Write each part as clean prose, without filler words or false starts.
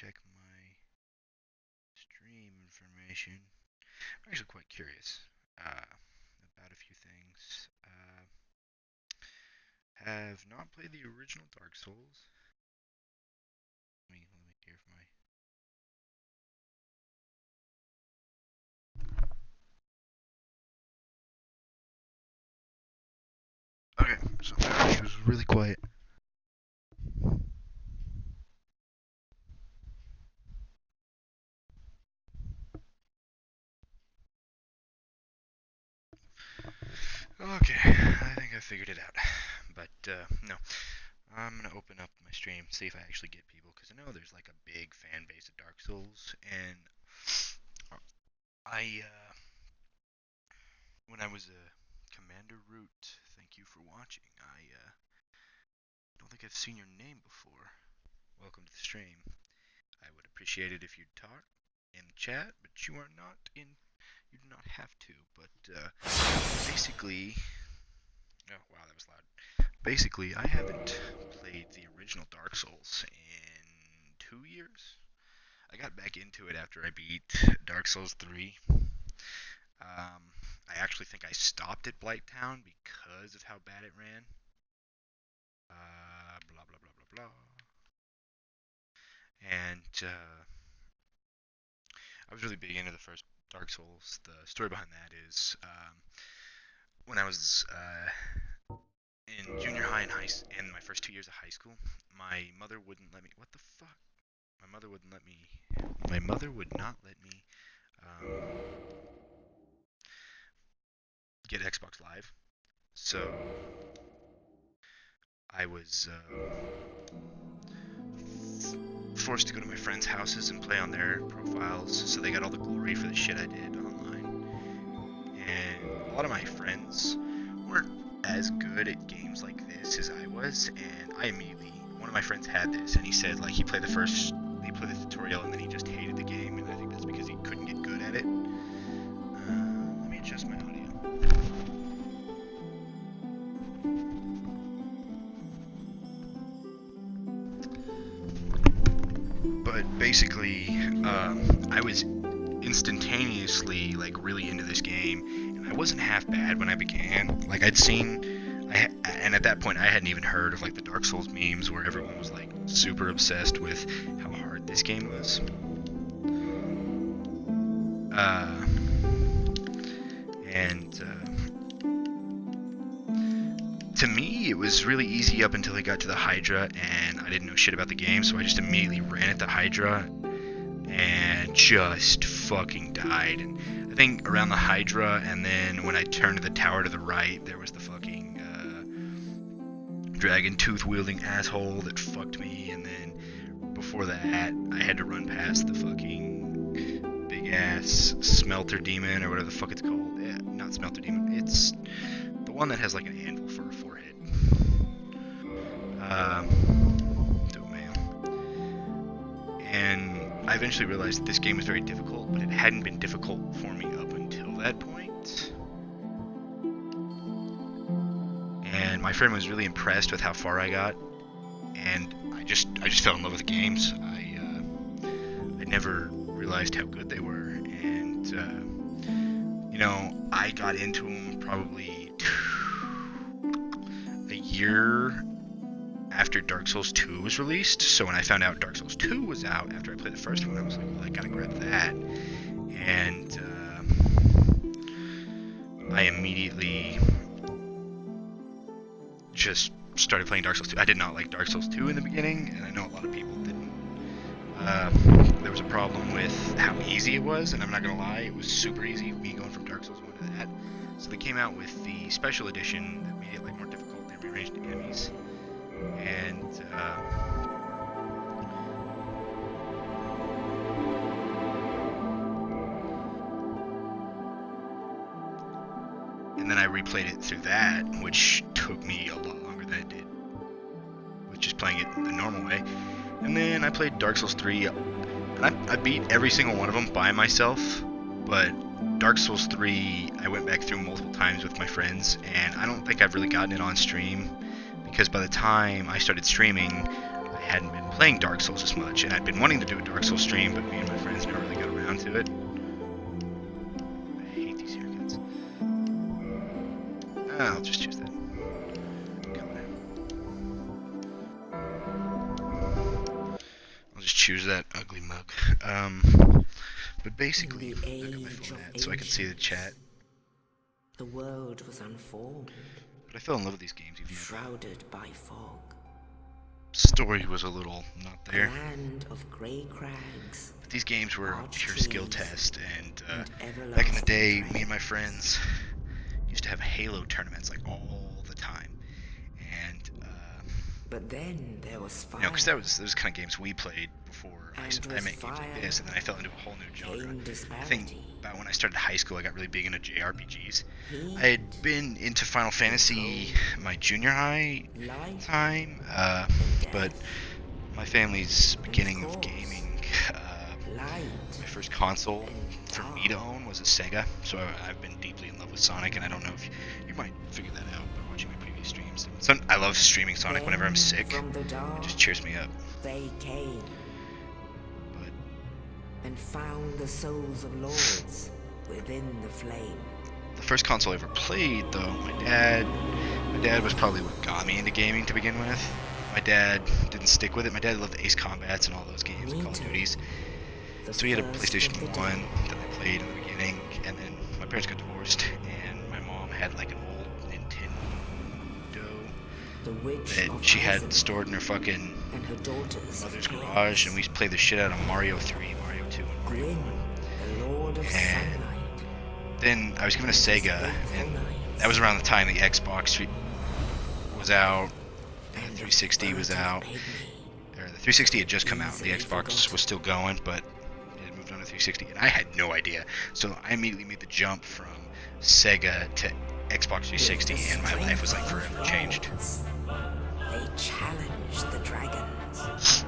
check my stream information. I'm actually quite curious about a few things. Have not played the original Dark Souls. Let me hear from my. Okay, so she was really quiet. Okay, I think I figured it out. But no, I'm gonna open up my stream, see if I actually get people, because I know there's like a big fan base of Dark Souls, and I when I was a Commander Root, thank you for watching. I don't think I've seen your name before. Welcome to the stream. I would appreciate it if you'd talk in the chat, but you are not in. You do not have to. But basically, oh wow, that was loud. Basically, I haven't played the original Dark Souls in 2 years. I got back into it after I beat Dark Souls 3. I actually think I stopped at Blighttown because of how bad it ran. Blah blah blah blah blah. And I was really big into the first Dark Souls. The story behind that is when I was in junior high and my first 2 years of high school, my mother wouldn't let me. What the fuck? My mother wouldn't let me. My mother would not let me get Xbox Live. So I was forced to go to my friends' houses and play on their profiles, so they got all the glory for the shit I did online. And a lot of my friends weren't as good at games like this as I was, and I immediately, one of my friends had this, and he said like he played the tutorial, and then he just hated the game, and I think that's because he couldn't get good at it. Let me adjust my audio. But basically, I was instantaneously like really into this game, and I wasn't half bad when I began. Like and at that point I hadn't even heard of like the Dark Souls memes where everyone was like super obsessed with how hard this game was. To me, it was really easy up until I got to the Hydra, and I didn't know shit about the game, so I just immediately ran at the Hydra and just fucking died. And I think around the Hydra, and then when I turned to the tower to the right, there was the fucking dragon tooth wielding asshole that fucked me, and then before that, I had to run past the fucking big ass smelter demon, or whatever the fuck it's called. Yeah, not smelter demon, it's the one that has like an anvil for a forehead. And I eventually realized that this game was very difficult, but it hadn't been difficult for me up until that point. And my friend was really impressed with how far I got, and I just fell in love with the games. I never realized how good they were, and I got into them probably a year after Dark Souls 2 was released. So when I found out Dark Souls 2 was out after I played the first one, I was like, well, I gotta grab that. And I immediately just started playing Dark Souls 2. I did not like Dark Souls 2 in the beginning, and I know a lot of people didn't. There was a problem with how easy it was, and I'm not gonna lie, it was super easy, me going from Dark Souls 1 to that. So they came out with the special edition that made it like more difficult. They rearranged the enemies. And then I replayed it through that, which took me a lot longer than it did with just playing it the normal way. And then I played Dark Souls 3, and I beat every single one of them by myself, but Dark Souls 3 I went back through multiple times with my friends, and I don't think I've really gotten it on stream, because by the time I started streaming, I I hadn't been playing Dark Souls as much, and I'd been wanting to do a Dark Souls stream, but me and my friends never really got around to it. I hate these haircuts. I'll just choose that. Come on. I'll just choose that ugly mug. But basically, I got my phone at so I can see the chat. The world was unformed. But I fell in love with these games even shrouded by fog. Story was a little not there. Land of grey crags. But these games were a pure skill test, and back in the day, me and my friends used to have Halo tournaments like all the time. And but then there was fire. You know, because those kind of games we played before I made games like this, and then I fell into a whole new genre. I think about when I started high school, I got really big into JRPGs. I had been into Final Fantasy my junior high time, but my family's beginning of gaming, my first console for me to own was a Sega, so I've been deeply in love with Sonic, and I don't know if you might figure that out by watching my previous streams. I love streaming Sonic whenever I'm sick. It just cheers me up. They came and found the souls of lords within the flame. The first console I ever played, though, my dad was probably what got me into gaming to begin with. My dad didn't stick with it. My dad loved Ace Combats and all those games and Call of Duties. So he had a PlayStation 1 that I played in the beginning, and then my parents got divorced, and my mom had like an old Nintendo that she had stored in her fucking mother's garage, and we used to play the shit out of Mario 3, Mario 2, and Mario 1. And then I was given a Sega, and that was around the time the Xbox was out, and the 360 was out. Or the 360 had just come out, the Xbox was still going, but it had moved on to 360, and I had no idea. So I immediately made the jump from Sega to Xbox 360, and my life was like forever changed. They challenged the dragons.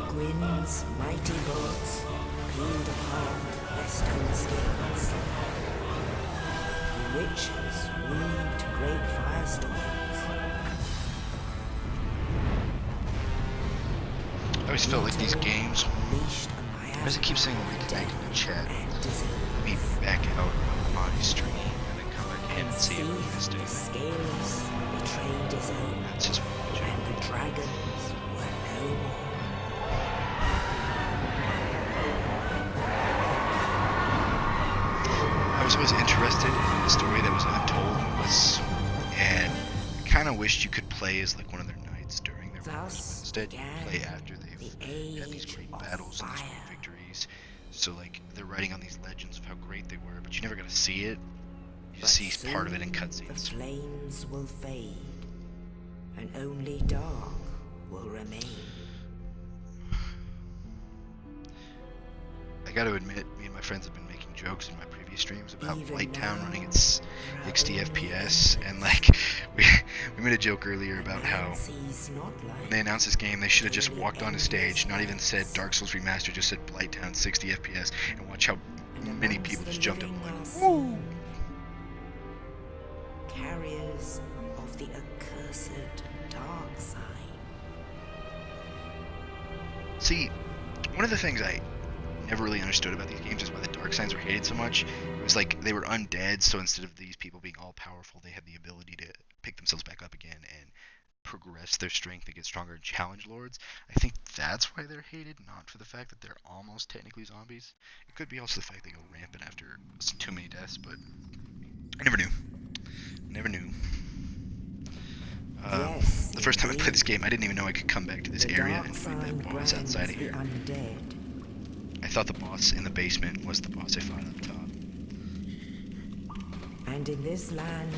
Gwyn's mighty bolts peeled apart their stone skins. The witches weaved great firestorms. I always felt like these games, as I keep saying, reconnect in the chat, meet back out on my stream, and then come back in and see if we missed it. That's just what I and the dragons were no more. I was always interested in the story that was untold, and I kind of wished you could play as like one of their knights during their wars, but instead you play after they've had these great battles and these great victories. So like they're writing on these legends of how great they were, but you never got to see it. You just see part of it in cutscenes. The flames will fade, and only dark will remain. I got to admit, me and my friends have been making jokes in my previous streams about Blighttown running at 60 FPS, and like we made a joke earlier about how when they announced this game, they should have just walked on a stage, not even said Dark Souls Remastered, just said Blighttown 60 FPS, and watch how many people just jumped up and like, woo! Carriers of the accursed dark side. See, one of the things I never really understood about these games is why the dark signs were hated so much. It was like they were undead, so instead of these people being all powerful, they had the ability to pick themselves back up again and progress their strength and get stronger and challenge lords. I think that's why they're hated, not for the fact that they're almost technically zombies. It could be also the fact they go rampant after too many deaths, but I never knew. Never knew. The first time I played this game, I didn't even know I could come back to this area and fight that boss outside of here. I thought the boss in the basement was the boss I fought up top. And in this land,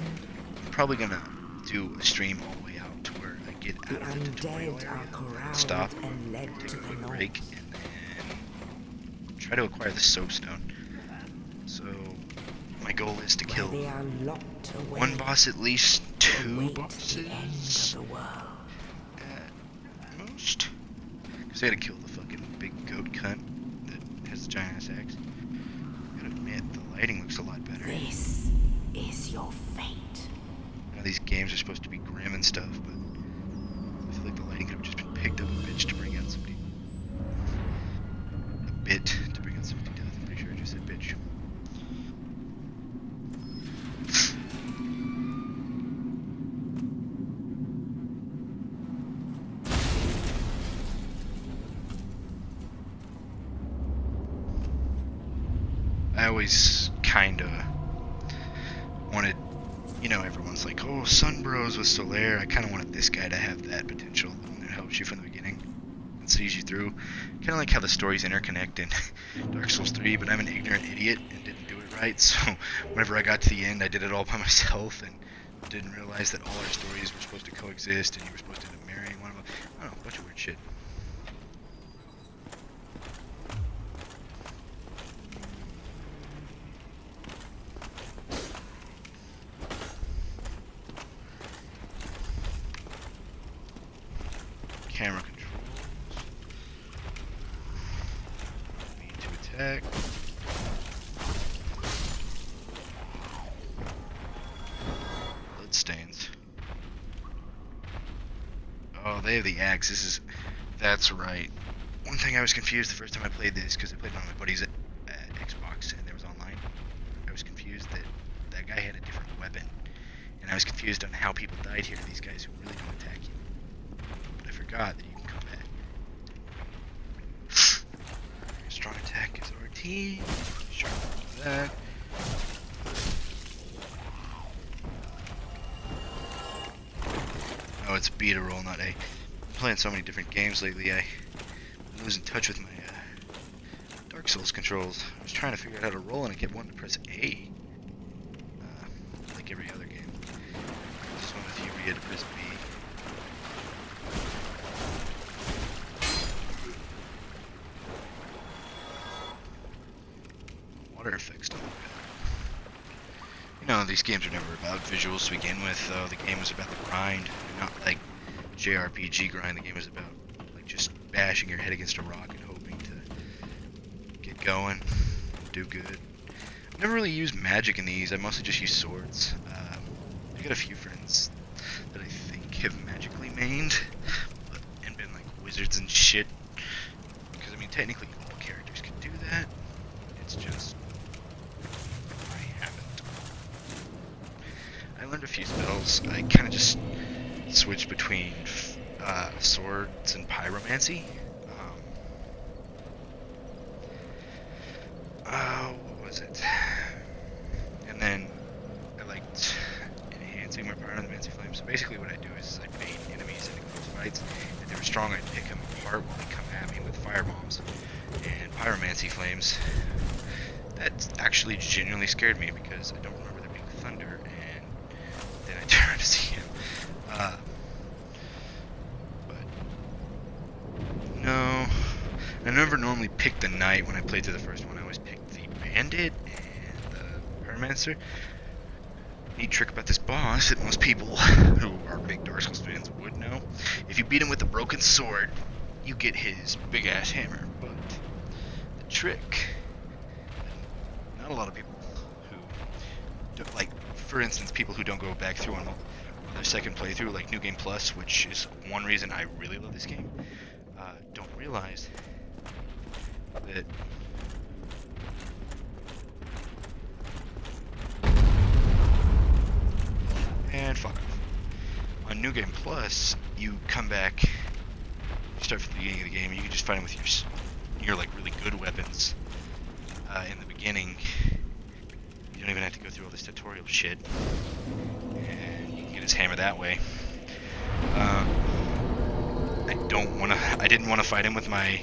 I'm probably gonna do a stream all the way out to where I get out of the tutorial area, stop, take a quick break, and then try to acquire the soapstone. So my goal is to kill one boss, at least two bosses at most. Because I gotta kill the fucking big goat cunt that has the giant ass axe. I gotta admit, the lighting looks a lot better. This is your fate. Now these games are supposed to be grim and stuff, but I feel like the lighting could have just been picked up a bitch to bring out somebody. A bit to bring out somebody to death. I'm pretty sure I just said bitch. I always kind of wanted, you know, everyone's like, oh, Sunbros with Solaire. I kind of wanted this guy to have that potential, the one that helps you from the beginning and sees you through. Kind of like how the stories interconnect in Dark Souls 3, but I'm an ignorant idiot and didn't do it right, so whenever I got to the end, I did it all by myself and didn't realize that all our stories were supposed to coexist and you were supposed to end up marrying one of them. I don't know, a bunch of weird shit. Camera controls. B to attack. Bloodstains. Oh, they have the axe. That's right. One thing I was confused the first time I played this, because I played it on my buddies at Xbox and there was online. I was confused that that guy had a different weapon. And I was confused on how people died here, these guys who really don't attack you. But I forgot that you can come back. Strong attack is RT. Sure, that. Oh, it's B to roll, not A. I'm playing so many different games lately, I'm losing touch with my Dark Souls controls. I was trying to figure out how to roll and I kept wanting to press A. Like every other game. This one with you, we had to press B. Water effects don't look good. You know, these games are never about visuals to begin with, though. The game was about the grind, not like JRPG grind. The game was about like just bashing your head against a rock and hoping to get going, do good. I never really used magic in these. I mostly just use swords. I got a few friends that I think have magically mained, and been like wizards and shit. Because I mean, technically all characters can do that. It's just I haven't. I learned a few spells. I kind of just switched between swords and pyromancy. What was it? And then I liked enhancing my pyromancy flame. So basically what I do is I bait enemies in close fights. If they were strong, I'd pick them apart while they come at me with fire bombs and pyromancy flames. That actually genuinely scared me because I don't remember there being thunder, and then I turned to see him. But no, I never normally picked the knight when I played through the first one. I always picked the bandit and the pyromancer. Neat trick about this boss that most people who are big Dark Souls fans would know. If you beat him with a broken sword, you get his big ass hammer. But the trick, not a lot of people who don't, like, for instance, people who don't go back through on their second playthrough, like New Game Plus, which is one reason I really love this game, don't realize that and fuck off. On New Game Plus, you come back, you start from the beginning of the game, and you can just fight him with your like really good weapons in the beginning. You don't even have to go through all this tutorial shit, and you can get his hammer that way. I didn't want to fight him with my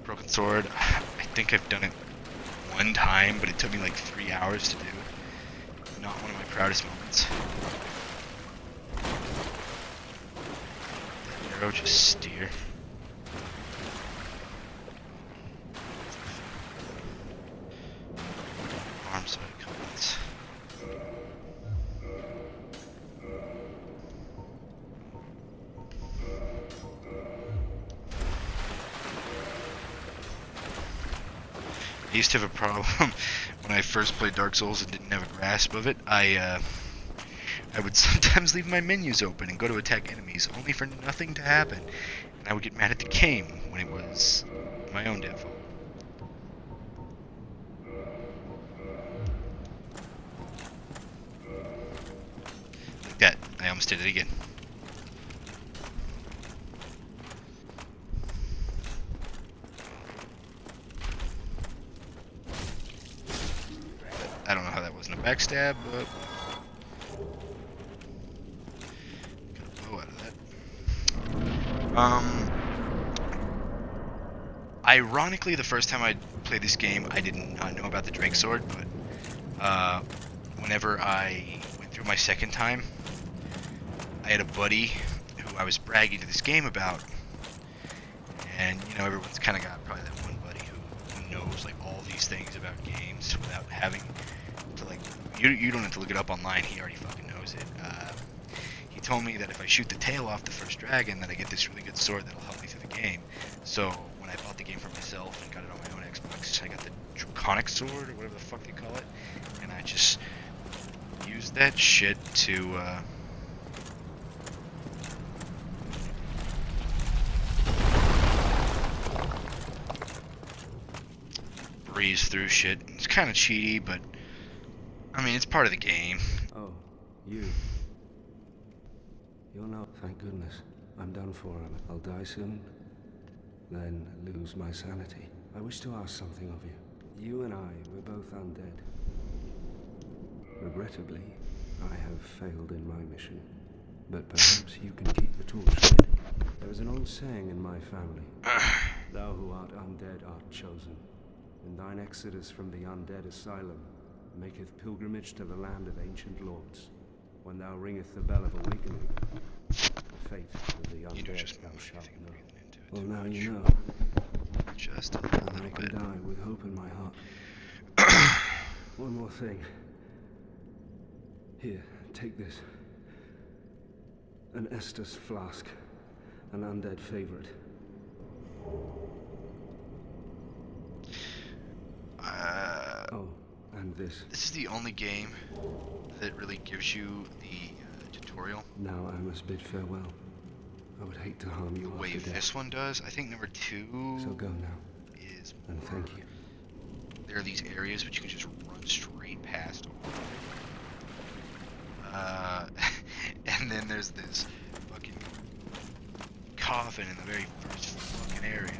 broken sword. I think I've done it one time, but it took me like 3 hours to do. Not one of my proudest moments. That arrow just steer. Arm side comments. I used to have a problem when I first played Dark Souls and didn't have a grasp of it. I I would sometimes leave my menus open and go to attack enemies, only for nothing to happen, and I would get mad at the game when it was my own damn fault. Like that, I almost did it again. I don't know how that wasn't a backstab, but got a bow out of that. Ironically, the first time I played this game, I did not know about the Drake Sword, but whenever I went through my second time, I had a buddy who I was bragging to this game about, and you know, everyone's kind of got probably that one buddy who knows like all these things about games without having to like, you don't have to look it up online, he already fucking knows it. He told me that if I shoot the tail off the first dragon, that I get this really good sword that'll help me through the game. So when I bought the game for myself and got it on my own Xbox, I got the Draconic Sword, or whatever the fuck they call it, and I just used that shit to, breeze through shit. It's kind of cheaty, but, I mean, it's part of the game. Oh, you. You'll know. Thank goodness. I'm done for. I'll die soon, then lose my sanity. I wish to ask something of you. You and I, we're both undead. Regrettably, I have failed in my mission. But perhaps you can keep the torch lit. There is an old saying in my family. Thou who art undead art chosen. And thine exodus from the undead asylum maketh pilgrimage to the land of ancient lords. When thou ringeth the bell of awakening, the fate of the undead thou shalt know. Well, now you know. Just a And little I can bit. die with hope in my heart. One more thing. Here, take this. An Estus flask. An undead favorite. Oh, and this. This is the only game that really gives you the tutorial Now I must bid farewell. I would hate to harm you the way after death. this one does. I think number 2 So go now, is and thank you. there are these areas which you can just run straight past. And then there's this fucking coffin in the very first fucking area.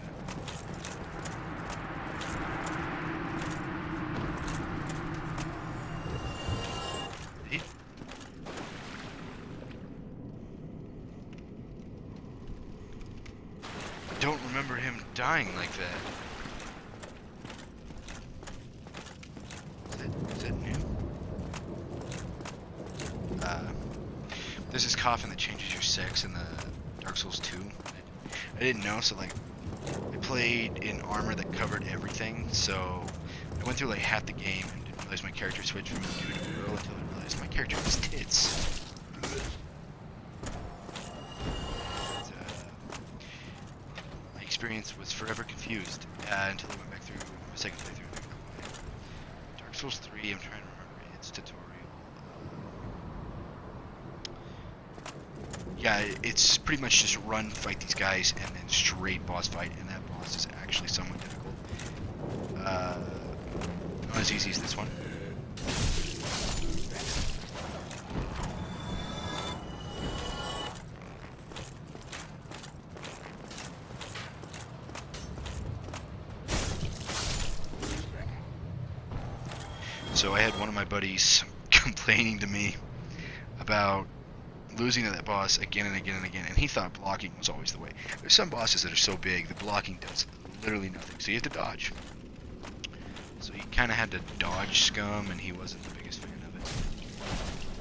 He- Don't remember him dying like that. Is that new? There's this coffin that changes your sex in the Dark Souls 2. I didn't know, so like, I played in armor that covered everything, so I went through like half the game and didn't realize my character switched from a dude to a girl until I realized my character was tits. My experience was forever confused until I went back through my second playthrough. Dark Souls 3, I'm trying to remember its tutorial. Yeah, it's pretty much just run, fight these guys, and then straight boss fight, and that boss is actually somewhat difficult. Not as easy as this one. So I had one of my buddies complaining to me about losing to that boss again and again and again, and he thought blocking was always the way. There's some bosses that are so big, the blocking does literally nothing, so you have to dodge. So he kind of had to dodge scum, and he wasn't the biggest fan of it.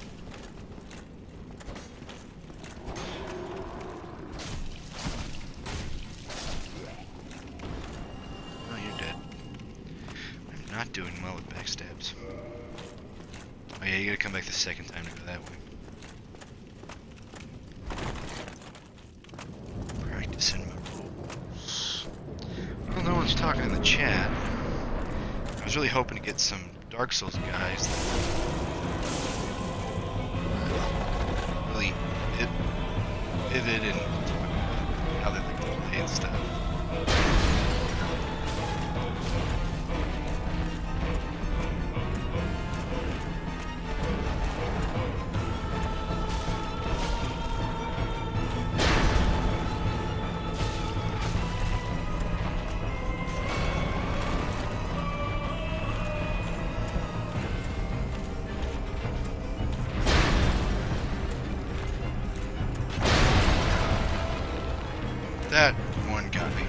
Oh, you're dead. I'm not doing well with backstabs. Oh yeah, you gotta come back the second time to go that way. Practicing my rules. Well, no one's talking in the chat. I was really hoping to get some Dark Souls guys. vivid and talk about how they like to play and stuff. That one got me.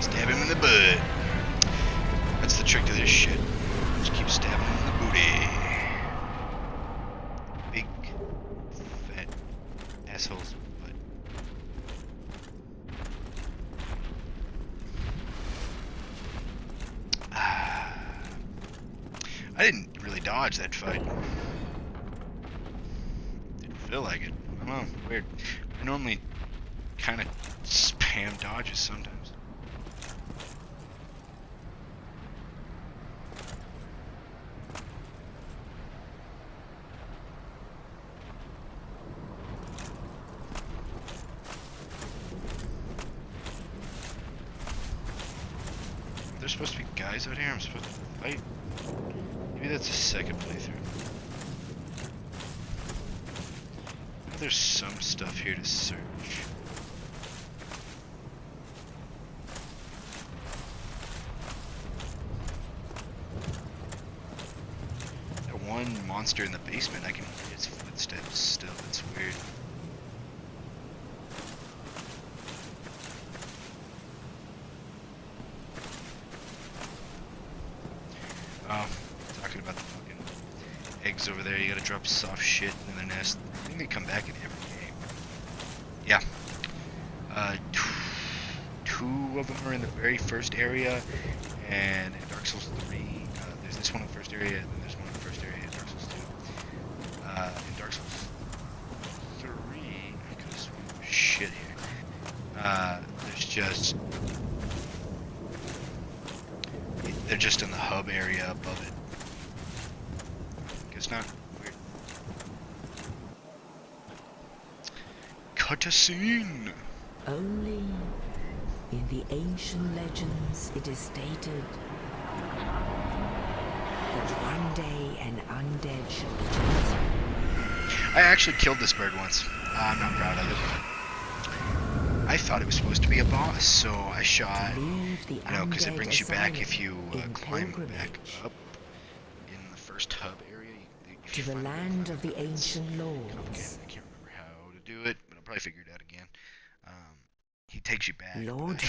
Stab him in the butt. That's the trick to this shit. Just keep stabbing him in the booty. Big, fat assholes. But I didn't really dodge that fight. Didn't feel like it. I don't know. Weird. I normally kind of spam dodges sometimes. There's supposed to be guys out here I'm supposed to fight. Maybe that's a second playthrough. There's some stuff here to search. That one monster in the basement, I can hear its footsteps still. That's weird. Oh, talking about the fucking eggs over there. You gotta drop soft shit in their nest. I think they come back in every game. Yeah. Two of them are in the very first area, and in Dark Souls 3, there's this one in the first area, and then there's one in the first area in Dark Souls 2. In Dark Souls 3, I could have sworn there was shit here. There's just... They're just in the hub area above it. It's not weird. Cut a scene! Only in the ancient legends it is stated that one day an undead shall be chosen. I actually killed this bird once. I'm not proud of it. I thought it was supposed to be a boss, so I shot, you know, because it brings you back if you climb back up in the first hub area. To the land of the ancient lords. I can't remember how to do it, but I'll probably figure it out again. He takes you back. Lord.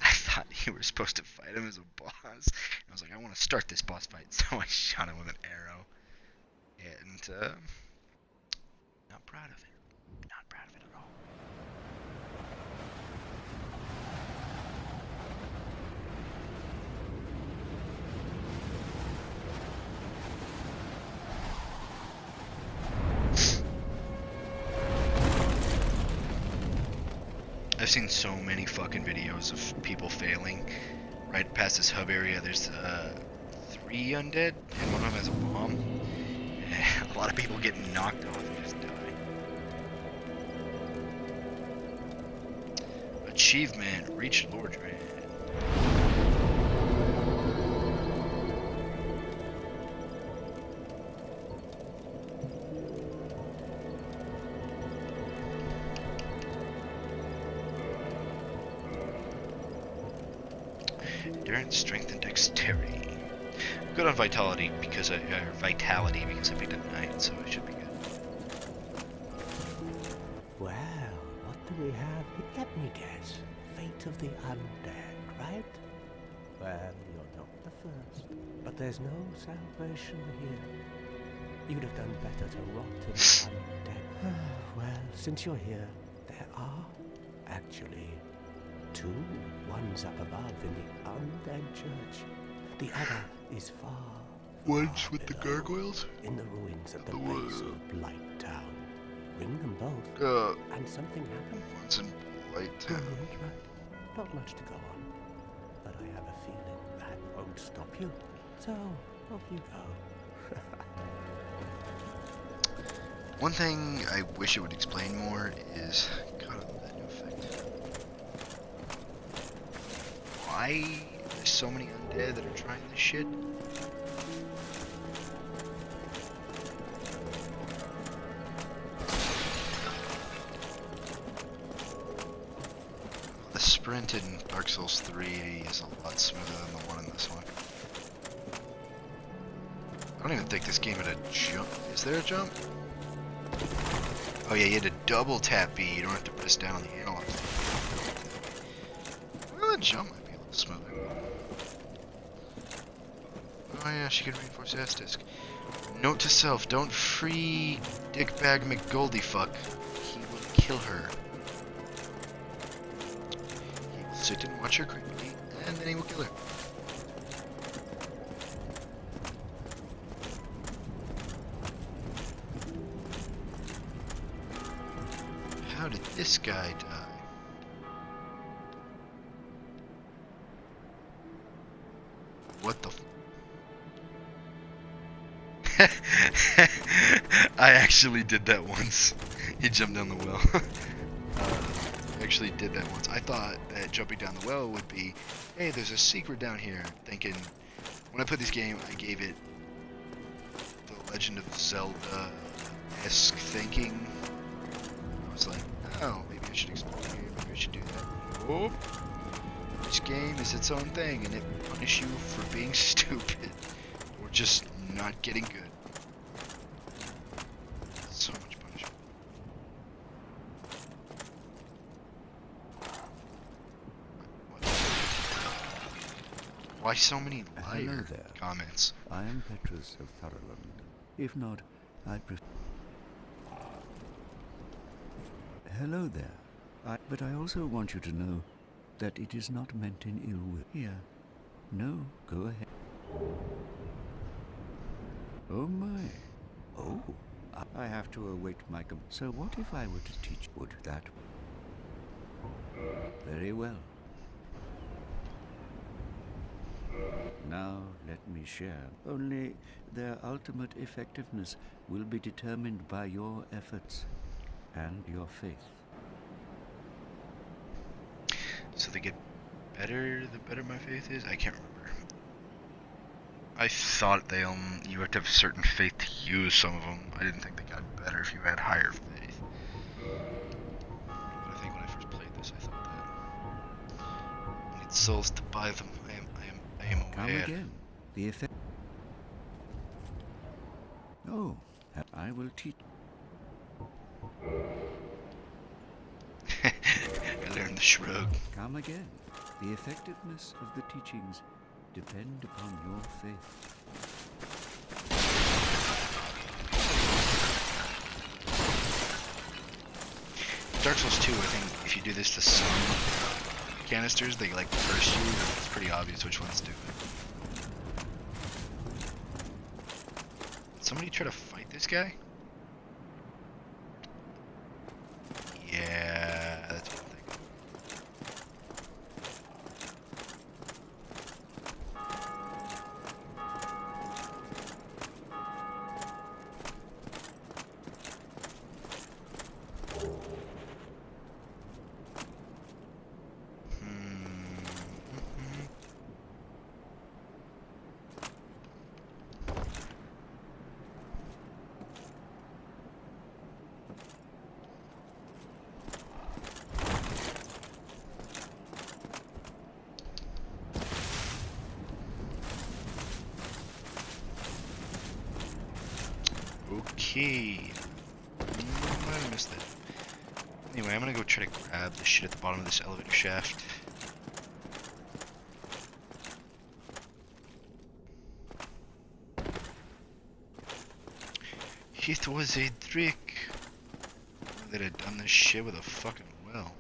I thought you were supposed to fight him as a boss. And I was like, I want to start this boss fight, so I shot him with an arrow. And not proud of it. Not proud of it at all. I've seen so many fucking videos of people failing. Right past this hub area, there's 3 undead, and one of them has a bomb. A lot of people get knocked off and just die. Achievement, reach Lordred. Endurance, strength, and dexterity. I'm good on vitality because I picked a knight, so I should be good. Well, what do we have, let me guess, fate of the undead, right? Well, you're not the first, but there's no salvation here. You'd have done better to rot in the undead. Well, since you're here, there are actually two. One's up above in the undead church. The other is far, One's far with the below, gargoyles? in the ruins at the base of Blight Town. Ring them both, and something happens. One's in Blight Town. Brilliant, right? Not much to go on, but I have a feeling that won't stop you. So, off you go. One thing I wish it would explain more is, God, that new effect. Why there's so many undead that are trying this shit? The sprint in Dark Souls 3 is a lot smoother than the one in this one. I don't even think this game had a jump. Is there a jump? Oh yeah, you had to double tap B. You don't have to press down on the analog stick. Well, the jump might be a little smoother. Oh yeah, she could reinforce S disc. Note to self: don't free Dickbag McGoldiefuck. He will kill her. He will sit and watch her creepily, and then he will kill her. How did this guy die? What the I actually did that once. He jumped down the well. I actually did that once. I thought that jumping down the well would be, hey, there's a secret down here. Thinking, when I put this game, I gave it the Legend of Zelda-esque thinking. I was like, oh, maybe I should explore here, maybe I should do that. Oh, this game is its own thing, and it will punish you for being stupid, or just not getting good. So much punishment. What? Why so many Hello liar there. comments? I am Petrus of Thurland. If not, I prefer... Hello there. But I also want you to know that it is not meant in ill will. Here. No, go ahead. Oh my. Oh. I have to await my so what if I were to teach? Would that... Very well. Now let me share. Only their ultimate effectiveness will be determined by your efforts and your faith. So they get better the better my faith is? I can't remember. I thought you have to have certain faith to use some of them. I didn't think they got better if you had higher faith. But I think when I first played this, I thought that. I need souls to buy them. I am Come aware. again. The effect. Oh, I will teach. I learned the shrug. Come again. The effectiveness of the teachings depend upon your faith. Dark Souls 2, I think if you do this to some canisters, they like curse you. It's pretty obvious which ones do it. Did somebody try to fight this guy? Yeah, that's what I'm thinking. Okay. Might have missed that. Anyway, I'm gonna go try to grab the shit at the bottom of this elevator shaft. It was a trick. That had done this shit with a fucking will.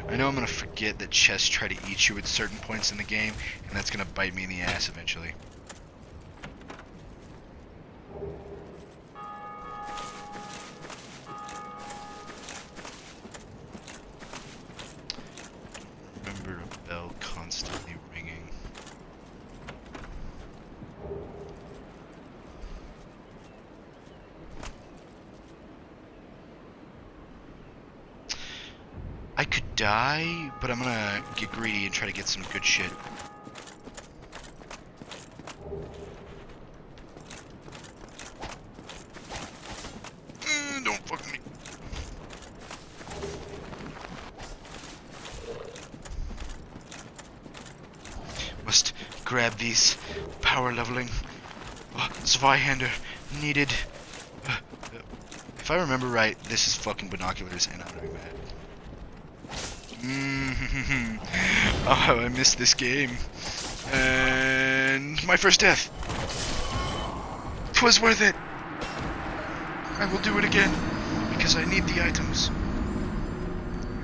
I know I'm gonna forget that chests try to eat you at certain points in the game, and that's gonna bite me in the ass eventually. Remember a bell constantly ringing. I could die, but I'm gonna get greedy and try to get some good shit. Don't fuck me. Must grab these. Power leveling. Zweihander needed. If I remember right, this is fucking binoculars, and I'm gonna be mad. Oh, I missed this game. And my first death. 'Twas worth it. I will do it again, because I need the items.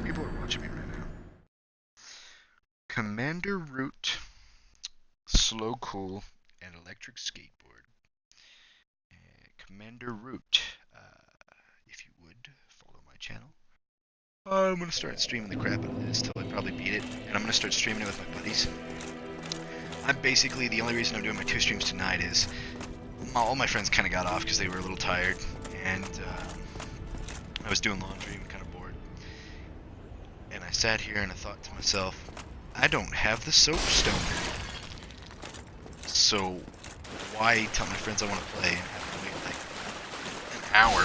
People are watching me right now. Commander Root, Slow Cool, and Electric Skateboard. Commander Root, if you would, follow my channel. I'm gonna start streaming the crap out of this till I probably beat it, and I'm gonna start streaming it with my buddies. I'm basically, the only reason I'm doing my 2 streams tonight is all my friends kind of got off because they were a little tired, and I was doing laundry and kind of bored. And I sat here and I thought to myself, I don't have the soapstone. So why tell my friends I want to play and have to wait like an hour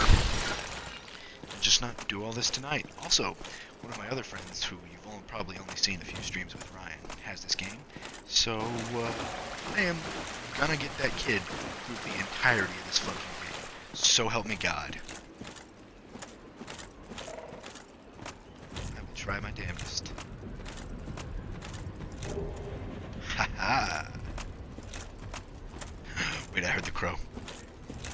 and just not do all this tonight? Also, one of my other friends, who you've probably only seen a few streams with, Ryan, has this game. So I am gonna get that kid through the entirety of this fucking game. So help me God. I will try my damnedest. Haha. Wait, I heard the crow.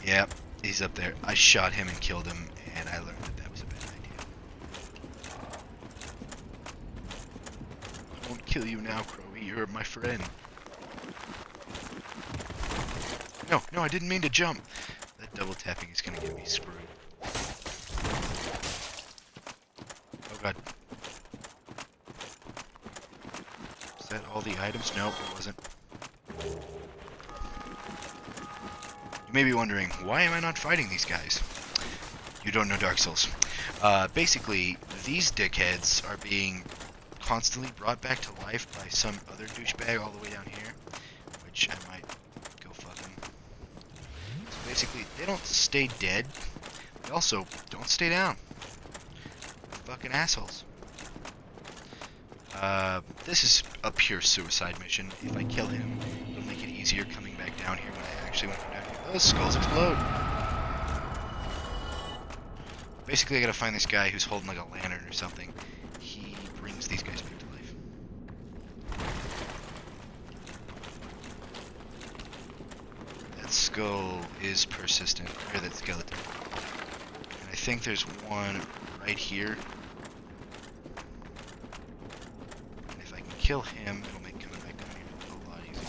Yep, he's up there. I shot him and killed him, and I learned that that was a bad idea. I won't kill you now, Crowy. You're my friend. No, I didn't mean to jump. That double tapping is gonna get me screwed. Oh god. Is that all the items? Nope, it wasn't. You may be wondering, why am I not fighting these guys? You don't know Dark Souls. Basically, these dickheads are being constantly brought back to life by some other douchebag all the way down here, which I might go fuck him. So basically, they don't stay dead, they also don't stay down. Fucking assholes. This is a pure suicide mission. If I kill him, it'll make it easier coming back down here when I actually want to come down here. Those skulls explode! Basically, I gotta find this guy who's holding like a lantern or something. He brings these guys back to life. That skull is persistent. Or that skeleton. And I think there's one right here. And if I can kill him, it'll make coming back down here a lot easier.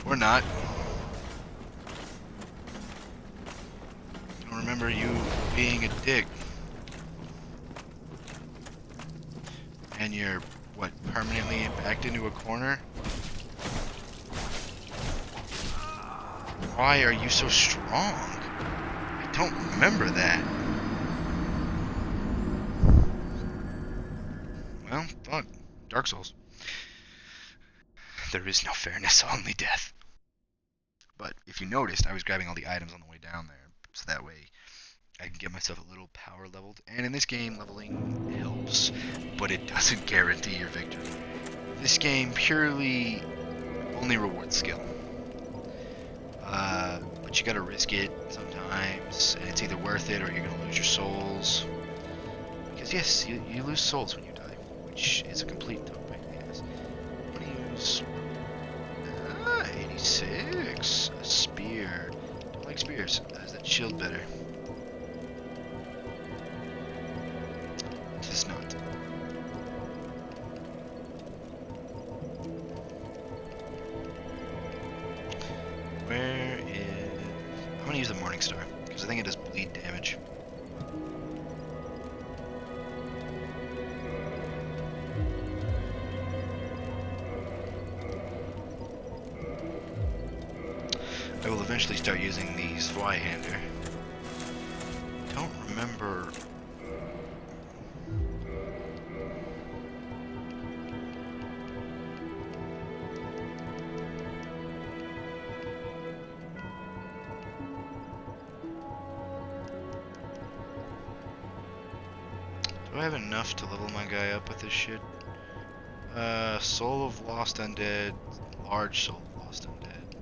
Or not. I don't remember you being a dick. And you're, what, permanently backed into a corner? Why are you so strong? I don't remember that. Well, fuck. Dark Souls. There is no fairness, only death. But if you noticed, I was grabbing all the items on the way down there, so that way I can get myself a little power leveled. And in this game, leveling helps, but it doesn't guarantee your victory. This game purely only rewards skill. But you gotta risk it sometimes, and it's either worth it or you're gonna lose your souls. Because yes, you lose souls when you die, which is a complete topic. Yes. I'm gonna use 86, a spear. Don't like spears. Has that shield better? It does not. Where is... I'm gonna use the Morning Star, because I think it does bleed damage. I will eventually start using the Zweihander. Don't remember... Do I have enough to level my guy up with this shit? Soul of Lost Undead, large Soul of Lost Undead.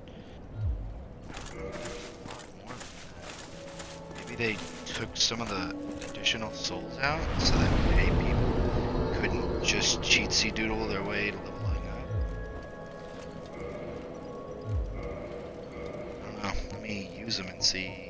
More. Maybe they took some of the additional souls out so that way people couldn't just cheatsy doodle their way to leveling up. I don't know. Let me use them and see.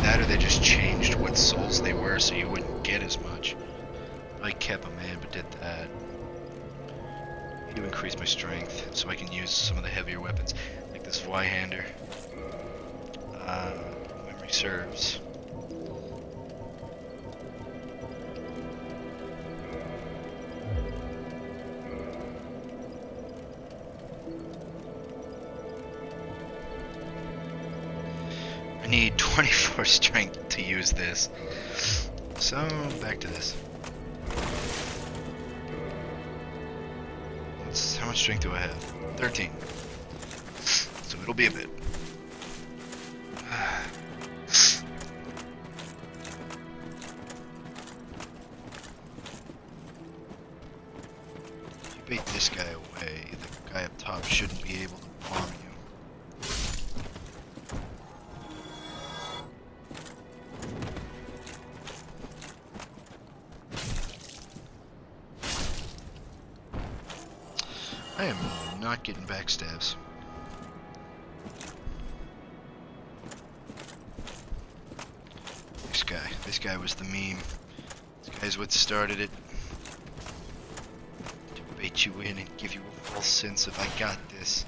That or they just changed what souls they were so you wouldn't get as much. I kept them in but did that. I need to increase my strength so I can use some of the heavier weapons, like this Zweihander. Memory serves. I need 24 strength to use this. So, back to this. How much strength do I have? 13. So it'll be a bit. If you bait this guy away, the guy up top shouldn't be able to bomb you. I am not getting backstabs. This guy was the meme. This guy's what started it. To bait you in and give you a false sense of I got this.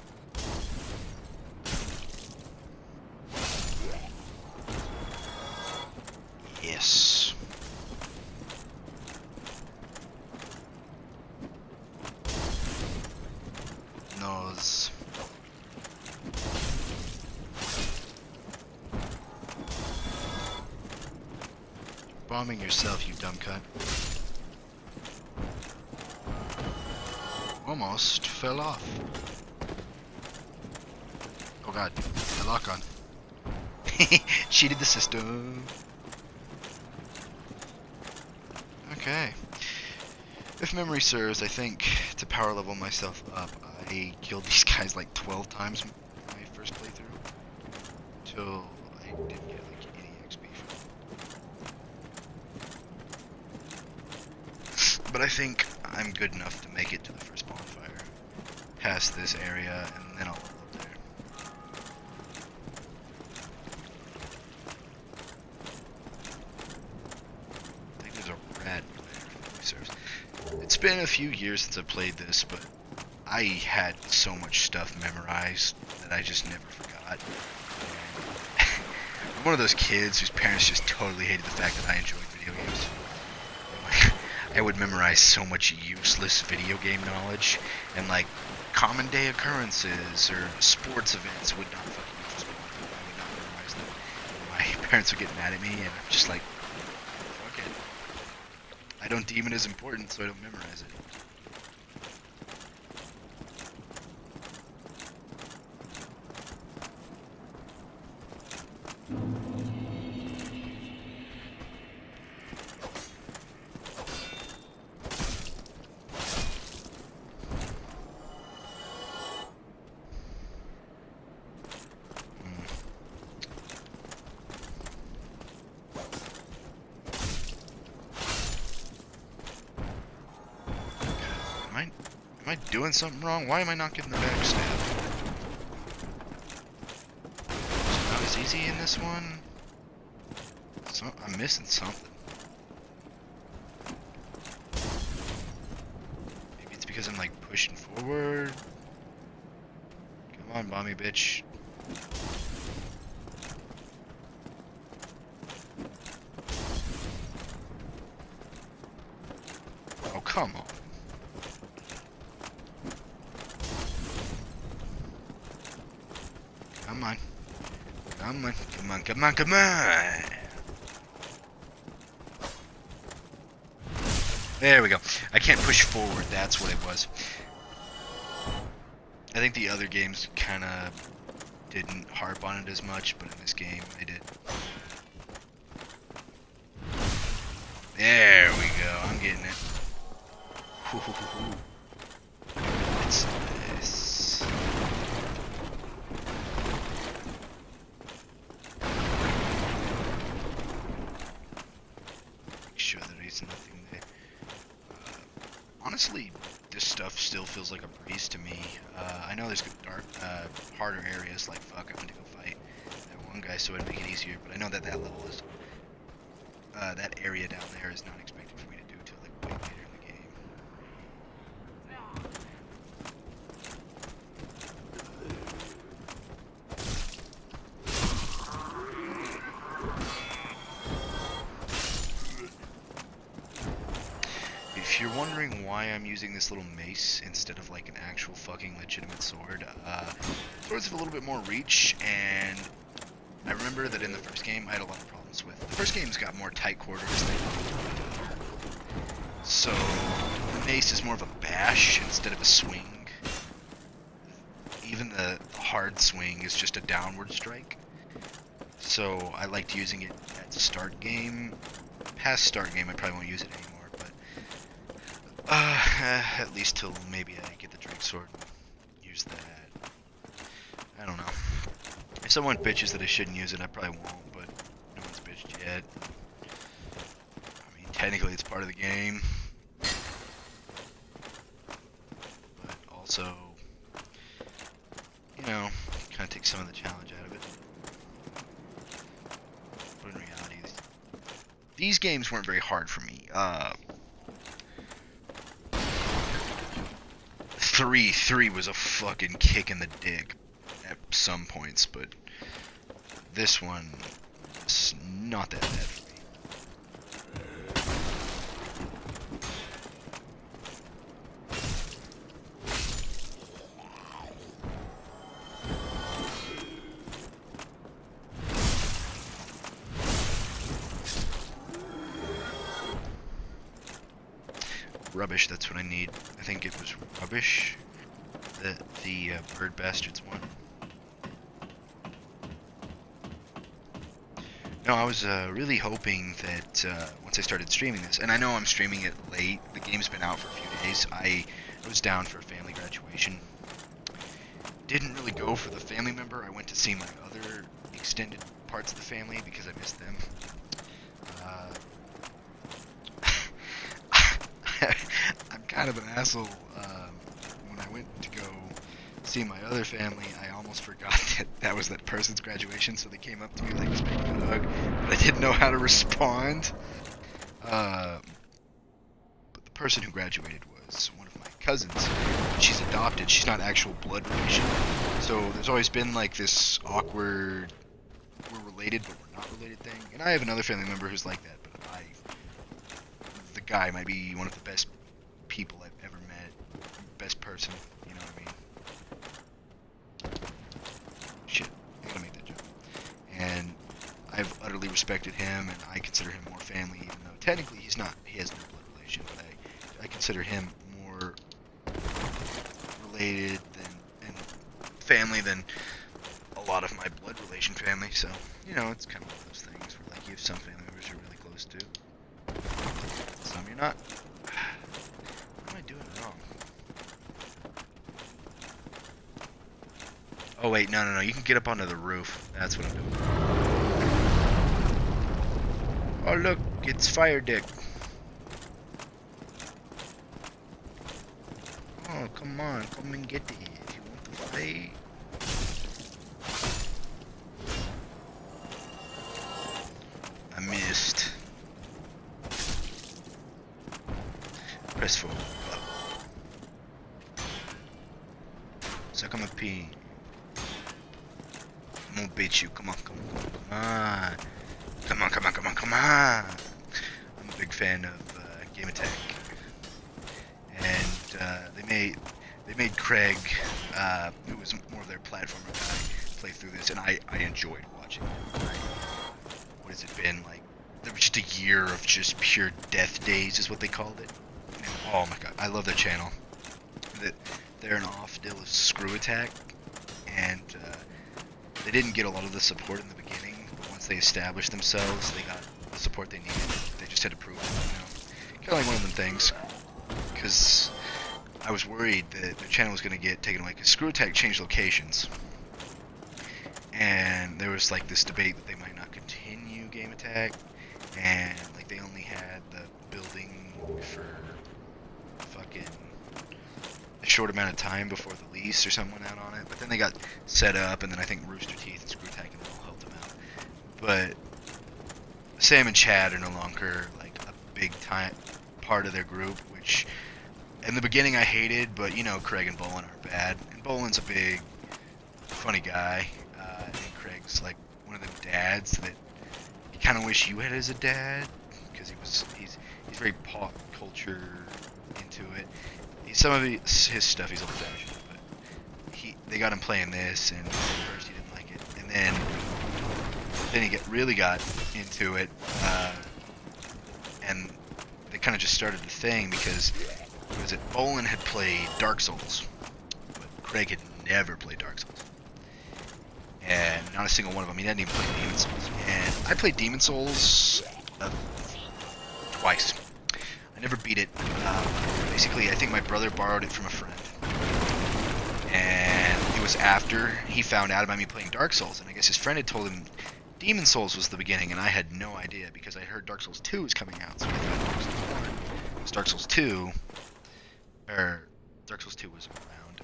Yes. Nose. Bombing yourself, you dumb cunt. Almost fell off. Oh god, I lock on. Cheated the system. Okay. If memory serves, I think to power level myself up, I killed these guys like 12 times my first playthrough. Till I didn't get like any XP from it. But I think I'm good enough to make it to the first bonfire. Past this area, and then I'll level up there. I think there's a rad player if memory serves. It's been a few years since I played this, but I had so much stuff memorized that I just never forgot. I'm one of those kids whose parents just totally hated the fact that I enjoyed video games. I would memorize so much useless video game knowledge, and like common day occurrences or sports events would not fucking interest me. I would not memorize them. My parents would get mad at me, and I'm just like, fuck it. I don't deem it as important, so I don't memorize it. Am I doing something wrong? Why am I not getting the backstab? Is it not as easy in this one? I'm missing something. Maybe it's because I'm like pushing forward. Come on, bomby bitch. Oh, come on. Come on. Come on, come on, come on, come on! There we go. I can't push forward, that's what it was. I think the other games kinda didn't harp on it as much, but in this game, they did. There we go, I'm getting it. What's this? Make sure there is nothing there. Honestly, this stuff still feels like a breeze to me. I know there's dark, harder areas, like fuck, I went to go fight that one guy so it'd make it easier, but I know that level is, that area down there is not expected for me to do till like way later in the game. If you're wondering why I'm using this little mace instead of like an actual fucking legitimate sword, swords have a little bit more reach, and I remember that in the first game I had a lot of problems with. The first game's got more tight quarters than so mace is more of a bash instead of a swing. Even the hard swing is just a downward strike. So I liked using it at the start game. Past start game I probably won't use it anymore. At least till maybe I get the Drake Sword and use that. I don't know. If someone bitches that I shouldn't use it, I probably won't, but no one's bitched yet. I mean, technically it's part of the game. But also, you know, kind of takes some of the challenge out of it. But in reality, these games weren't very hard for me. 3 was a fucking kick in the dick at some points, but this one is not that bad for me. Rubbish, that's what I need. I think it was rubbish that the bird bastards won. No, I was really hoping that once I started streaming this, and I know I'm streaming it late, the game's been out for a few days, I was down for a family graduation. Didn't really go for the family member, I went to see my other extended parts of the family because I missed them. I'm kind of an asshole. When I went to go see my other family, I almost forgot that that was that person's graduation, so they came up to me like expecting a hug, but I didn't know how to respond. But the person who graduated was one of my cousins. She's adopted. She's not actual blood relation. So there's always been like this awkward, we're related but we're not related thing. And I have another family member who's like that, but the the guy might be one of the best people I've ever met. Best person, you know what I mean? Shit, I gotta make that joke. And I've utterly respected him, and I consider him more family, even though technically he's not. He has no blood relation, but I consider him more related and family than a lot of my blood relation family. So, you know, it's kind of one of those things where like you have some family members you're really close to, some you're not. What am I doing wrong? Oh wait, no, you can get up onto the roof. That's what I'm doing. Oh look, it's Fire Dick. Oh, come on, come and get it if you want to fight. I missed. Press forward. Suck on my pee. I'm gonna beat you. Come on. Come on. I'm a big fan of Game Attack, and they made Craig, who was more of their platformer guy, play through this, and I enjoyed watching it. What has it been like? There was just a year of just pure death days, is what they called it. And, oh my god, I love their channel. They're an off deal of Screw Attack, and they didn't get a lot of the support in the beginning, but once they established themselves, they got the support they needed. They just had to prove it, you know. Kind of like one of them things, because I was worried that their channel was going to get taken away, because Screw Attack changed locations, and there was like this debate that they might not continue Game Attack, and like they only had the building for fucking a short amount of time before the lease or something went out on it, but then they got set up, and then I think Rooster Teeth and Screw Attack and all helped them out. But Sam and Chad are no longer like a big time part of their group, which in the beginning I hated, but you know Craig and Bolin aren't bad, and Bolin's a big funny guy, and Craig's like one of them dads that you kind of wish you had as a dad, because he's very pop culture into it. Some of his stuff he's old-fashioned, but they got him playing this, and at first he didn't like it, and then he really got into it, and they kind of just started the thing because Bolin had played Dark Souls, but Craig had never played Dark Souls, and not a single one of them. He hadn't even played Demon Souls, and I played Demon Souls twice. I never beat it. Basically, I think my brother borrowed it from a friend, and it was after he found out about me playing Dark Souls, and I guess his friend had told him Demon Souls was the beginning, and I had no idea because I heard Dark Souls 2 was coming out, so I thought Dark Souls 1 was Dark Souls 2, or Dark Souls 2 was around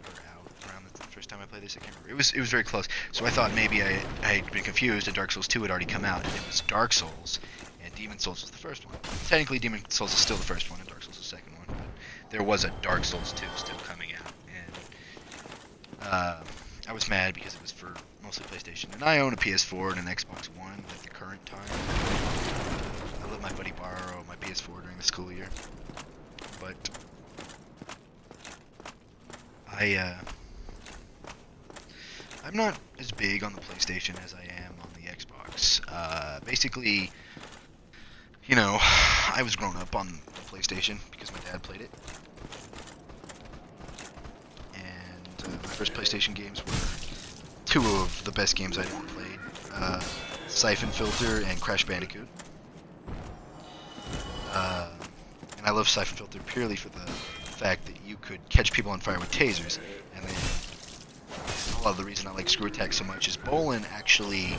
the first time I played this. I can't remember. It was very close, so I thought maybe I had been confused and Dark Souls 2 had already come out, and it was Dark Souls, and Demon Souls was the first one. Technically, Demon Souls is still the first one, and Dark Souls is the second one, but there was a Dark Souls 2 still coming out, and I was mad because it was for mostly PlayStation, and I own a PS4 and an Xbox One at the current time. I let my buddy borrow my PS4 during the school year, but I'm not as big on the PlayStation as I am on the Xbox. Basically, you know, I was grown up on the PlayStation because my dad played it. And my first PlayStation games were two of the best games I'd ever played. Siphon Filter and Crash Bandicoot. And I love Siphon Filter purely for the fact that you could catch people on fire with tasers. And then a lot of the reason I like Screw Attack so much is Bolin actually,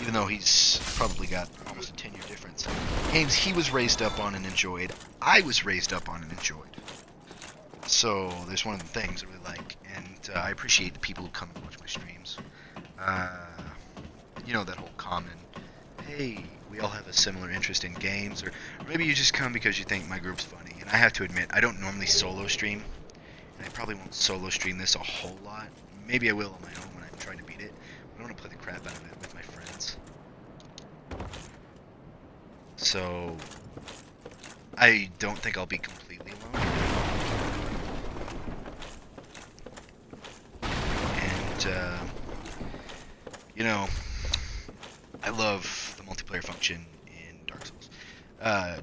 even though he's probably got almost a 10-year difference, games he was raised up on and enjoyed, I was raised up on and enjoyed. So there's one of the things I really like, and I appreciate the people who come and watch my streams. You know, that whole common, hey, we all have a similar interest in games, or maybe you just come because you think my group's funny. And I have to admit, I don't normally solo stream, and I probably won't solo stream this a whole lot. Maybe I will on my own when I'm trying to beat it. I want to play the crap out of it with my friends. So I don't think I'll be completely alone. And, you know, I love the multiplayer function in Dark Souls.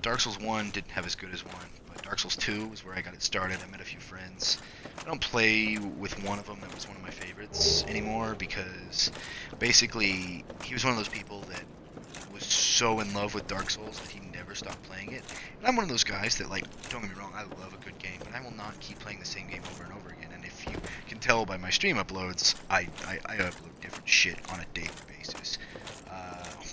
Dark Souls 1 didn't have as good as 1, but Dark Souls 2 was where I got it started. I met a few friends. I don't play with one of them that was one of my favorites anymore because basically he was one of those people that was so in love with Dark Souls that he never stopped playing it. And I'm one of those guys that, like, don't get me wrong, I love a good game, but I will not keep playing the same game over and over again. And if you can tell by my stream uploads, I upload different shit on a daily basis.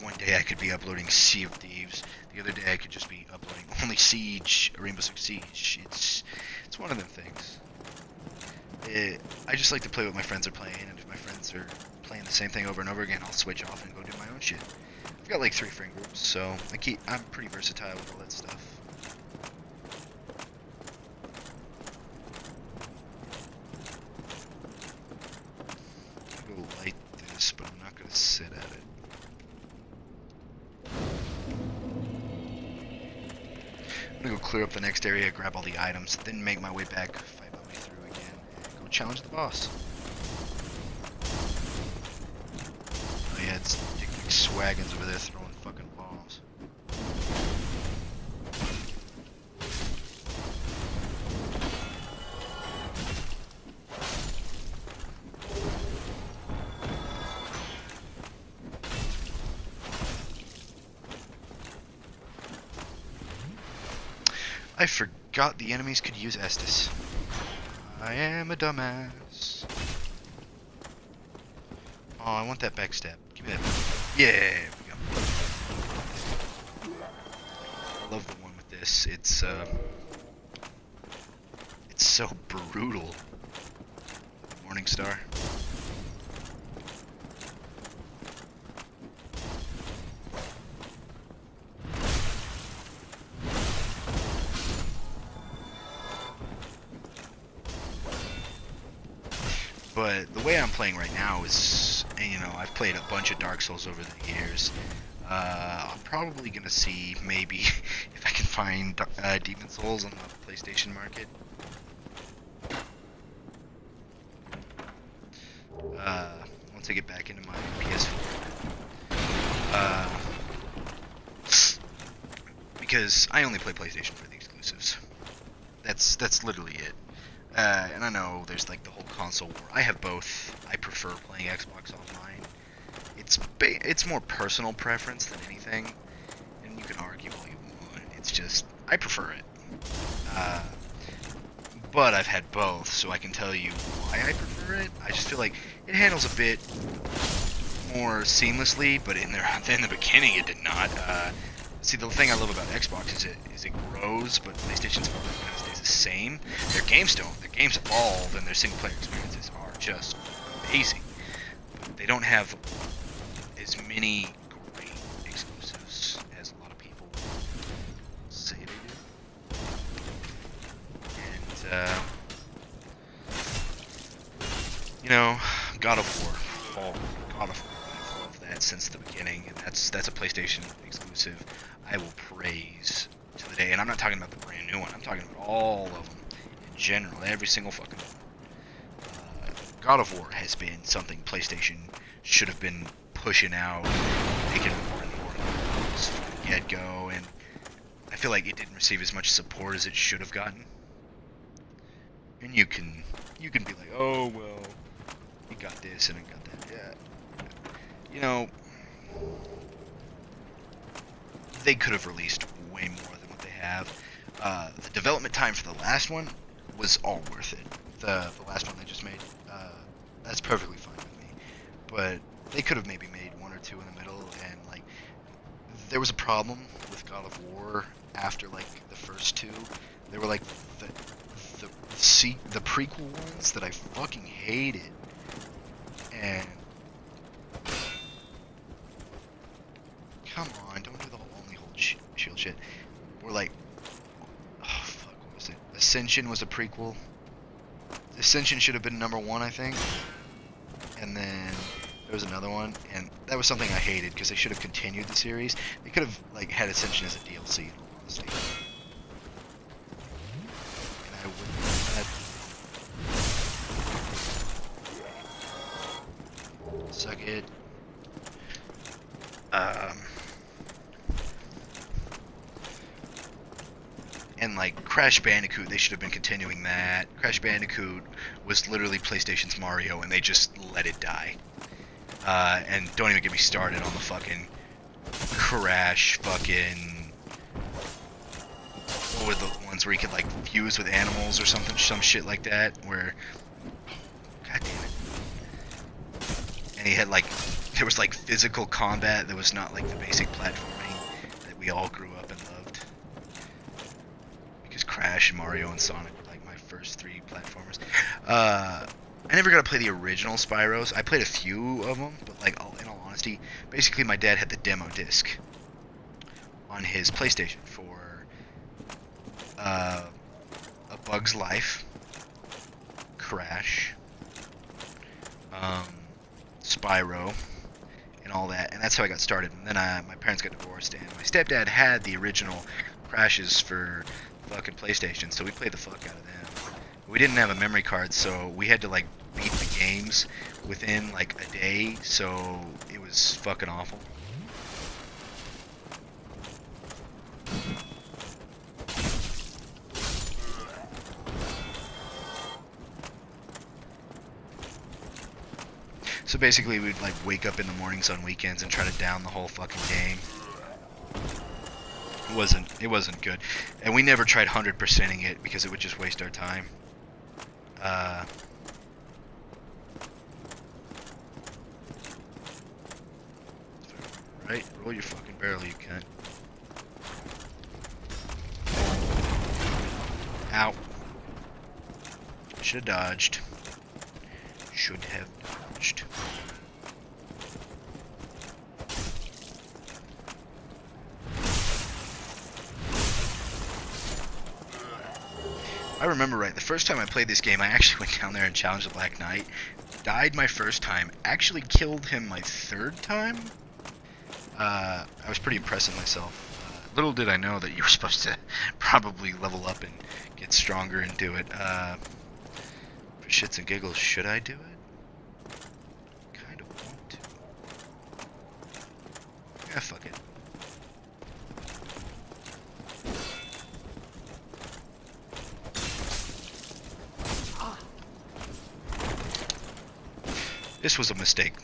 One day I could be uploading Sea of Thieves. The other day I could just be uploading only Siege, Rainbow Six Siege. It's one of them things. I just like to play what my friends are playing, and if my friends are playing the same thing over and over again, I'll switch off and go do my own shit. I've got like 3 friend groups, so I'm pretty versatile with all that stuff. I'm gonna go light this, but I'm not gonna sit at it. I'm gonna go clear up the next area, grab all the items, then make my way back, fight my way through again, and go challenge the boss. Oh yeah, it's Dick McSwaggins over there throwing fucking bombs. I forgot the enemies could use Estus. I am a dumbass. Oh, I want that backstab. Give me that. Yeah, there we go. I love the one with this. It's so brutal. Morningstar. But the way I'm playing right now is, you know, I've played a bunch of Dark Souls over the years. I'm probably gonna see maybe if I can find Demon Souls on the PlayStation market. Once I get back into my PS4. Because I only play PlayStation for the exclusives. That's literally it. And I know there's like the whole console war. I have both. I prefer playing Xbox Online. It's more personal preference than anything, and you can argue all you want. It's just I prefer it. But I've had both, so I can tell you why I prefer it. I just feel like it handles a bit more seamlessly, but in the beginning it did not. See, the thing I love about Xbox is it grows, but PlayStation's kind of stays the same. Their games don't. Their games evolve, and their single-player experiences are just amazing. But they don't have as many great exclusives as a lot of people say they do. And, you know, God of War. God of War. I've loved that since the beginning, and that's a PlayStation exclusive I will praise to the day. And I'm not talking about the brand new one. I'm talking about all of them in general. Every single fucking one. God of War has been something PlayStation should have been pushing out, making more and more from the get-go. And I feel like it didn't receive as much support as it should have gotten. And you can be like, oh, well, it got this and it got that. Yeah. You know, they could have released way more than what they have. The development time for the last one was all worth it. The last one they just made, that's perfectly fine with me. But they could have maybe made 1 or 2 in the middle, and like there was a problem with God of War after like the first 2. They were like the prequel ones that I fucking hated, and come on, don't do the whole only hold shield shit. We're like, oh fuck, what was it? Ascension was a prequel. Ascension should have been number 1, I think. And then there was another one, and that was something I hated because they should have continued the series. They could have like had Ascension as a DLC, in all honesty. suck it. Um, and like Crash Bandicoot, they should have been continuing that. Crash Bandicoot was literally PlayStation's Mario, and they just let it die. And don't even get me started on the fucking Crash fucking... What were the ones where you could like fuse with animals or something, some shit like that, where... God damn it. And he had like... There was like physical combat that was not like the basic platforming that we all grew up and loved. Because Crash, Mario, and Sonic were like my first three platformers. I never got to play the original Spyros. I played a few of them, but like in all honesty, basically my dad had the demo disc on his PlayStation for A Bug's Life, Crash, Spyro, and all that, and that's how I got started. And then my parents got divorced, and my stepdad had the original Crashes for fucking PlayStation, so we played the fuck out of them. We didn't have a memory card, so we had to like beat the games within like a day, so it was fucking awful. So basically we'd like wake up in the mornings on weekends and try to down the whole fucking game. It wasn't good. And we never tried 100%ing it because it would just waste our time. Right? Roll your fucking barrel, you cunt. Ow. Should have dodged. Should have dodged. I remember right, the first time I played this game, I actually went down there and challenged the Black Knight. Died my first time. Actually killed him my third time. I was pretty impressed with myself. Little did I know that you were supposed to probably level up and get stronger and do it. For shits and giggles, should I do it? Kind of want to. Yeah, fuck it. This was a mistake.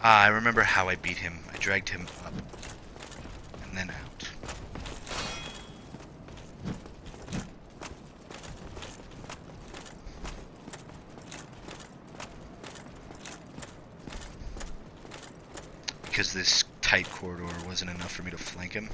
I remember how I beat him. I dragged him up and then out. Because this tight corridor wasn't enough for me to flank him.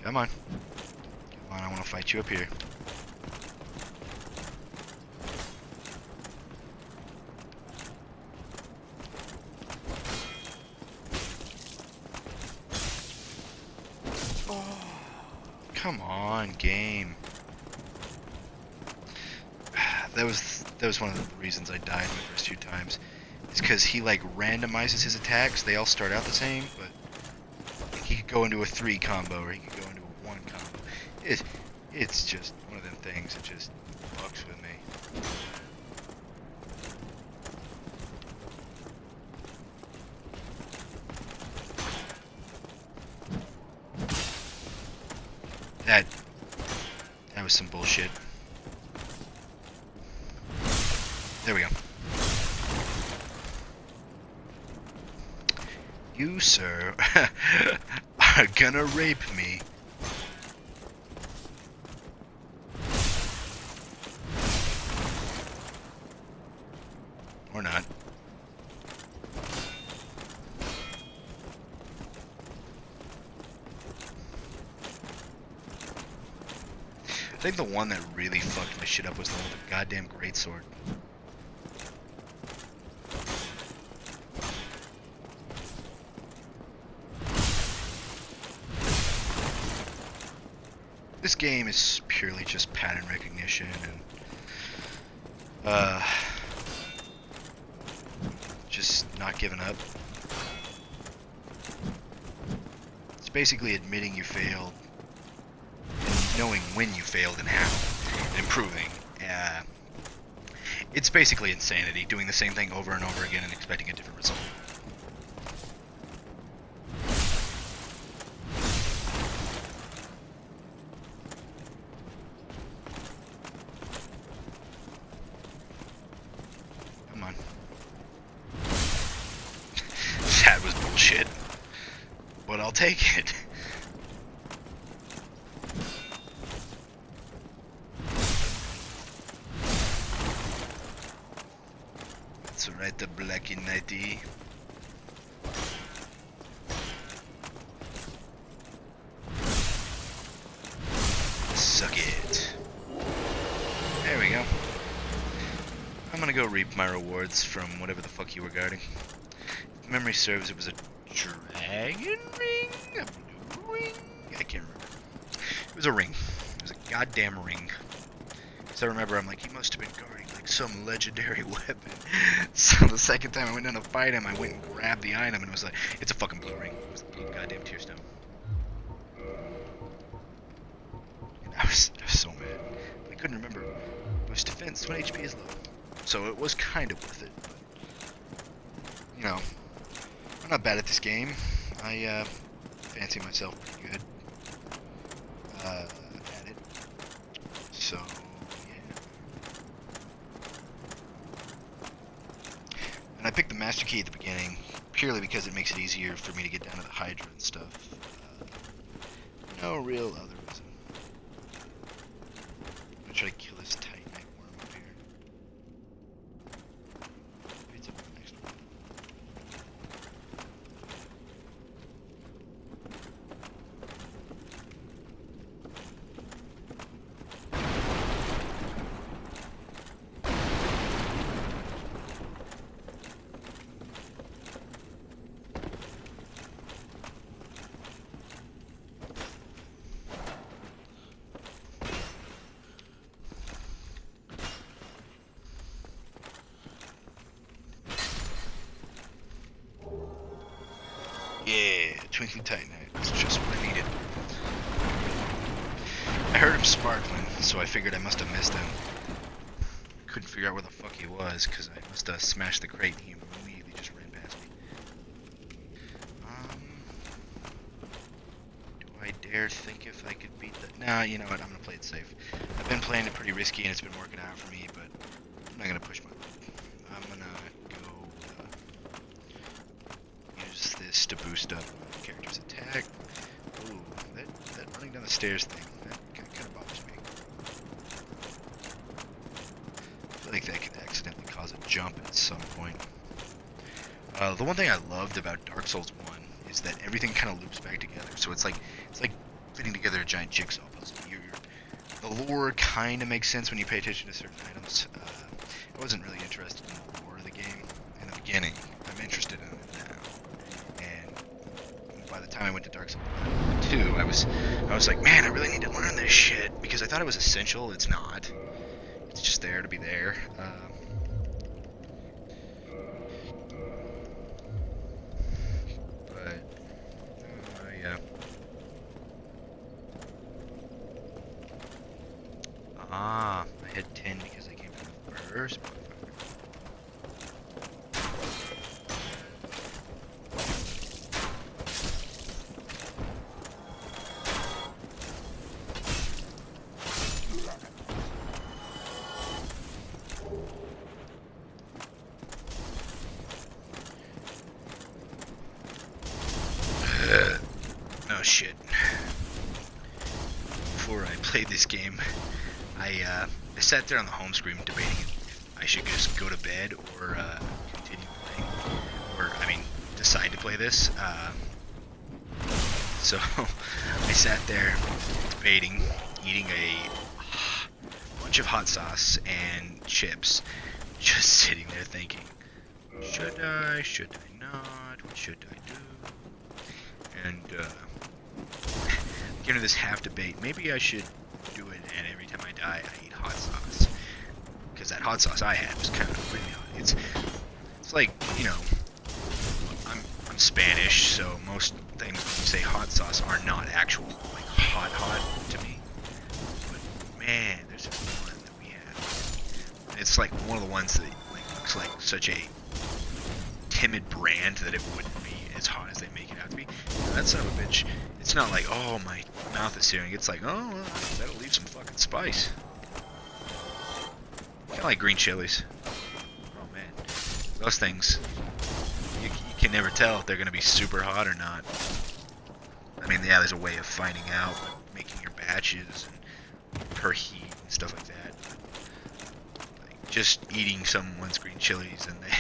Come on. Come on, I want to fight you up here. Come on, game. That was one of the reasons I died the first few times. It's because he like randomizes his attacks. They all start out the same, but he could go into a 3 combo or he could go into a 1 combo. It's just one of them things that just fucks with me. That was some bullshit. There we go. You, sir, are gonna rape me. Or not. I think the one that really fucked my shit up was the one with the goddamn greatsword. This game is purely just pattern recognition and Uh, just not giving up. It's basically admitting you failed, and knowing when you failed and how, and improving. It's basically insanity, doing the same thing over and over again and expecting a different result. Come on. That was bullshit. But I'll take it. That's right, the Blackie Nighty. Suck it. There we go. I'm gonna go reap my rewards from whatever the fuck you were guarding. If memory serves, it was a dragon ring? A blue ring? I can't remember. It was a ring. It was a goddamn ring. Because I remember I'm like, he must have been guarding like some legendary weapon. So the second time I went down to fight him, I went and grabbed the item and it was like, it's a fucking blue ring. It was a blue goddamn tear stone. And I was so mad. I couldn't remember. Boost defense when HP is low. So it was kind of worth it. But, you know, I'm not bad at this game. I fancy myself pretty good at it. So, yeah. And I picked the Master Key at the beginning purely because it makes it easier for me to get down to the Hydra and stuff. No real other reason. I'm gonna try to kill this Titanite worm up here. Maybe it's up the next one. Yeah, Twinkly Titanite. That's just what I needed. I heard him sparkling, so I figured I must have missed him. Couldn't figure out where the fuck he was, because I must have smashed the crate and he immediately just ran past me. Do I dare think if I could beat the... Nah, you know what, I'm gonna play it safe. I've been playing it pretty risky and it's been working out for me, but I'm not gonna push my luck. I'm gonna go use this to boost up my character's attack. Ooh, that running down the stairs thing, that kind of bothers me. I feel like that could accidentally cause a jump at some point. The one thing I loved about Dark Souls 1 is that everything kind of loops back together. So it's like putting together a giant jigsaw puzzle. The lore kind of makes sense when you pay attention to certain items. I wasn't really interested in the lore of the game in the beginning. I'm interested in it now. And by the time I went to Dark Souls 2, I was like, man, I really need to learn this shit because I thought it was essential. It's not. It's just there to be there. Yeah. Ah, I had 10 because I came from the first motherfucker. Oh shit. Before I played this game, I sat there on the home screen debating if I should just go to bed or continue playing, or I mean, decide to play this. So I sat there debating, eating a bunch of hot sauce and chips, just sitting there thinking, should I not, what should I do? And get into this half debate. Maybe I should do it, and every time I die, I eat hot sauce. because that hot sauce I had was kind of really hot. It's like, you know, I'm Spanish, so most things when you say hot sauce are not actual like hot to me. But man, there's this one that we have. And it's like one of the ones that like looks like such a timid brand that it wouldn't be as hot as they make it out to be. That son of a bitch, it's not like, oh, my mouth is searing. It's like, oh, well, that'll leave some fucking spice. Kind of like green chilies. Oh man, those things, you can never tell if they're gonna be super hot or not. I mean, yeah, there's a way of finding out, like making your batches and per heat and stuff like that. Like just eating someone's green chilies and they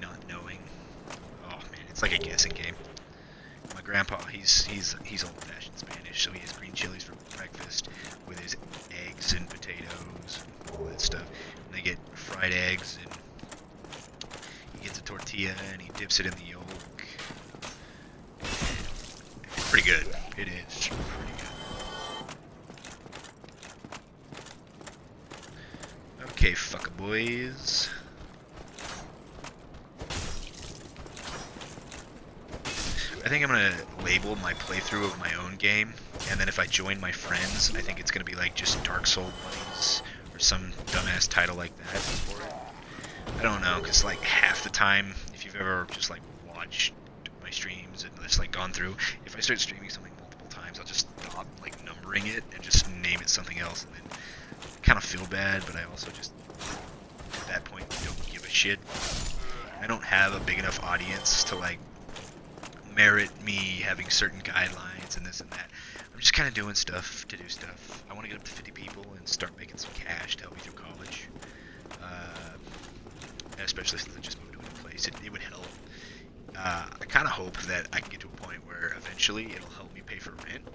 not knowing. Oh man, it's like a guessing game. My grandpa, he's old-fashioned Spanish, so he has green chilies for breakfast with his eggs and potatoes and all that stuff. And they get fried eggs, and he gets a tortilla and he dips it in the yolk. It's pretty good. It is pretty good. Okay, fucka boys. I think I'm gonna label my playthrough of my own game, and then if I join my friends, I think it's gonna be like just Dark Souls Buddies or some dumbass title like that for it. I don't know, cause like half the time, if you've ever just like watched my streams and just like gone through, if I start streaming something multiple times, I'll just stop like numbering it and just name it something else, and then kind of feel bad, but I also just at that point don't give a shit. I don't have a big enough audience to like merit me having certain guidelines and this and that. I'm just kind of doing stuff to do stuff. I want to get up to 50 people and start making some cash to help me through college. Especially since I just moved to a new place, it would help. I kind of hope that I can get to a point where eventually it'll help me pay for rent,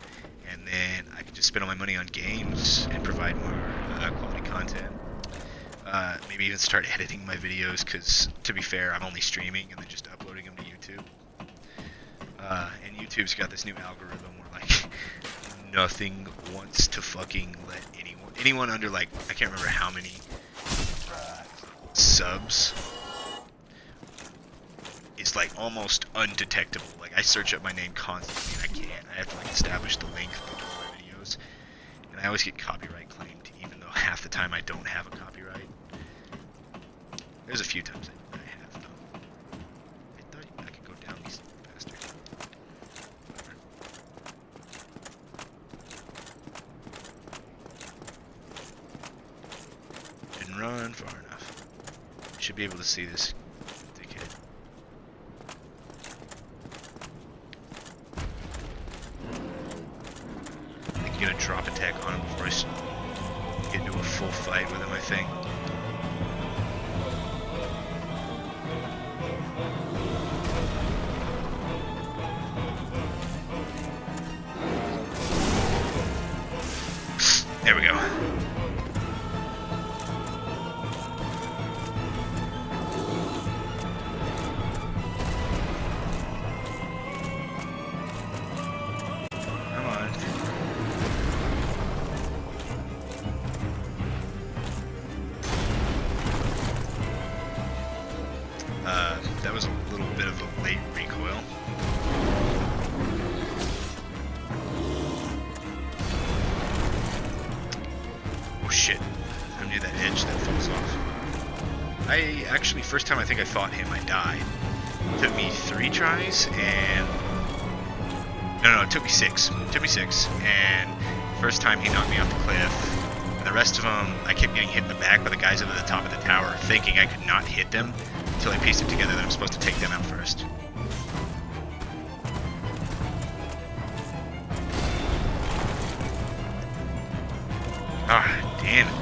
and then I can just spend all my money on games and provide more quality content. Maybe even start editing my videos, because to be fair, I'm only streaming and then just uploading them to YouTube. And YouTube's got this new algorithm where like nothing wants to fucking let anyone under like, I can't remember how many subs is like almost undetectable. Like I search up my name constantly and I can't. I have to like establish the length between my videos, and I always get copyright claimed, even though half the time I don't have a copyright. There's a few times I have though. I thought I could go down these faster. Didn't run far enough. Should be able to see this dickhead. I think you're gonna drop attack on him before I get into a full fight with him, I think. There we go. That was a little bit of a late recoil. Oh shit, I'm near that edge that falls off. I actually, first time I think I fought him, I died. It took me 3 tries, and... No, it took me 6. It took me 6, and first time he knocked me off the cliff. And the rest of them, I kept getting hit in the back by the guys over the top of the tower, thinking I could not hit them, until I pieced it together that I'm supposed to take them out first. Ah, damn it.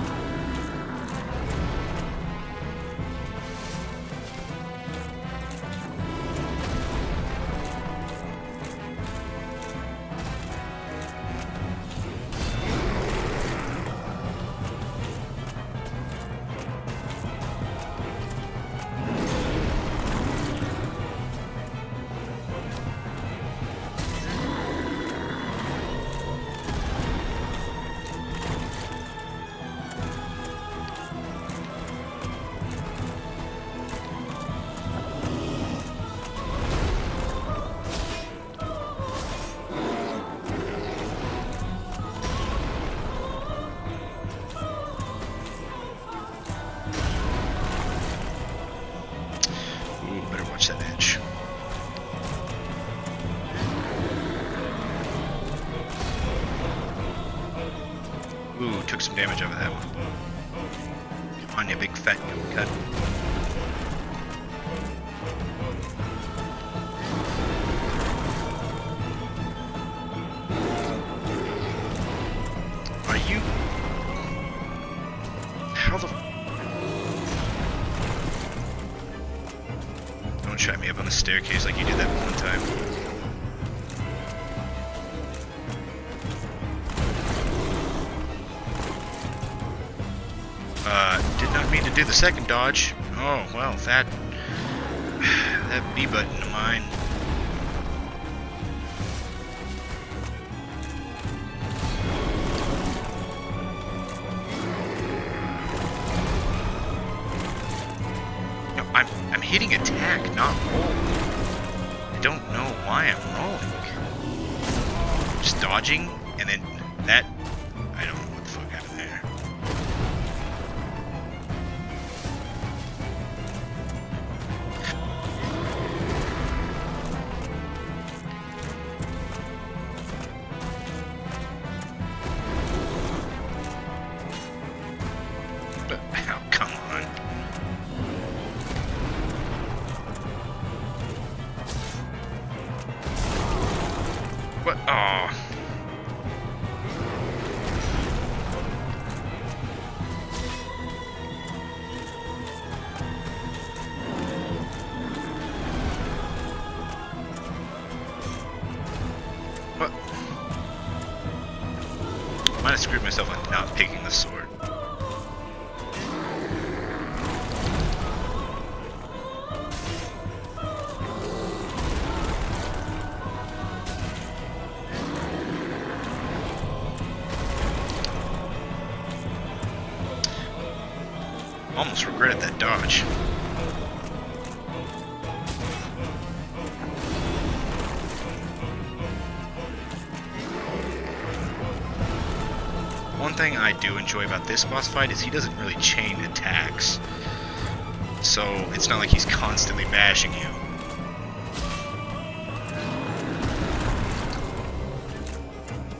some damage over that one. Come on, you big fat cut. Are you... How the... Don't try me up on the staircase like you did that one time. Did not mean to do the second dodge. Oh, well, that B button of mine. No, I'm hitting attack, not roll. I don't know why I'm rolling. Just dodging, and then that... I don't know what the fuck happened there. Oh, come on. What? Oh. What? Might have screwed myself on not picking the sword. Almost regretted that dodge. One thing I do enjoy about this boss fight is he doesn't really chain attacks. So it's not like he's constantly bashing you.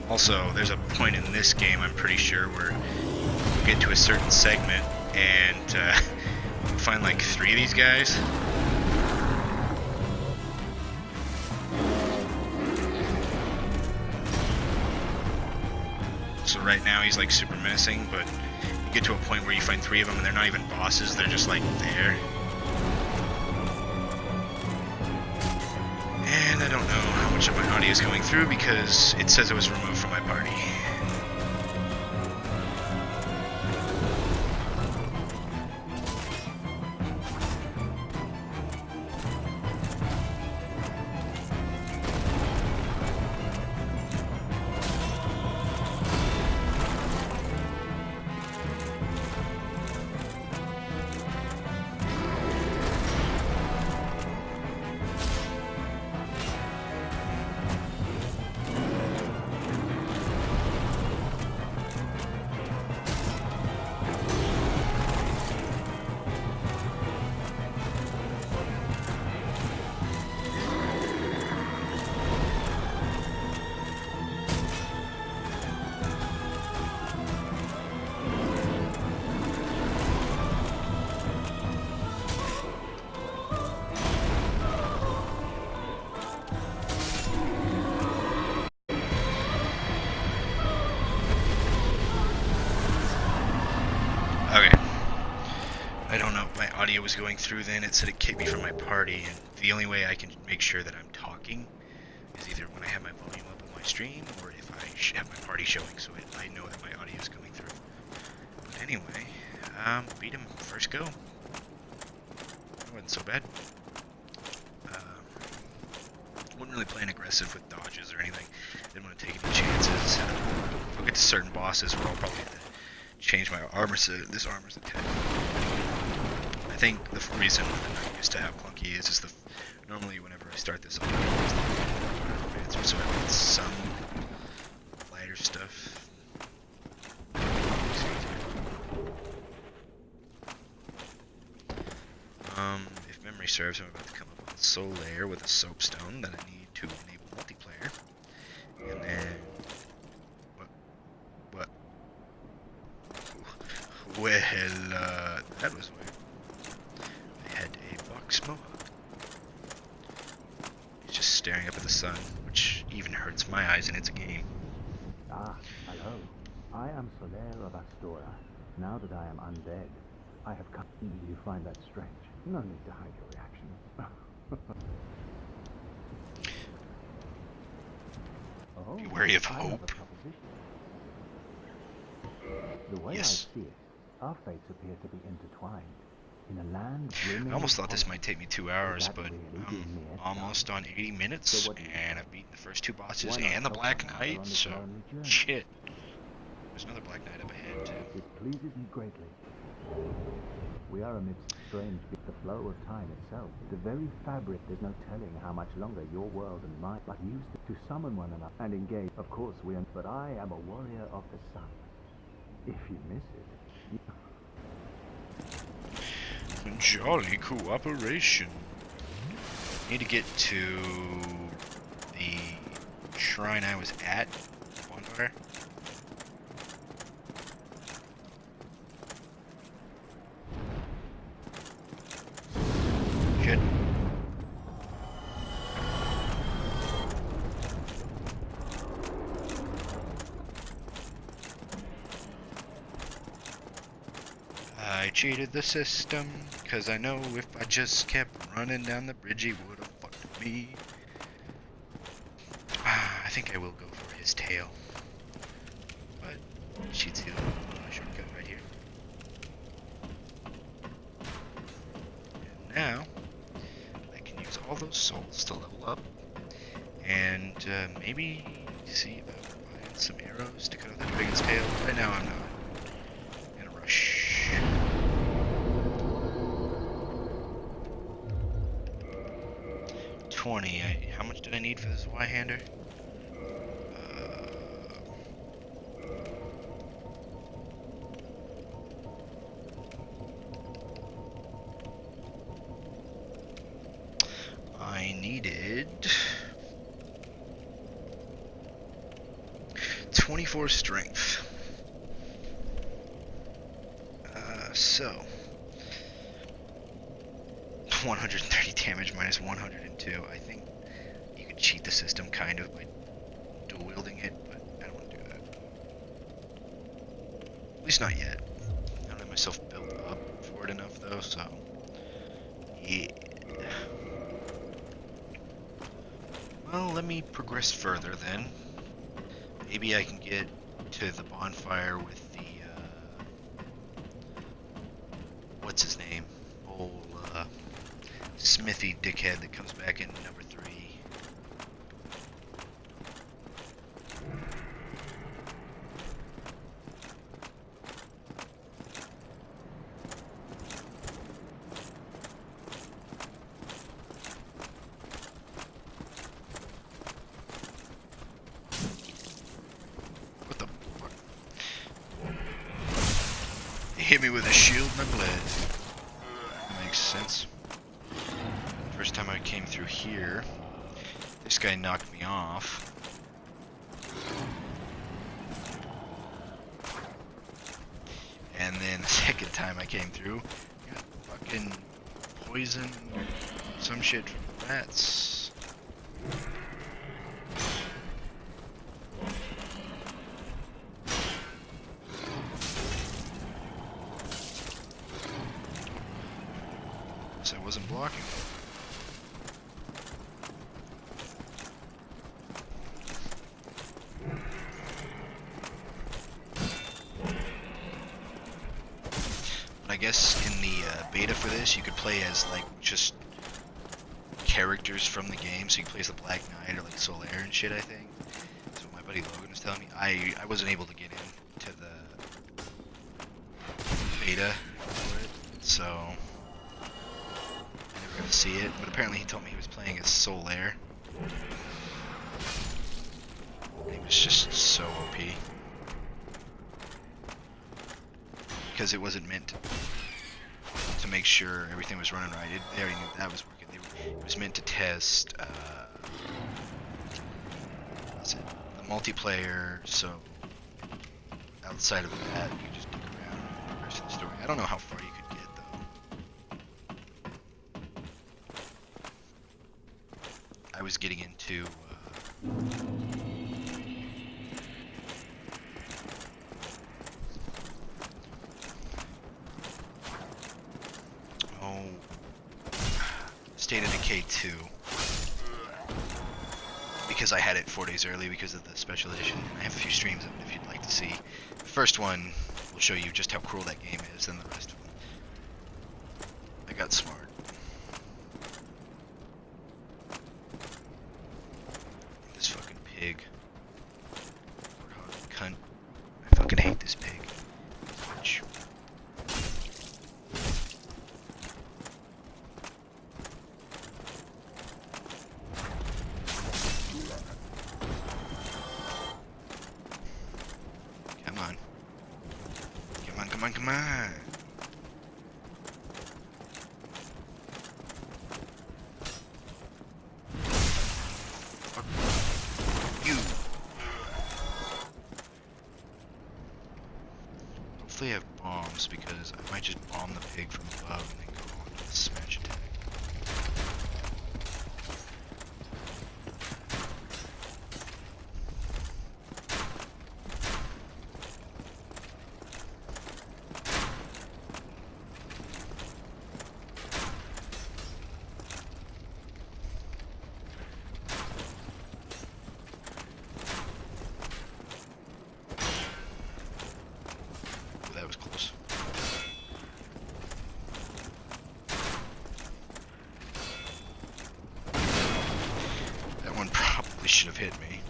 Also, there's a point in this game, I'm pretty sure, where you get to a certain segment and you find like 3 of these guys. So right now he's like super menacing, but you get to a point where you find 3 of them and they're not even bosses, they're just like there. And I don't know how much of my audio is going through because it says it was removed from my party. Okay. I don't know if my audio was going through then. It said it kicked me from my party, and the only way I can make sure that I'm talking is either when I have my volume up on my stream or if I have my party showing, so I know that my audio is coming through. But anyway, beat him first go. It wasn't so bad. Wasn't really playing aggressive with dodges or anything. Didn't want to take any chances. If I get to certain bosses where I'll probably have to change my armor set. This armor's attack. I think the reason that I used to have clunky is just normally whenever I start this off, so I want some lighter stuff. If memory serves, I'm about to come up on Soul Layer with a soapstone that I need to enable multiplayer. And then... What? Well, that was weird. I had a box mohawk. He's just staring up at the sun, which even hurts my eyes, and it's a game. Ah, hello. I am Soler of Astoria. Now that I am undead, I have come. You find that strange? No need to hide your reaction. Oh, Be wary of I have a hope. proposition. The way Yes. I see it, our fates appear to be intertwined. In a land brimming I almost with thought this might take me 2 hours, That but really I'm give me a almost on 80 minutes, So what do you and I've beaten the first 2 bosses Why not and the help Black one another on Knight, this so lonely journey? shit. There's another Black Knight up ahead, too. It pleases me greatly. We are amidst strange the flow of time itself. The very fabric, there's no telling how much longer your world and mine, but used to summon one another and engage. Of course, we are, but I am a warrior of the sun. If you miss it, Jolly cooperation. Need to get to the shrine I was at, bonfire. Shit. I cheated the system, cause I know if I just kept running down the bridge, he would've fucked with me. I think I will go for his tail. But she's the shortcut right here. And now, I can use all those souls to level up. And maybe see about buying some arrows to cut off the dragon's tail. Right now I'm not in a rush. 20. How much did I need for this Y-hander? I needed 24 strength. So 130 damage minus 102. I think you could cheat the system kind of by dual wielding it, but I don't want to do that. At least not yet. I don't have myself built up for it enough though, so yeah. Well, let me progress further then. Maybe I can get to the bonfire with the what's his name? Old Smithy dickhead that comes back in number 3. What the fuck? He hit me with a shield and I bled. Makes sense. First time I came through here, this guy knocked me off. And then the second time I came through, got fucking poison, some shit from rats. So I wasn't blocking. I guess in the beta for this, you could play as like just characters from the game. So you can play as the Black Knight or like Solaire and shit. I think. That's what my buddy Logan was telling me. I wasn't able to get into the beta for it, so I never got to see it. But apparently he told me he was playing as Solaire. He was just so OP. Because it wasn't meant to make sure everything was running right. They already knew that was working. It was meant to test what's it? The multiplayer. So outside of that, you just dig around and progress to the story. I don't know how far you could get though. I was getting into State of Decay 2 because I had it 4 days early because of the special edition. I have a few streams of it if you'd like to see. The first one will show you just how cruel that game is, and the rest of them. I got smart. This fucking pig. Cunt. I fucking hate this pig. Bitch. Come on. Come on, come on, come on. Fuck you. Hopefully I have bombs because I might just bomb the pig from above and then go on to the smash attack. Ooh, that was close. That one probably should have hit me.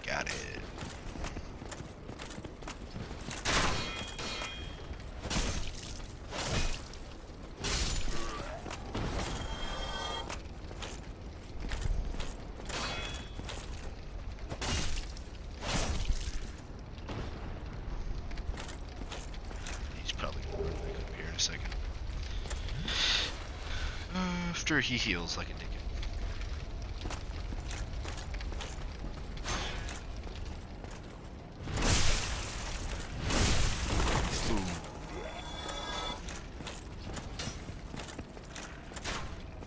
Got it. He's probably gonna run back up here in a second. After he heals like a dickhead. Ooh.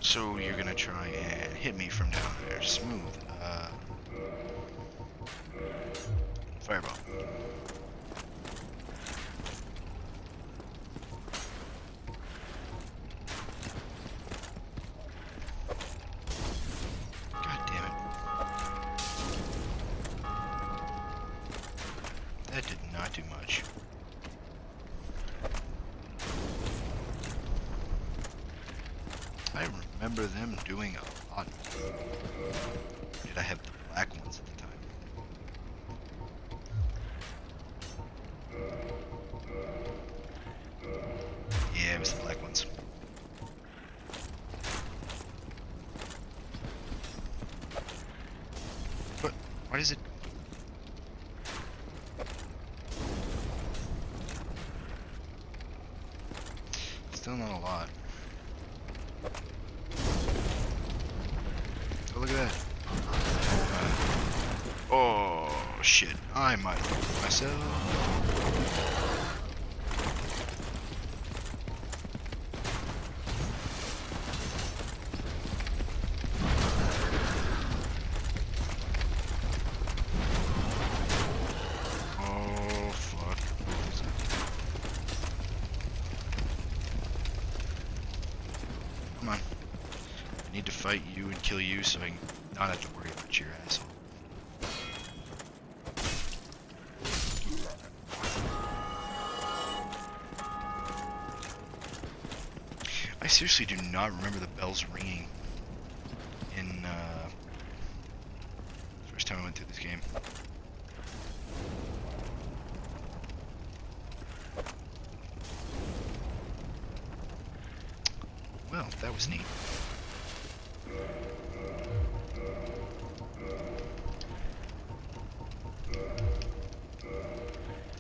So you're gonna try and hit me from down there. Smooth. Fireball. God damn it. That did not do much. I remember them doing a lot. Did I have the black ones at the time? Yeah, it was the black ones. What? Why does it? Still not a lot. Oh, look at that. Oh, shit. I might have myself. Oh, fuck. Come on. I need to fight you and kill you so I can not have to worry about your asshole. I seriously do not remember the bells ringing in first time I went through this game. Well, that was neat.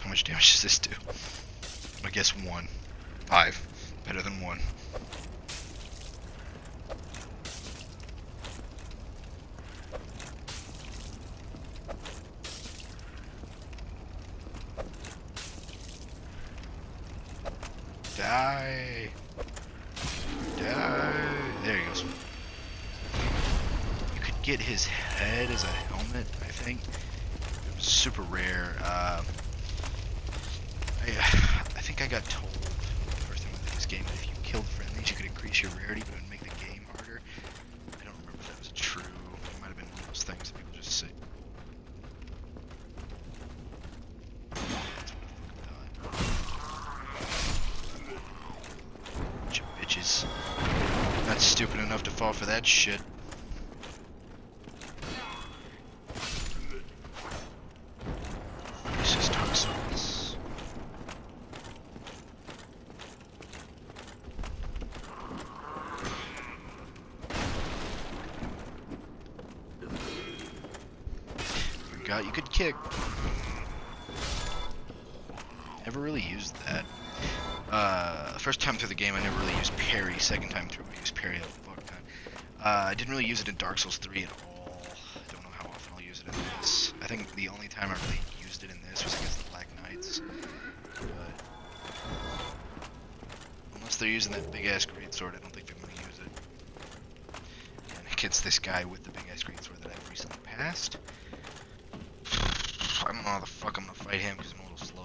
How much damage does this do? I guess 1. 5. Better than 1. Die. Die. There he goes. You could get his head as a helmet, I think. It was super rare. I think I got told the first time I played this game that if you killed friendlies, you could increase your rarity, but it would make the game harder. I don't remember if that was true. It might have been one of those things that people just say. That's what I fucking thought. Bunch of bitches. Not stupid enough to fall for that shit. This is Dark Souls. Forgot you could kick. Never really used that. First time through the game I never really used parry. Second time through I used parry a fuck ton. I didn't really use it in Dark Souls 3 at all. I don't know how often I'll use it in this. I think the only time I really used it in this was against the Black Knights. But unless they're using that big ass greatsword, I don't think they're going to use it. And against this guy with the big ass greatsword that I've recently passed, I don't know how the fuck I'm going to fight him because I'm a little slow.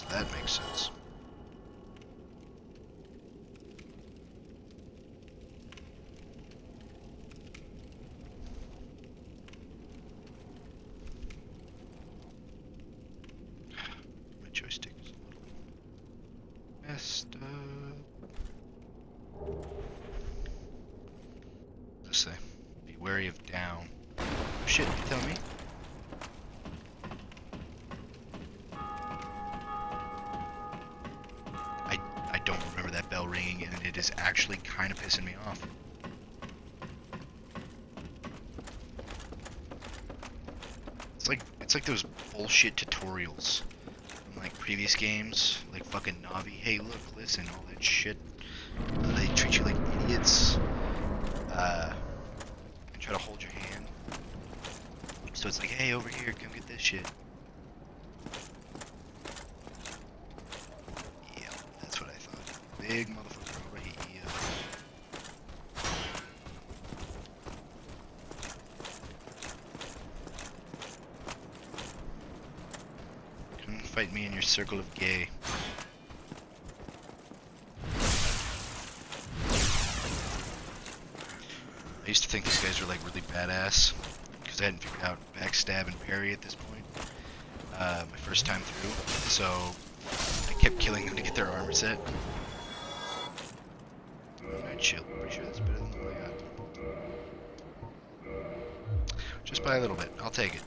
That makes sense. My joystick is a little messed up. What does it say? Be wary of down. Oh, shit, you tell me. I don't remember that bell ringing, and it is actually kind of pissing me off. It's like those bullshit tutorials from like previous games, like fucking Navi. Hey, look, listen, all that shit. They treat you like idiots. And try to hold your hand. So it's like, hey, over here, come get this shit. Yeah, that's what I thought. Big motherfucker over here. Come fight me in your circle of gay. I used to think these guys were like really badass because I hadn't figured out backstab and parry at this point. My first time through, so I kept killing them to get their armor set. Alright, chill. Pretty sure that's better than the one I got. Just by a little bit. I'll take it.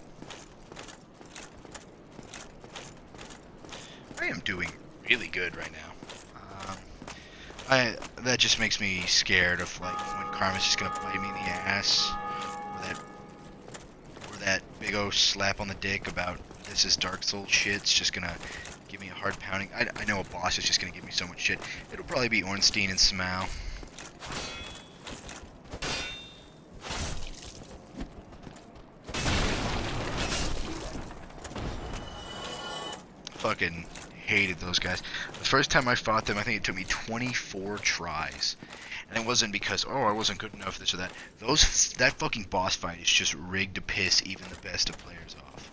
I am doing really good right now. That just makes me scared of like when Karma's just gonna bite me in the ass, or that big O slap on the dick about this is Dark Souls shit. It's just gonna give me a hard pounding. I know a boss is just gonna give me so much shit. It'll probably be Ornstein and Smough. Fucking hated those guys. The first time I fought them, I think it took me 24 tries. And it wasn't because, oh, I wasn't good enough, this or that. That fucking boss fight is just rigged to piss even the best of players off.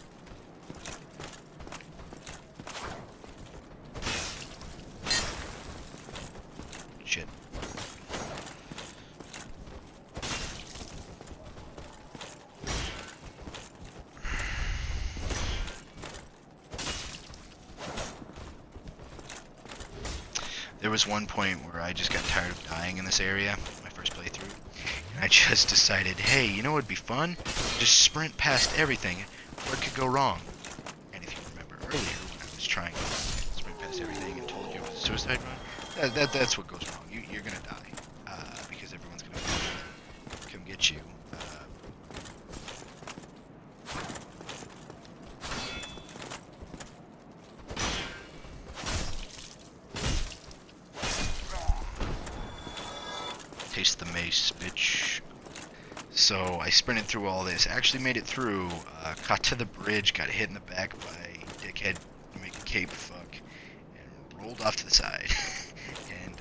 Shit. There was one point where I just got tired of dying in this area, my first playthrough, and I just decided, hey, you know what would be fun? Just sprint past everything. What could go wrong? And if you remember earlier, when I was trying to sprint past everything and told you it was a suicide run, that's what goes wrong. You're gonna die, because everyone's gonna come get you. Taste the mace, bitch. So I sprinted through all this, actually made it through, got to the bridge, got hit in the back by dickhead McCape fuck, and rolled off to the side. And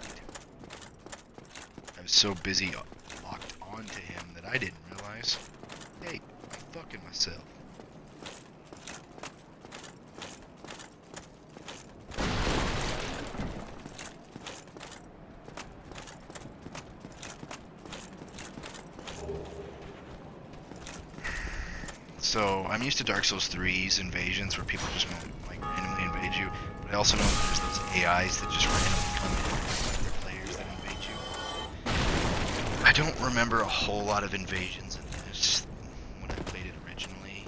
I was so busy locked onto him that I didn't realize, hey, I'm fucking myself. So I'm used to Dark Souls 3's invasions where people just like randomly invade you, but I also know that there's those AIs that just randomly come in like they're players that invade you. I don't remember a whole lot of invasions in this when I played it originally,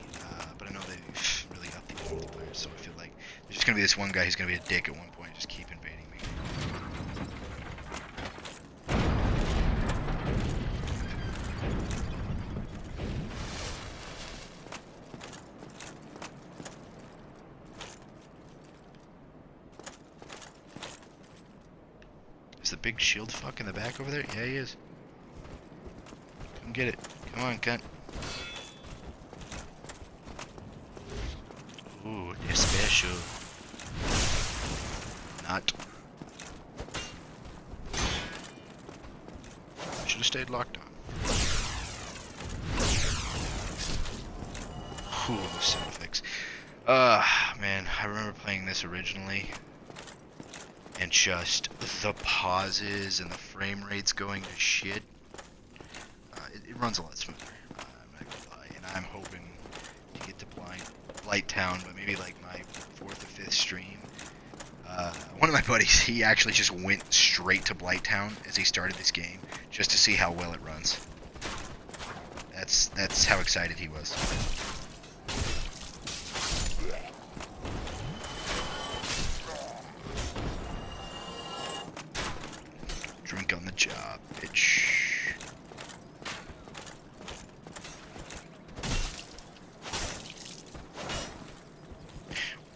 but I know they've really upped the multiplayer, so I feel like there's just gonna be this one guy who's gonna be a dick at one point, just keep invading me. Is the big shield fuck in the back over there? Yeah, he is. Come get it. Come on, cunt. Ooh, they're special. Not. Should have stayed locked on. Ooh, the sound effects. Man, I remember playing this originally. And just the pauses and the frame rates going to shit. It runs a lot smoother, I'm not gonna lie. And I'm hoping to get to Blight Town, but maybe like my 4th or 5th stream. One of my buddies, he actually just went straight to Blight Town as he started this game, just to see how well it runs. That's how excited he was. Drink on the job, bitch.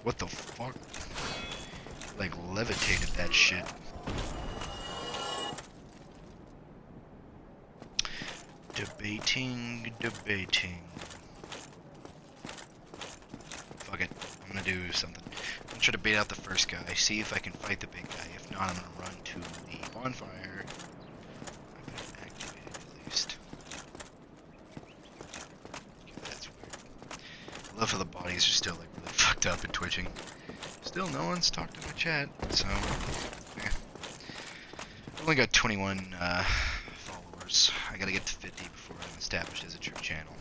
What the fuck? Like levitated that shit. Debating. Fuck it. I'm gonna do something. I'm gonna try to bait out the first guy, see if I can fight the big guy. If not, I'm gonna run to the bonfire. I better activate it at least. Okay, that's weird. I love how the bodies are still like really fucked up and twitching. Still, no one's talked to my chat, so yeah. I've only got 21 followers. I gotta get to 50 before I'm established as a true channel.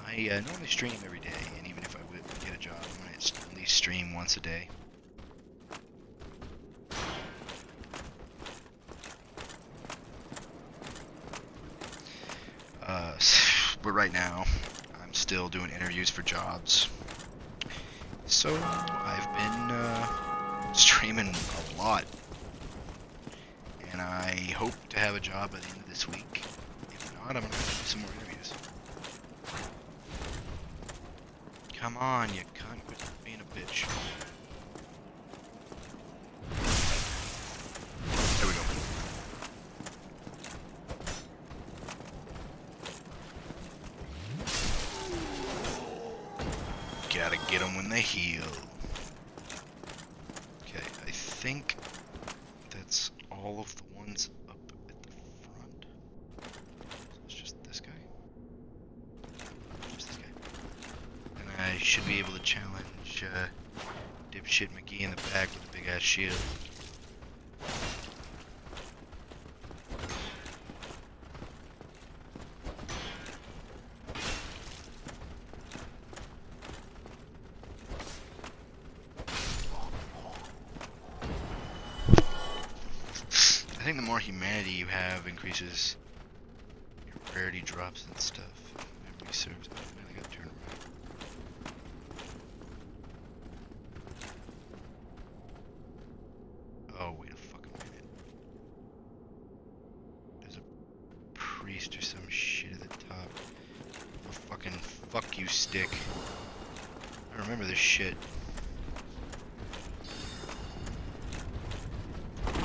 I normally stream every day, and even if I would get a job, I'm gonna at least stream once a day. But right now, I'm still doing interviews for jobs. So I've been streaming a lot, and I hope to have a job by the end of this week. If not, I'm gonna do some more interviews. Come on, you cunt, quit being a bitch. There we go. Gotta get them when they heal. Okay, I think that's all of the ones up at the front. So it's just this guy. Just this guy. And I should be able to challenge dipshit McGee in the back with a big ass shield. I think the more humanity you have increases your rarity drops and stuff. If memory serves. Oh man, I gotta turn around. Oh, wait a fucking minute. There's a priest or some shit at the top. A fucking fuck you stick. I remember this shit.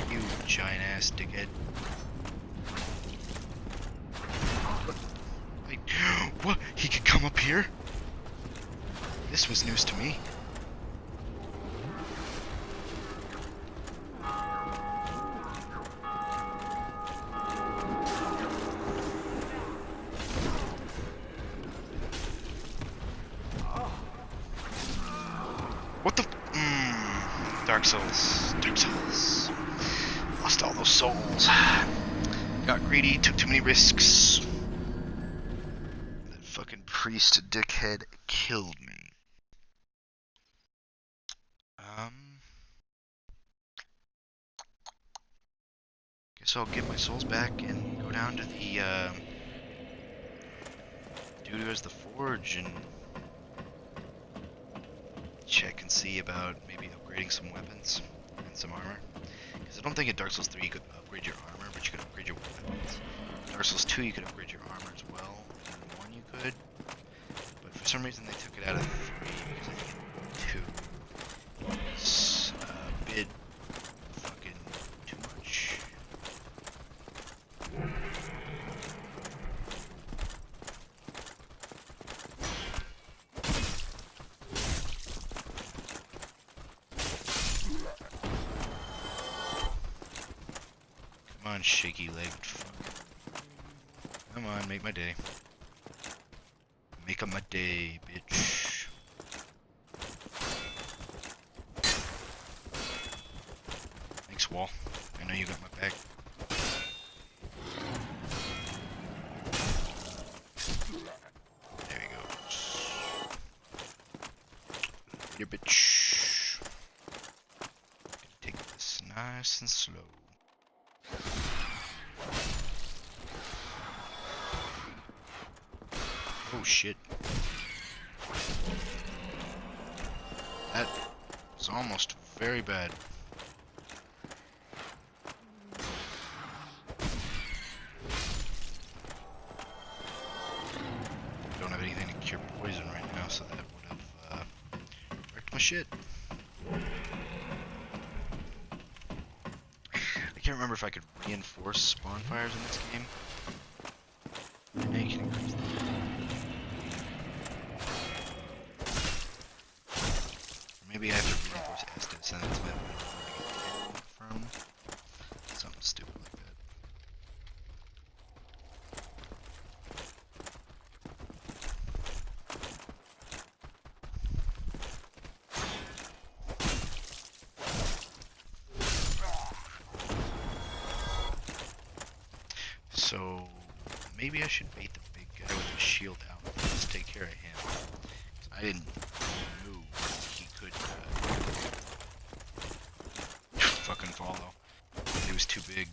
You giant ass dickhead. What? He could come up here? This was news to me. What the? Dark Souls. Dark Souls. Lost all those souls. Got greedy, took too many risks. That fucking priest dickhead killed me. Guess I'll get my souls back and go down to the, dude who has the forge and check and see about maybe upgrading some weapons and some armor. Because I don't think in Dark Souls 3 you could upgrade your armor, but you could upgrade your weapons. In Dark Souls 2 you could upgrade your armor as well, and in 1 you could. But for some reason they took it out of 3, because I think in 2 it's a bit fucking too much. Come on, shaky-legged fuck. Come on, make my day. Make up my day, bitch. Thanks, Wall. I know you got my back. There you go. Later, bitch. Take this nice and slow. Oh shit. That was almost very bad. Don't have anything to cure poison right now, so that would have wrecked my shit. I can't remember if I could reinforce spawn fires in this game. Yeah, you can increase that. Maybe I have to reinforce Estes and it's my from something stupid like that. So maybe I should bait the big guy with his shield out and just take care of him. 'Cause I didn't know he could fucking follow. He was too big.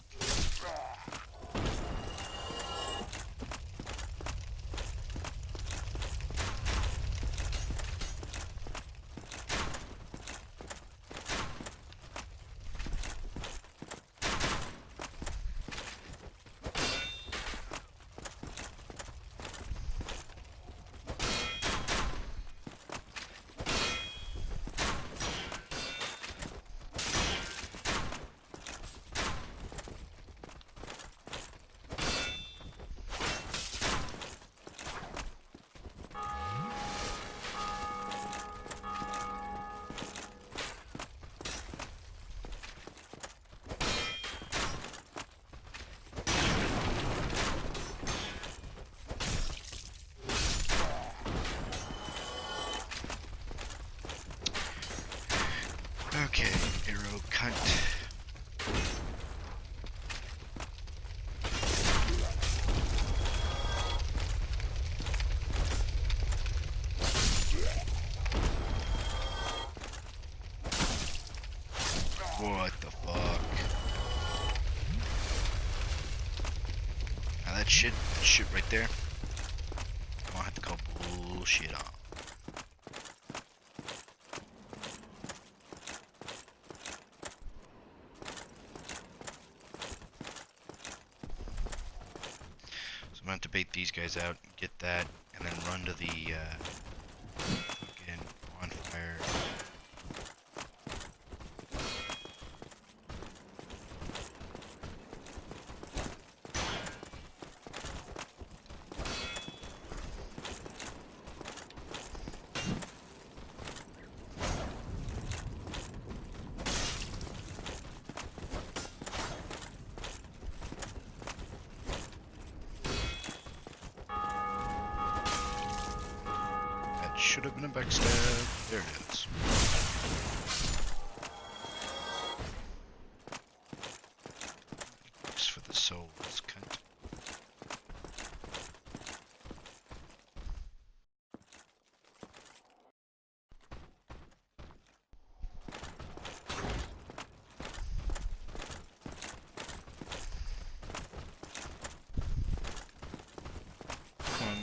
Okay, arrow cunt. What the fuck? Now that shit right there, I'm gonna have to call bullshit on. So I'm gonna have to bait these guys out, get that, and then run to the fucking bonfire. should have been a backstab. There it is. Thanks for the souls, cunt. Come on.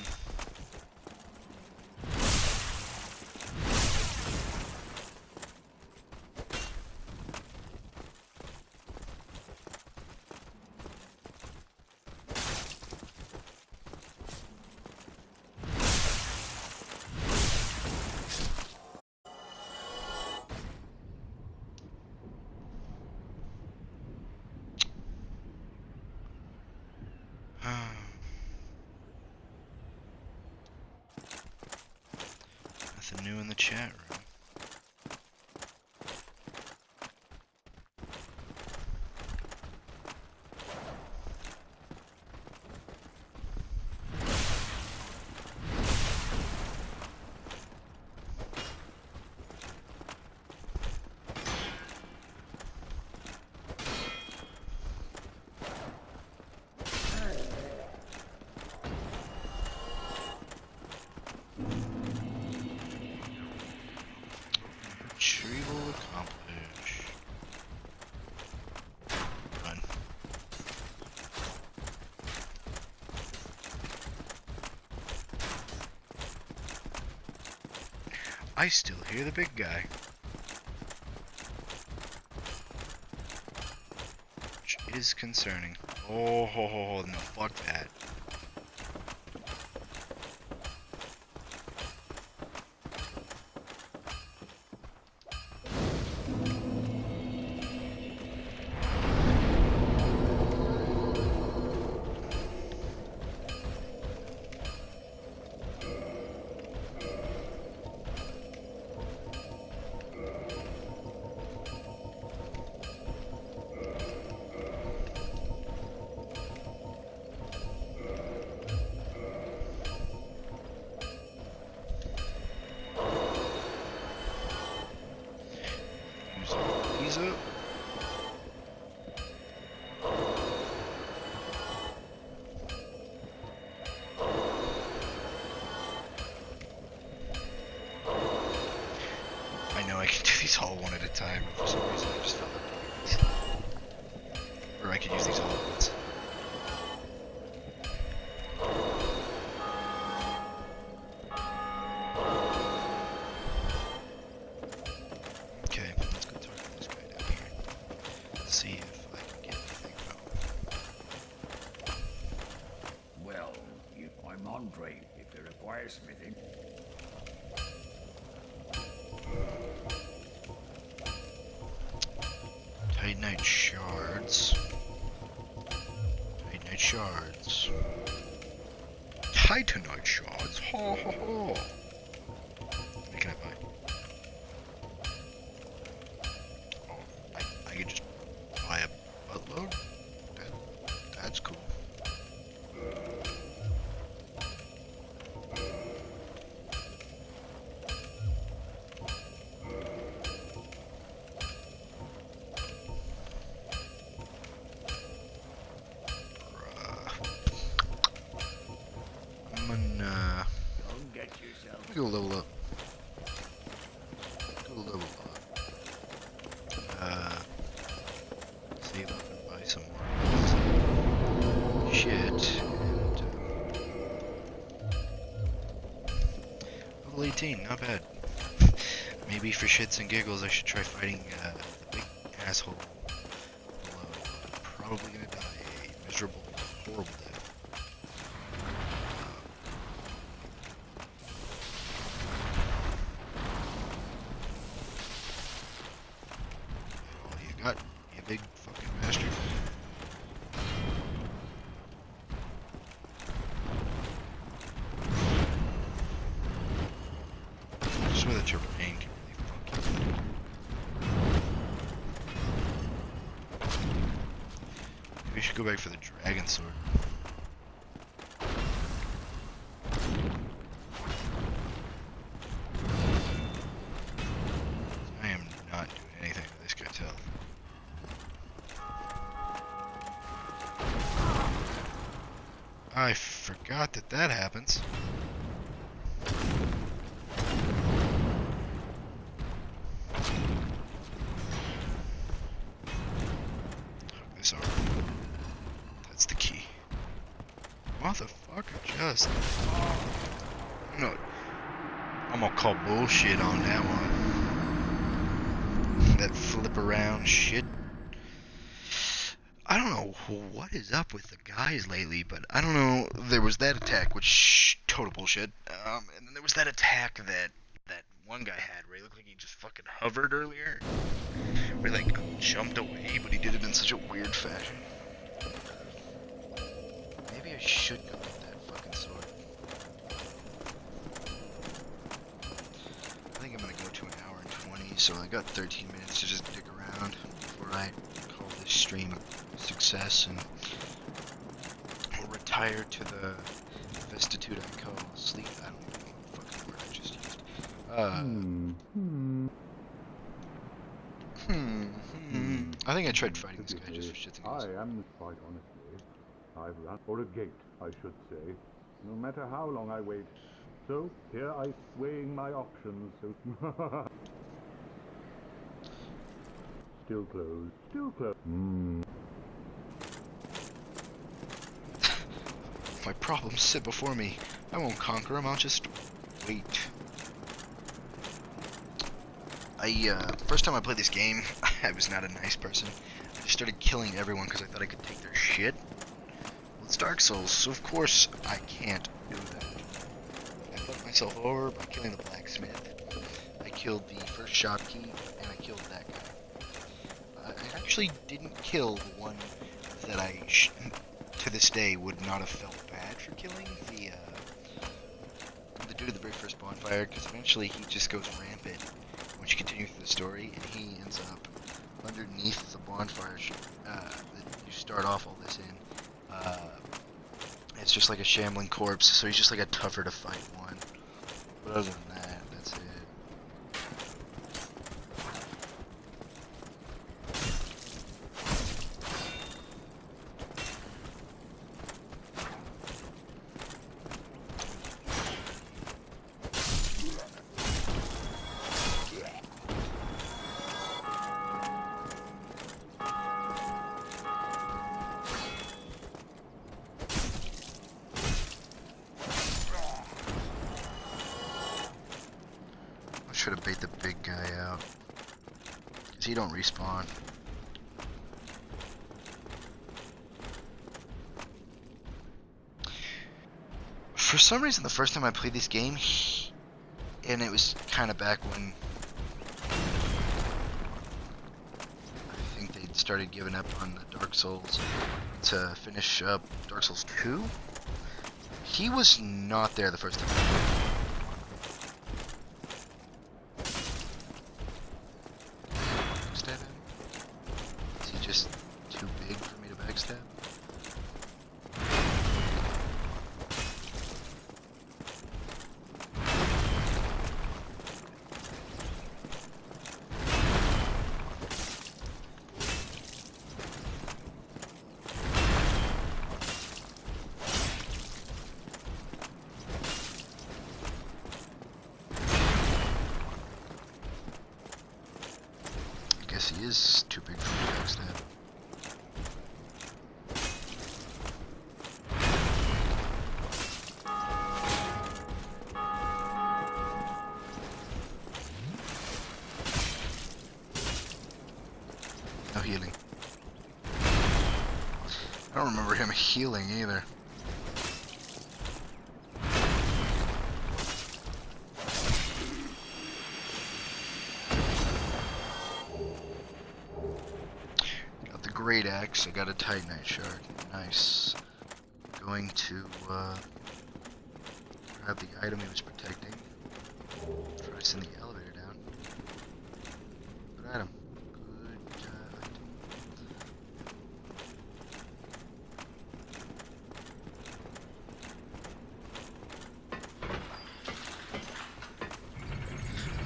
Nothing new in the chat room. Retrieval accomplished. Run. I still hear the big guy. Which is concerning. Oh, no, fuck that. He's up. I know I can do these all one at a time, but for some reason I just felt like doing these. Or I could use these all at once. Okay, let's go talk to this guy down here. See if I can get anything from him. Well, I'm Andre, if it requires smithing. Titanite shards. Titanite shards. Titanite shards. Ho ho ho. What can I buy? Oh, I could just buy a buttload. That's cool. I'm gonna Don't get yourself. go level up. Go level up. Save up and buy some more shit. And level 18, not bad. Maybe for shits and giggles, I should try fighting the big asshole below. Probably gonna die a miserable, horrible death. All you got, you big fucking bastard. Just with a terrain can really fuck you. Maybe we should go back for the dragon sword. I forgot that that happens. This arm. That's the key. Motherfucker, just. No. I'm gonna call bullshit on that one. That flip around shit. I don't know what is up with the guys lately, but I don't know. There was that attack, which total bullshit. And then there was that attack that one guy had, where he looked like he just fucking hovered earlier, where he like jumped away, but he did it in such a weird fashion. Maybe I should go with that fucking sword. I think I'm gonna go to an hour and 20, so I got 13 minutes to just dig around before I call this stream a success and I'll retire to the vestitude I call sleep. I don't know what fucking word I just used. I think I tried fighting this guy just for shits and giggles. I am, quite honestly, I've run for a gate, I should say, no matter how long I wait. So, here I weighing my options, so... Still closed, still closed. My problems sit before me. I won't conquer them, I'll just wait. First time I played this game, I was not a nice person. I just started killing everyone because I thought I could take their shit. Well, it's Dark Souls, so of course I can't do that. I fucked myself over by killing the blacksmith. I killed the first shopkeep, and I killed that guy. I actually didn't kill the one that I, to this day, would not have felt bad for killing, the dude at the very first bonfire, because eventually he just goes rampant once you continue through the story, and he ends up underneath the bonfire that you start off all this in. It's just like a shambling corpse, so he's just like a tougher to fight one. But other than that, that's it. Should have bait the big guy out, cause he don't respawn. For some reason, the first time I played this game, and it was kind of back when I think they started giving up on the Dark Souls to finish up Dark Souls 2. He was not there the first time. Just too big for me to backstab? I guess he is too big for me to backstab. No healing. I don't remember him healing either. Got the great axe, I got a titanite shard. Nice. Going to grab the item he was protecting. Try to send the elevator down. Good item. Good item.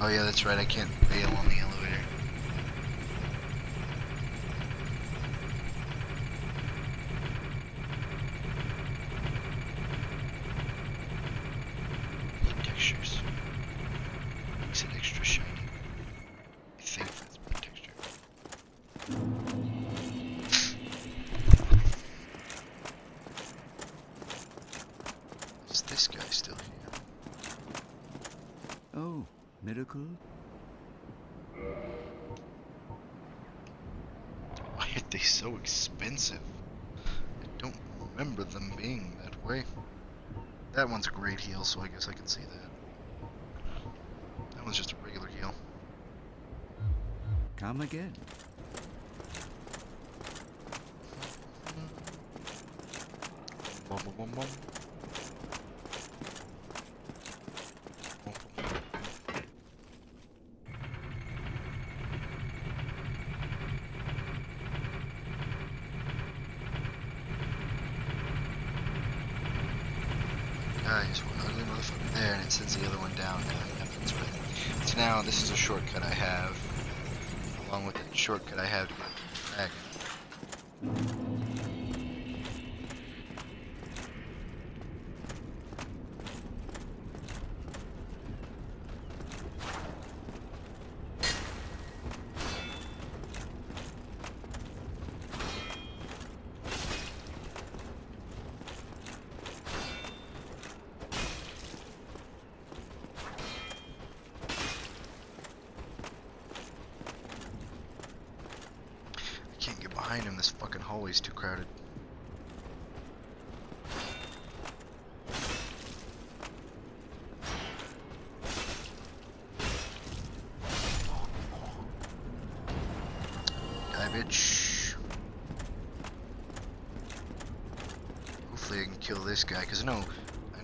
Oh yeah, that's right, I can't bail on the elevator. is this guy still here? Oh, miracle? Why are they so expensive? I don't remember them being that way. That one's a great heal, so I guess I can see that. That one's just a regular heal. Come again. Bum, bum, bum, bum. Bum, bum. Guys, one ugly motherfucker there, and it sends the other one down. That's right. So now this is a shortcut I have, along with the shortcut I have to get to the dragon. Can't get behind him, this fucking hallway's too crowded. Die, bitch. Hopefully I can kill this guy, because I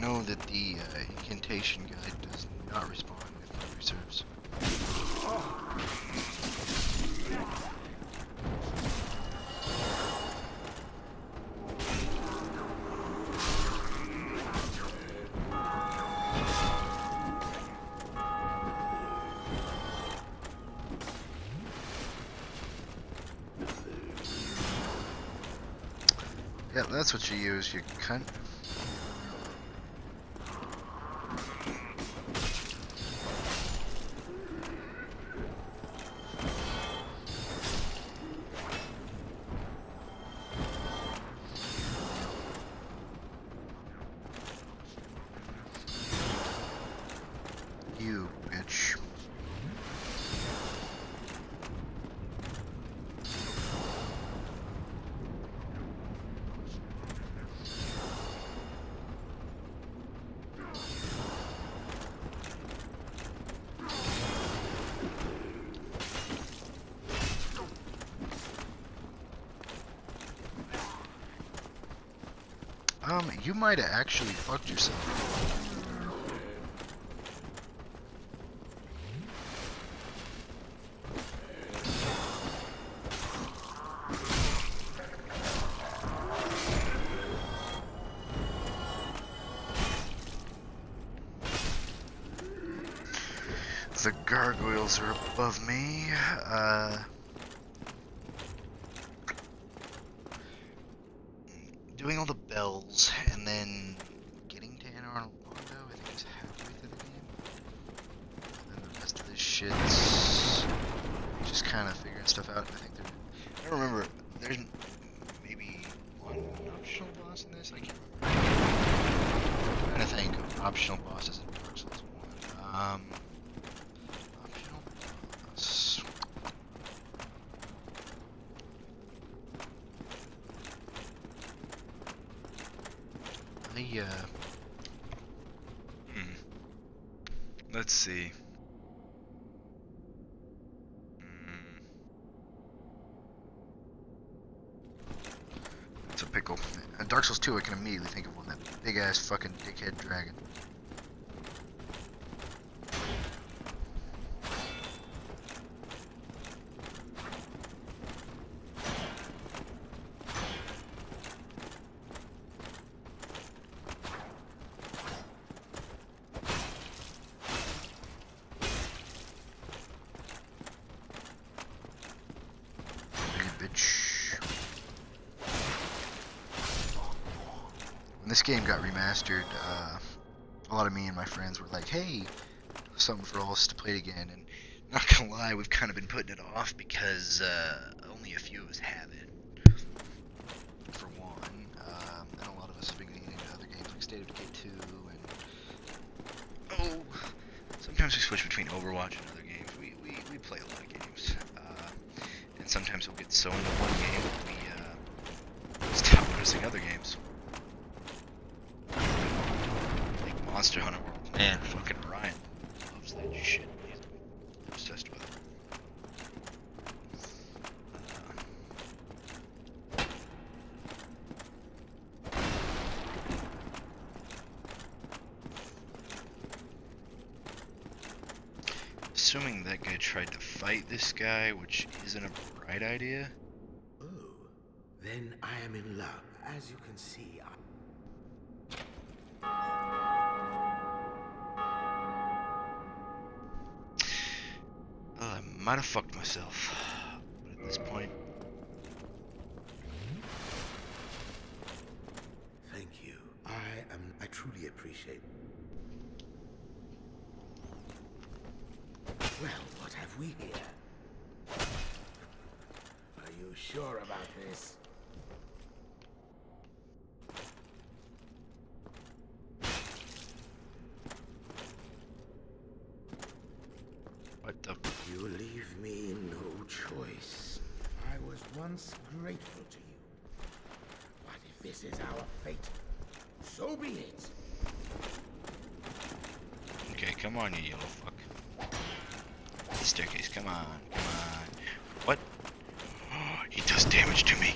know that the incantation guy does not respond with my reserves. Yeah, that's what you use, you cunt. You bitch. You might have actually fucked yourself. The gargoyles are above me. Doing all the bells and then getting to Anor Londo, I think is halfway through the game. And then the rest of this shit's just kind of figuring stuff out. I don't remember. There's maybe one optional boss in this. I can't remember. I'm trying to think of optional bosses in Dark Souls 1. Optional boss. Let's see. It's a pickle. Dark Souls 2, I can immediately think of one. That big ass fucking dickhead dragon. When this game got remastered, a lot of me and my friends were like, hey, something for all us to play again. And not gonna lie, we've kind of been putting it off because only a few of us have it, for one. And a lot of us have been getting into other games like State of Decay 2 sometimes we switch between Overwatch and other games. We play a lot of games. And sometimes we'll get so into one game that we stop noticing other games. Like Monster Hunter World. Man, fucking Ryan loves that shit. He's obsessed with it. Assuming that guy tried to fight this guy, which isn't a bright idea. Oh, then I am in luck. As you can see, Well, I might have fucked myself. But at this point, thank you. I truly appreciate. Well, what have we here? Are you sure about this? what the? You leave me no choice. I was once grateful to you. But if this is our fate, so be it. Okay, come on, you yellow fuck. The staircase, come on, come on. What? Oh, he does damage to me.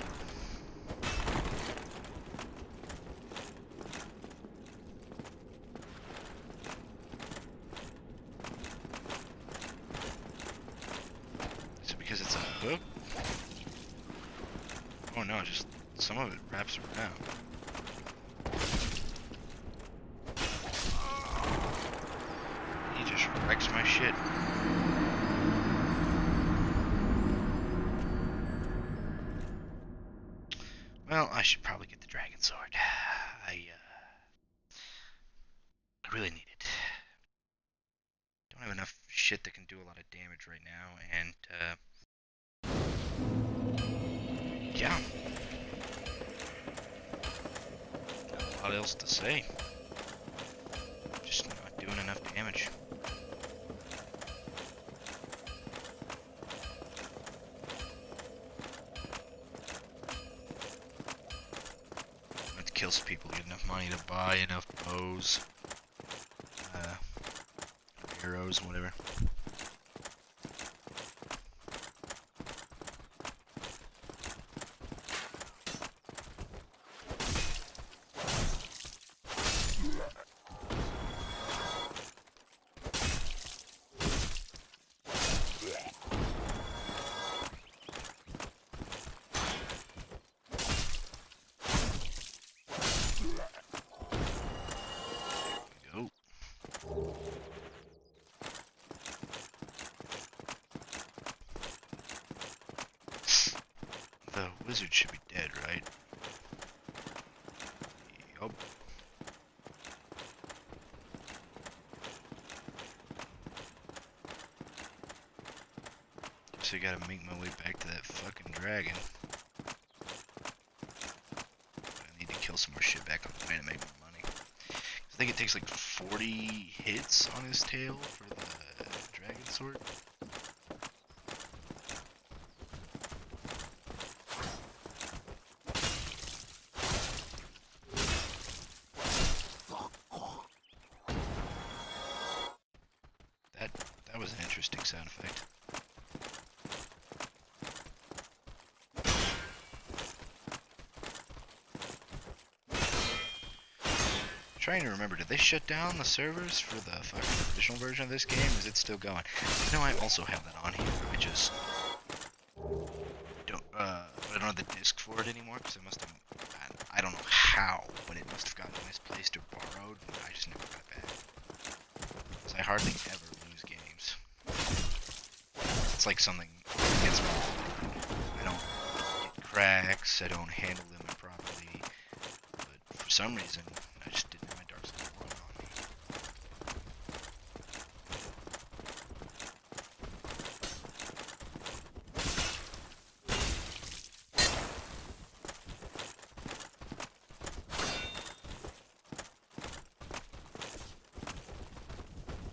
Is it because it's a hook? Oh no, just some of it wraps around. He just wrecks my shit. Well, I should probably get the dragon sword. I really need it. Don't have enough shit that can do a lot of damage right now, and yeah. Not a lot else to say. Just not doing enough damage. Let's kill some people, get enough money to buy enough bows, arrows, whatever. Go. The wizard should be dead, right? Yup. So I gotta make my way back to that fucking dragon. I need to kill some more shit back on the way to make more money. I think it takes like 40 hits on his tail for the dragon sword. That was an interesting sound effect. Trying to remember, did they shut down the servers for the fucking original version of this game? Is it still going? I know I also have that on here. I just don't. I don't have the disc for it anymore because I must have. I don't know how, but it must have gotten misplaced or borrowed, and I just never got back. Because I hardly ever lose games. It's like something gets me. I don't get cracks. I don't handle them improperly. But for some reason, I just didn't have my Dark Souls 1 on me.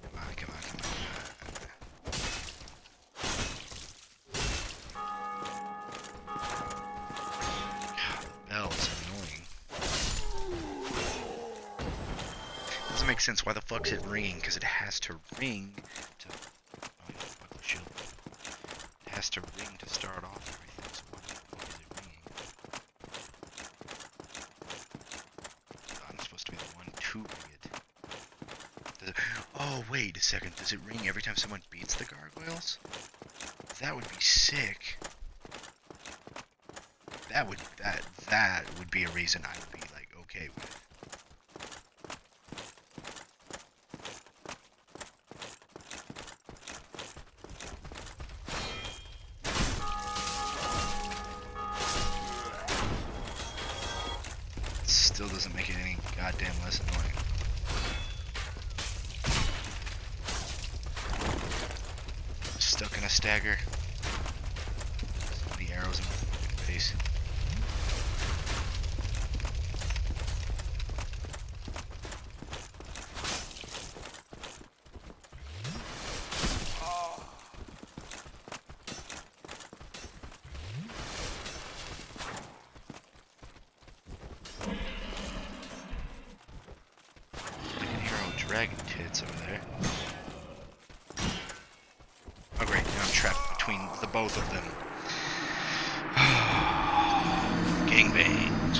Come on, come on, come on. Doesn't make sense. Why the fuck's it ringing? Because it has to ring to... Oh yeah, buckle shield. It has to ring to start off everything, so why the fuck is it ringing? I'm supposed to be the one to ring it. Oh, wait a second. Does it ring every time someone beats the gargoyles? That would be sick. That would be a reason I would be like okay with it. Still doesn't make it any goddamn less annoying. Stuck in a stagger. So many arrows in my face. Dragon tits over there. Oh great, now I'm trapped between the both of them. Gangbanged.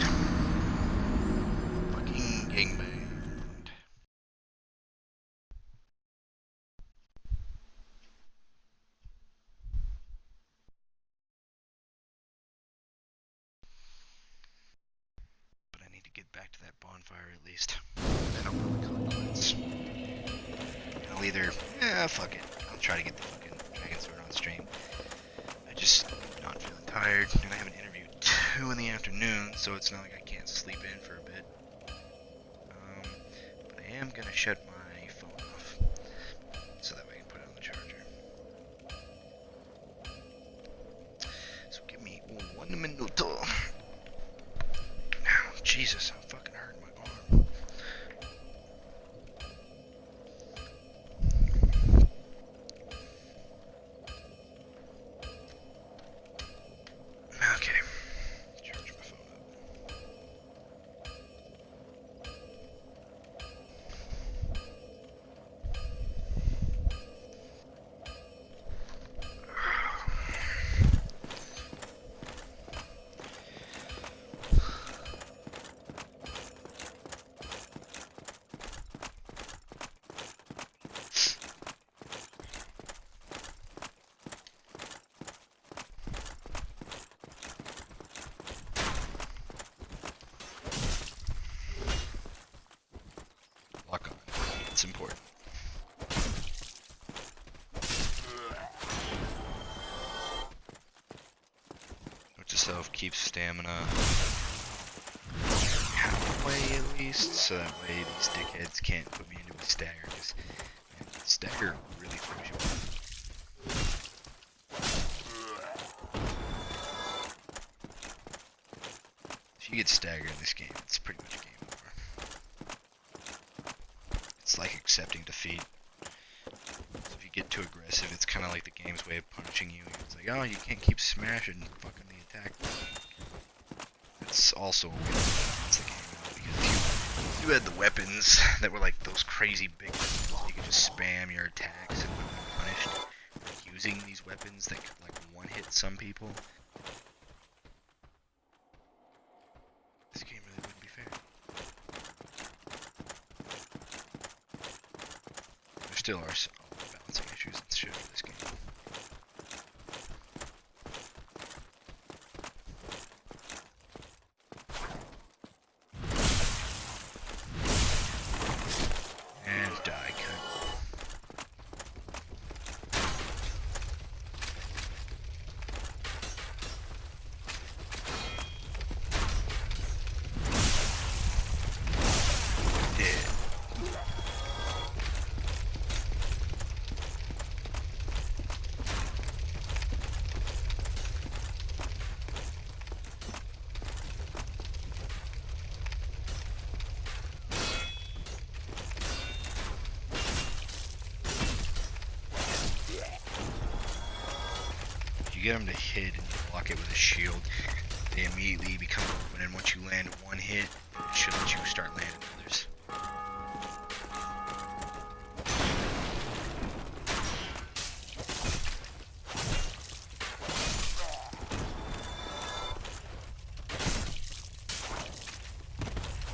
Fucking gangbanged. But I need to get back to that bonfire at least. I don't really call it quits. I'll either, fuck it. I'll try to get the fucking Dragon Sword on stream. I just not feeling tired, and I have an interview at 2 in the afternoon, so it's not like I can't sleep in for a bit. But I am gonna shut my phone off, so that way I can put it on the charger. So give me 1 minuto. Now, Jesus, I'm fucking hurting my arm. Okay, charge my phone up. Lock on. It's important. Note to self, keep stamina halfway at least, so that way these dickheads can't put me into a stagger, because stagger really throws you off. If you get staggered in this game, it's pretty much game over. It's like accepting defeat. So if you get too aggressive, it's kind of like the game's way of punishing you. It's like, oh, you can't keep smashing fucking the attack button. It's also a way to balance the game out, because you had the weapons that were like those crazy big weapons. You could just spam your attacks and not be punished for using these weapons that could like one-hit some people. This game really wouldn't be fair. There still are some balancing issues and shit for this game. And die cut. Dead. You get them to hit and you block it with a shield, they immediately become open, and once you land one hit, it should let you start landing others.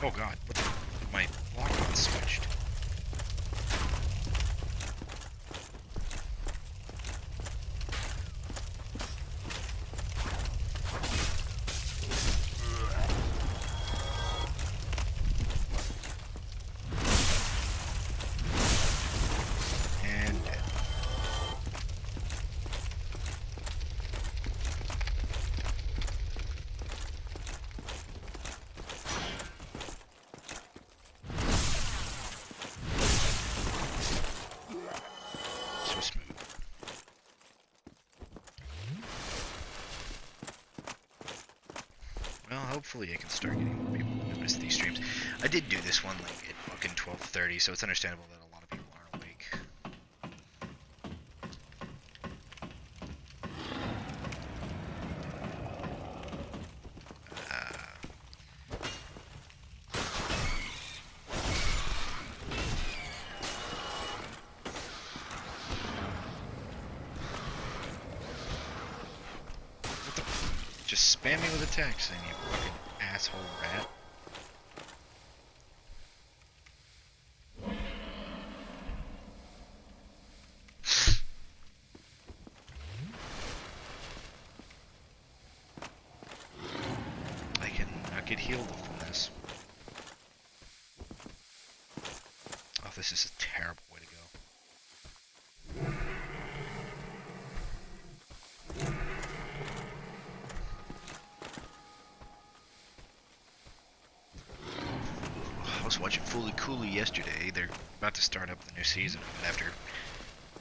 Oh god, what the? My lock got switched. And dead. So smooth. Well, hopefully I can start getting more people to notice these streams. I did do this one like at fucking 12:30, so it's understandable that a lot of people aren't awake. What the? Just spam me with attacks, then you fucking asshole rat. I can not get healed from this. Oh, this is a terrible way to go. I was watching Fully Cooley yesterday. They're about to start up the new season of it after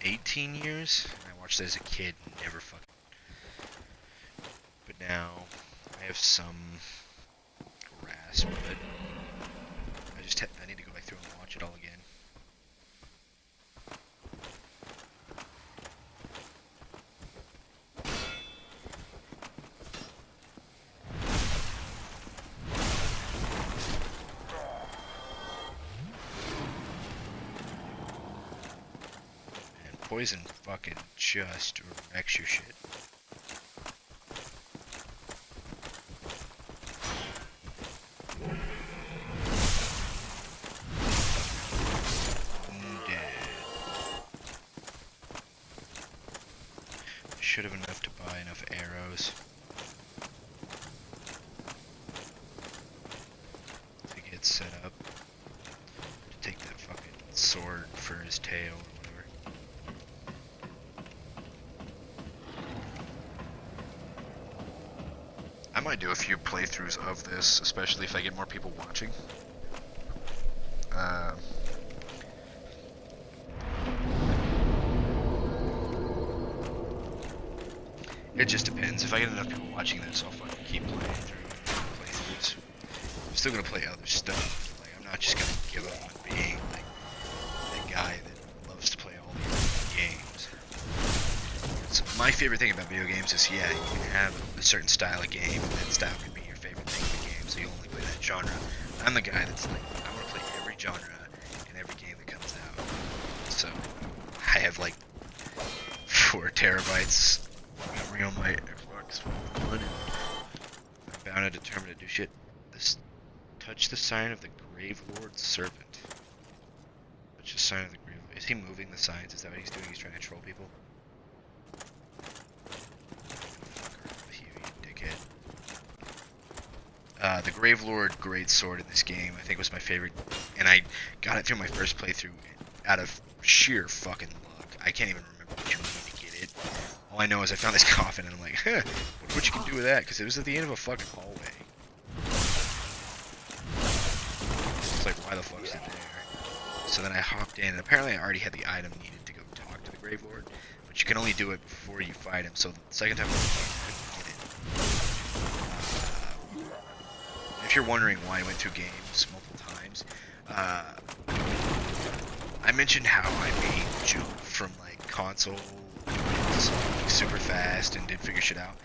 18 years. I watched it as a kid and never fucking. But now I have some grasp of it. I need to go back through and watch it all again. And poison fucking just wrecks your shit. Should have enough to buy enough arrows to get set up to take that fucking sword for his tail or whatever. I might do a few playthroughs of this, especially if I get more people watching. It just depends. If I get enough people watching this, I'll fucking keep playing through playthroughs. I'm still gonna play other stuff. Like, I'm not just gonna give up on being like that guy that loves to play all these games. So my favorite thing about video games is, yeah, you can have a certain style of game, and that style can be your favorite thing in the game, so you only play that genre. I'm the guy that's like, I want to play every genre in every game that comes out. So I have like 4 terabytes memory on my Xbox One, and I'm bound and determined to do shit. Touch the sign of the Grave Lord's servant. Touch the sign of the Grave. Is he moving the signs? Is that what he's doing? He's trying to troll people. Fucker, you dickhead. The Grave Lord Great Sword in this game, I think, was my favorite, and I got it through my first playthrough out of sheer fucking luck. I can't even remember what you need to get it. All I know is I found this coffin and I'm like, huh, what you can do with that? Because it was at the end of a fucking hallway. It's like, why the fuck is it there? So then I hopped in, and apparently I already had the item needed to go talk to the Grave Lord, but you can only do it before you fight him. So the second time I couldn't get it. If you're wondering why I went through games multiple times, I mentioned how I made jump from like console super fast and did figure shit out.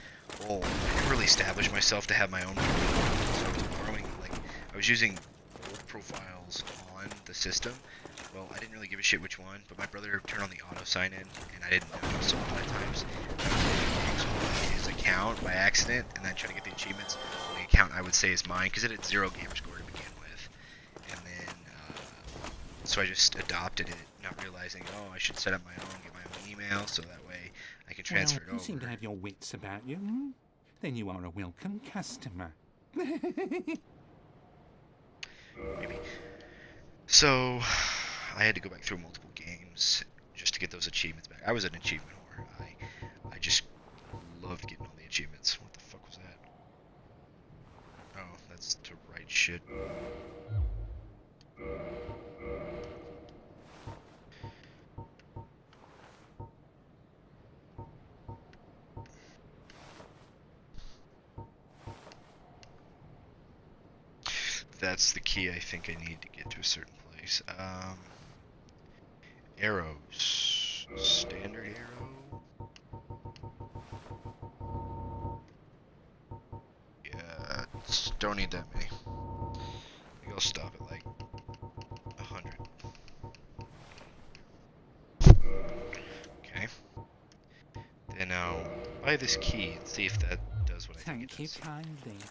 Well, I didn't really establish myself to have my own. So I was borrowing, like, I was using old profiles on the system. Well, I didn't really give a shit which one, but my brother turned on the auto sign in, and I didn't know. So a lot of times I would use his account by accident, and then try to get the achievements on the account I would say is mine, because it had 0 gamer score to begin with. so I just adopted it, not realizing, oh, I should set up my own, get my own email, so that way I can transfer Well, it you seem to over. have your wits about you. Hmm? Then you are a welcome customer. Maybe. So I had to go back through multiple games just to get those achievements back. I was an achievement whore. I just loved getting all the achievements. What the fuck was that? Oh, that's to write shit. That's the key I think I need to get to a certain place. Arrows. Standard arrow? Yeah, don't need that many. I think I'll stop at like 100. Okay. Then I'll buy this key and see if that does what I think it Thank you does. kindly.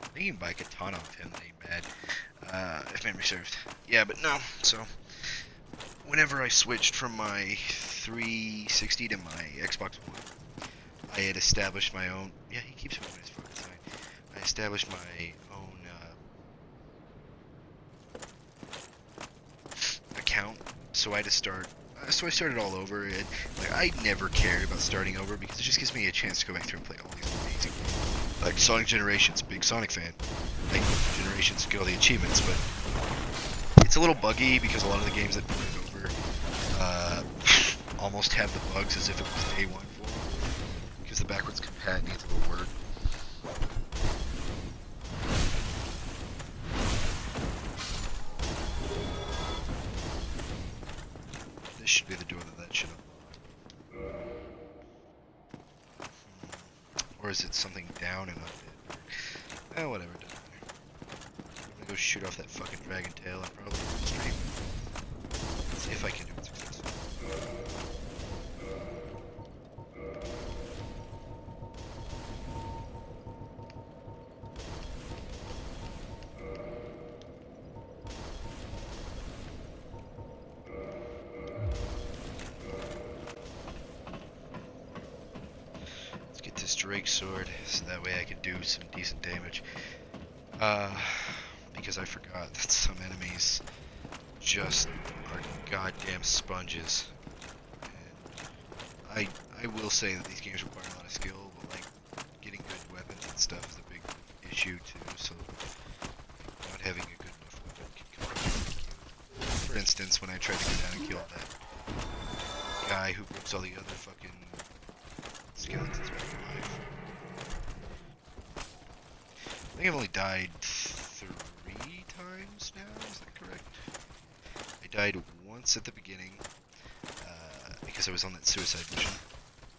I think you can buy a katana off him, that ain't bad. If memory serves. Yeah, but no, so whenever I switched from my 360 to my Xbox One, I had established my own. Yeah, he keeps moving his fucking sign. I established my own account, so I had to start. So I started all over. And like I never cared about starting over because it just gives me a chance to go back through and play all these amazing. Like Sonic Generations, big Sonic fan. Like Generations, get all the achievements, but it's a little buggy because a lot of the games that put it over almost have the bugs as if it was day one for them. Because the backwards compat needs a little work. This should be the door that should unlock. Or is it something down and up it? Oh, whatever, doesn't matter. I'm gonna go shoot off that fucking dragon tail and probably stream. See if I can do it successfully. Let's get this Drake sword so that way I can do some decent damage. Because I forgot that some enemies just are goddamn sponges. And I will say that these games require a lot of skill, but like getting good weapons and stuff is a big issue too. So not having a good enough weapon can come in handy. For instance, when I tried to go down and kill that guy who brings all the other fucking skeletons back to life. I think I've only died 3 times now, is that correct? I died once at the beginning, because I was on that suicide mission.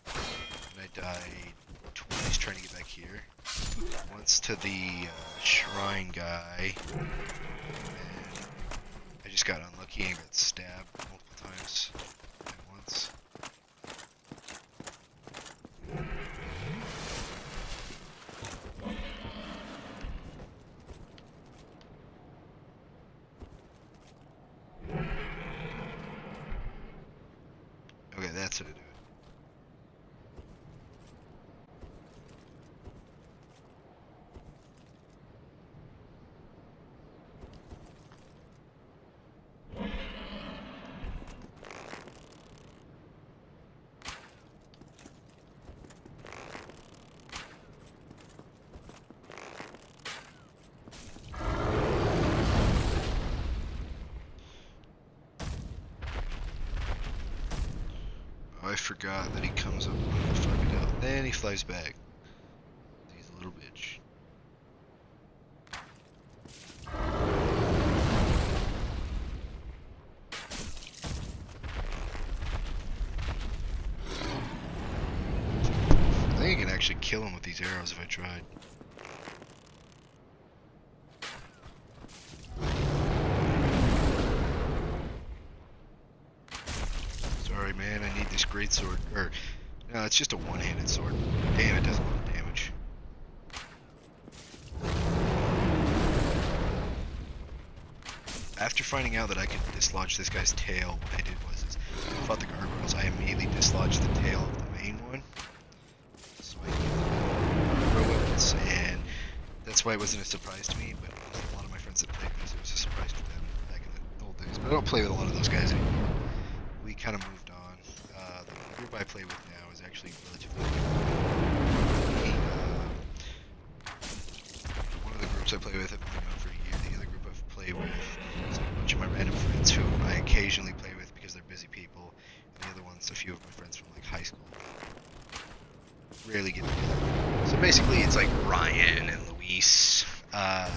And I died twice trying to get back here. Once to the shrine guy, and I just got unlucky and got stabbed multiple times at once. Okay, that's what it is. I forgot that he comes up and fucking out. Then he flies back. He's a little bitch. I think I can actually kill him with these arrows if I tried. Sorry, man, I need this great sword. Or, no, it's just a one-handed sword. Damn, it does a lot of damage. after finding out that I could dislodge this guy's tail, what I did was I fought the gargoyles. I immediately dislodged the tail of the main one, so I could throw weapons, and that's why it wasn't a surprise to me. But a lot of my friends that played this, it was a surprise to them back in the old days. But I don't play with a lot of those guys anymore. We kind of moved on. The group I play with now is actually relatively new. One of the groups I play with have been going on for a year. The other group I've played with is a bunch of my random friends who I occasionally play with because they're busy people. And the other one's a few of my friends from like high school. Rarely get together. So basically it's like Ryan and Luis. Yeah,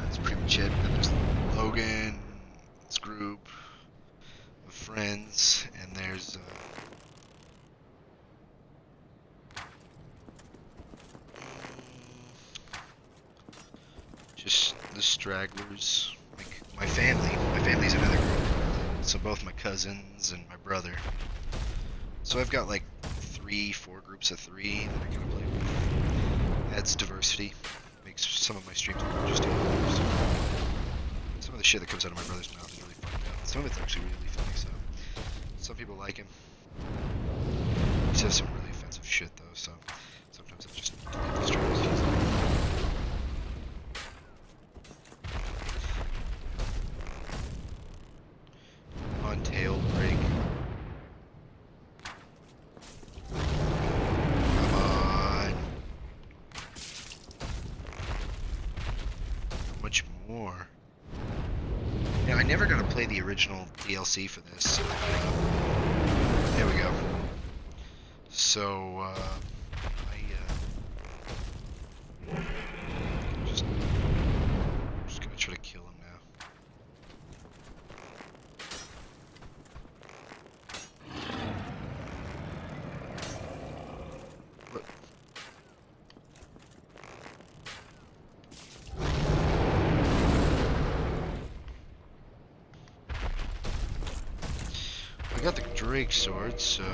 that's pretty much it. Then there's Logan, this group of friends, and there's just the stragglers. Like my family. My family's another group. So both my cousins and my brother. So I've got like 4 groups of 3 that I kind of play with. Adds diversity. Makes some of my streams more interesting. Some of the shit that comes out of my brother's mouth is really fucked up. Some of it's actually really funny, so some people like him. He says some really offensive shit though, so sometimes I just delete the streams. On tail break. Come on. How much more? Yeah, I never got to play the original DLC for this. There we go. So, just gonna try to kill him now. What? I got the Drake sword, so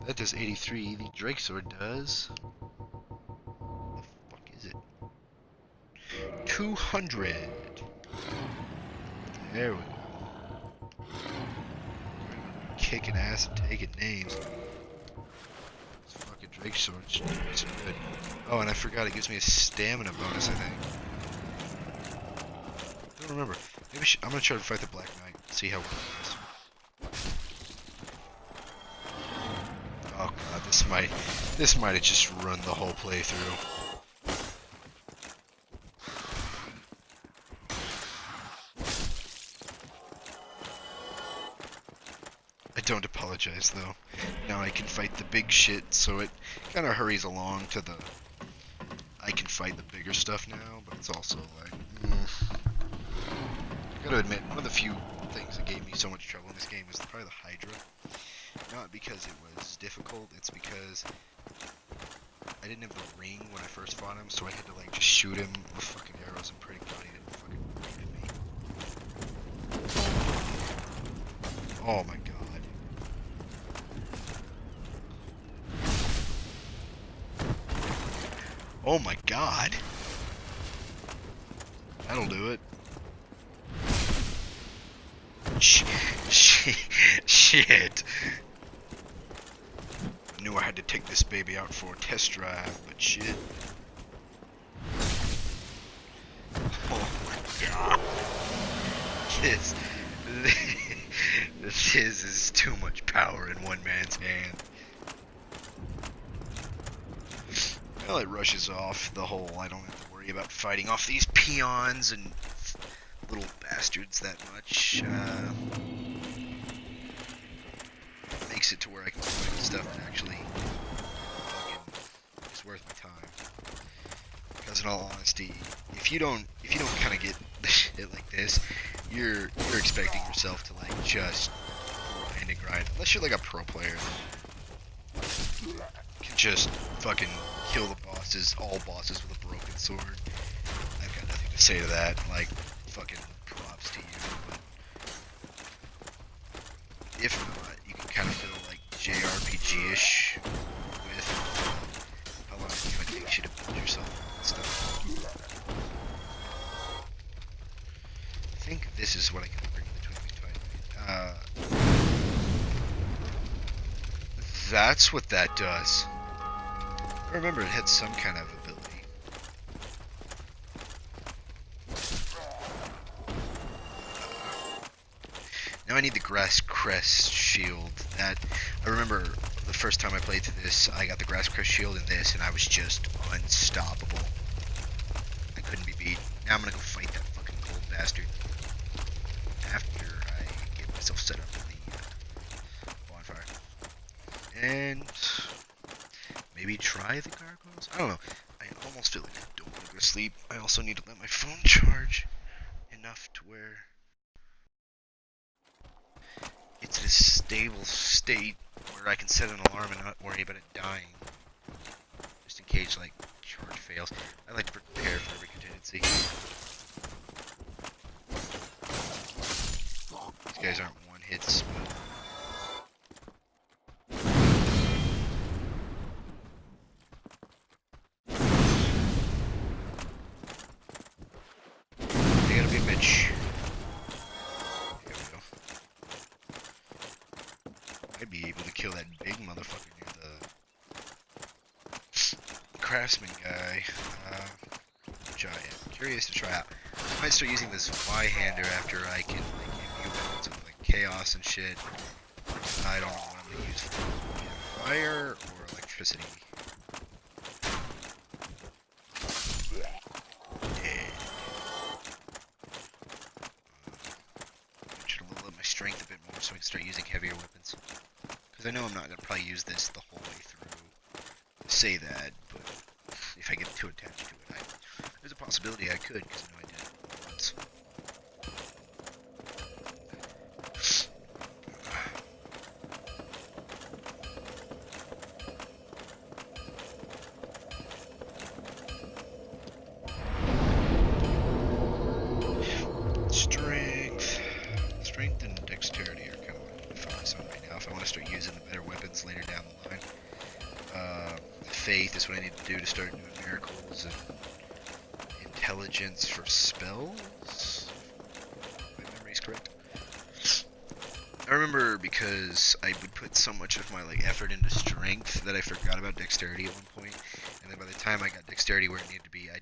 that does 83. The Drake sword does. What the fuck is it? 200. There we go. Kicking ass and taking names. This fucking Drake sword is good. Oh, and I forgot it gives me a stamina bonus, I think. I don't remember. Maybe I'm gonna try to fight the Black Knight. See how well it is. Oh god, this might have just run the whole playthrough. I don't apologize though. Now I can fight the big shit, so it kind of hurries along to the. I can fight the bigger stuff now, but it's also like. I gotta admit, one of the few things that gave me so much trouble in this game was probably the Hydra. Not because it was difficult, it's because I didn't have the ring when I first fought him, so I had to like just shoot him with fucking arrows and pray to God he didn't fucking aim at me. Oh my god. Oh my god. That'll do it. Shit. I knew I had to take this baby out for a test drive, but shit. Oh my god. This is too much power in one man's hand. Well, it rushes off the whole, I don't have to worry about fighting off these peons and little bastards that much. Makes it to where I can find stuff that actually fucking is worth my time. Because in all honesty, if you don't kind of get it like this, you're expecting yourself to like just grind. Unless you're like a pro player, can just fucking kill the bosses, all bosses with a broken sword. I've got nothing to say to that. Like, fucking props to you. But if not, RPG-ish with how long it takes you to build yourself and stuff. I think this is what I can bring between these twice. That's what that does. I remember it had some kind of ability. Now I need the Grass Crest shield. That I remember the first time I played through this, I got the Grass Crest shield in this, and I was just unstoppable. I couldn't be beat. Now I'm gonna go fight that fucking gold bastard after I get myself set up in the bonfire, and maybe try the gargoyles. I don't know. I almost feel like I don't want to go to sleep. I also need to let my phone charge enough to where it's in a stable state where I can set an alarm and not worry about it dying. Just in case, like, charge fails. I like to prepare for every contingency. These guys aren't one-hits, but they gotta be a bitch. Here we go. I'd be able to kill that big motherfucker near the craftsman guy, which I am curious to try out. I might start using this Y-hander after I can like imbue weapons with like chaos and shit. I don't know what I'm gonna use for fire or electricity. Dead. I should level up my strength a bit more so I can start using heavier weapons. Because I know I'm not going to probably use this the whole way through. I say that, but if I get too attached to it, there's a possibility I could, because I know I did it once. Strength and dexterity are kind of what I'm focusing on right now if I want to start using the better weapons later down the line. Faith is what I need to do to start doing miracles, and intelligence for spells, if my memory's correct. I remember because I would put so much of my like effort into strength that I forgot about dexterity at one point, and then by the time I got dexterity where it needed to be, I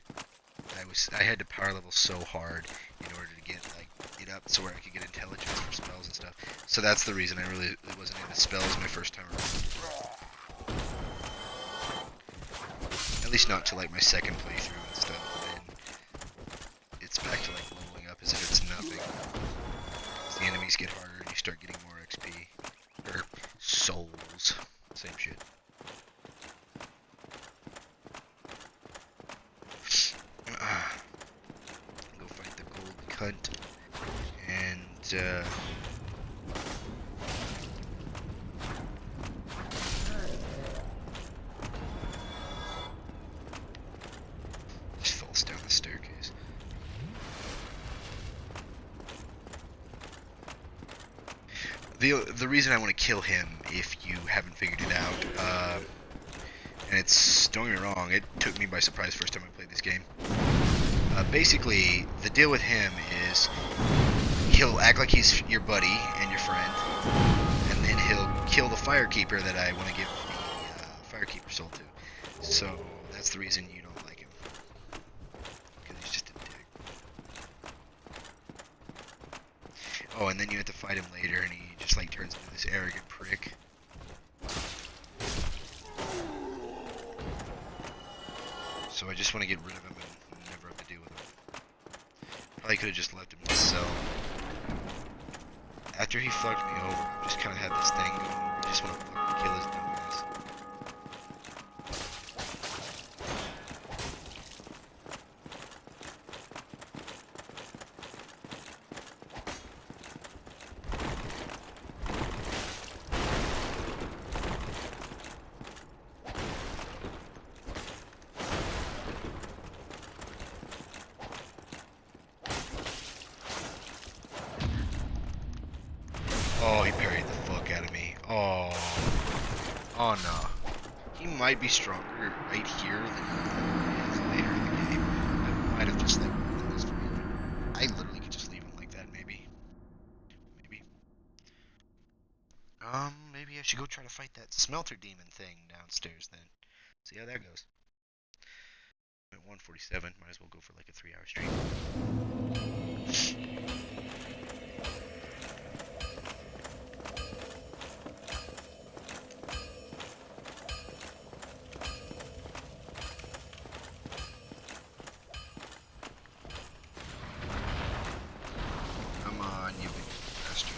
had to power level so hard in order to get like it up so where I could get intelligence for spells and stuff. So that's the reason I really wasn't into spells my first time around. At least not to like my second playthrough and stuff. Then it's back to like leveling up as if it's nothing. As the enemies get harder and you start getting more XP. Or souls. Same shit. Go fight the gold cunt. And just falls down the staircase. The reason I want to kill him, if you haven't figured it out, and don't get me wrong, it took me by surprise first time I played this game. Basically, the deal with him is he'll act like he's your buddy and your friend, and then he'll kill the firekeeper that I want to give the firekeeper soul to. So that's the reason you don't like him, because he's just a dick. Oh, and then you have to fight him later, and he just like turns into this arrogant prick. So I just want to get rid of him and never have to deal with him. Probably could have just left him in his cell. After he fucked me over, I just kind of had this thing going. I just want to fucking kill his dumb ass. Oh, he parried the fuck out of me. Oh. Oh no. He might be stronger right here than he is later in the game. I might have just like ruined this for him. I literally could just leave him like that, maybe. Maybe. Maybe I should go try to fight that smelter demon thing downstairs then. See how that goes. I'm at 147, might as well go for like a 3-hour stream. Come on, you big bastard.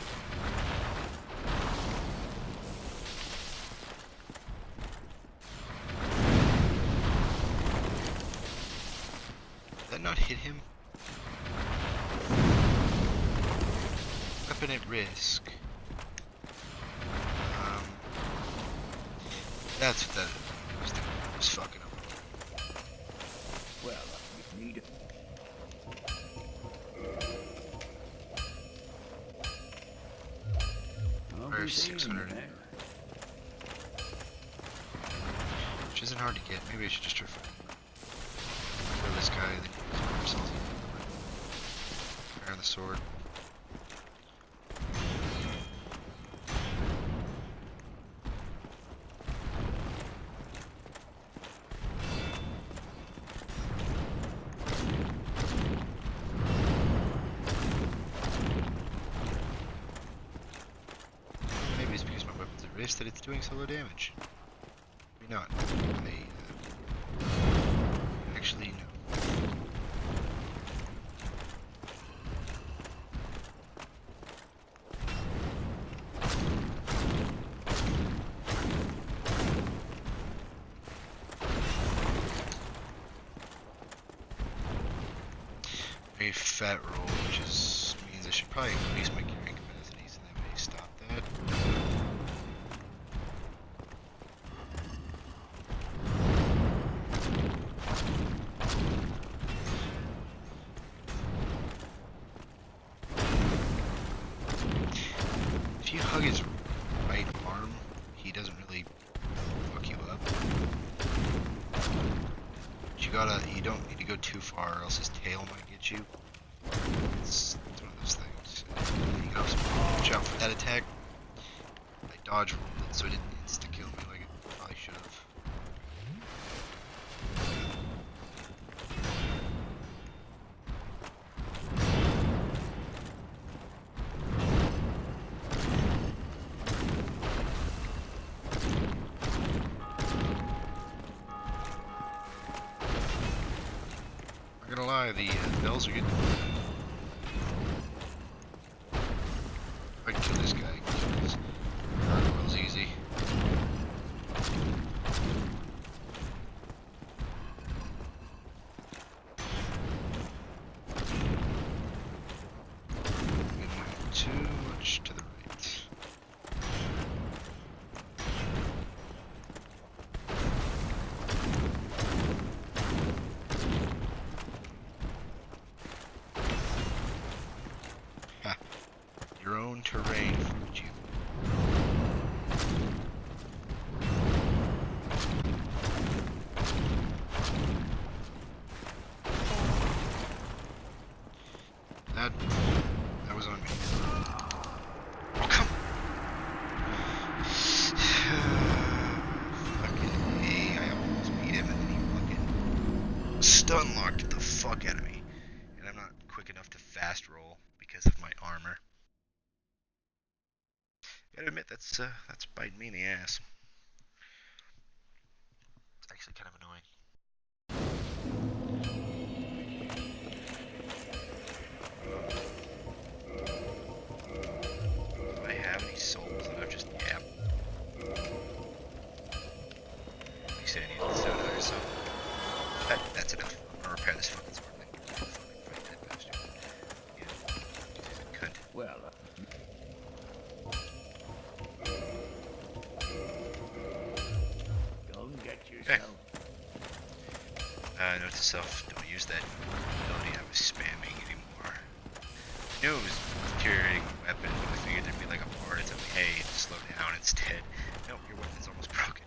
Did that not hit him? Weapon at risk. That's what that was doing. It was fucking up. Well, you need it. Or 600. Which isn't hard to get. Maybe I should just try kill this guy, then use ourselves. Fire the sword. Maybe it's because my weapon's at risk that it's doing solo damage. Maybe not. Actually, no. A fat roll, which means I should probably increase my carrying capacities, and that may stop that. If you hug his right arm, he doesn't really fuck you up. But you don't need to go too far, or else his tail might get you. It's one of those things. You gotta watch out for that attack. I dodge rolled it, so it didn't insta kill me like it probably should have. Not gonna lie, the bells are getting. I can kill this guy. His gargoyle's easy. Getting too much to the right. Ha. Your own terrain fooled you. That was on me. Oh, come. Fucking A. I almost beat him and then he fucking stun locked the fuck out of me. And I'm not quick enough to fast roll because of my armor. Gotta admit, that's biting me in the ass. It's actually kind of annoying. Do I have any souls that I've just yapped? You said I needed 700, so that's enough. I'm gonna repair this fucking sword and then fucking fight that bastard. Yeah, he's a cunt. Well, go and get yourself. Note to self, don't use that ability I was spamming anymore. I knew it was deteriorating the weapon, but I figured there'd be like a bar to tell me, hey, slow down instead. Nope, your weapon's almost broken.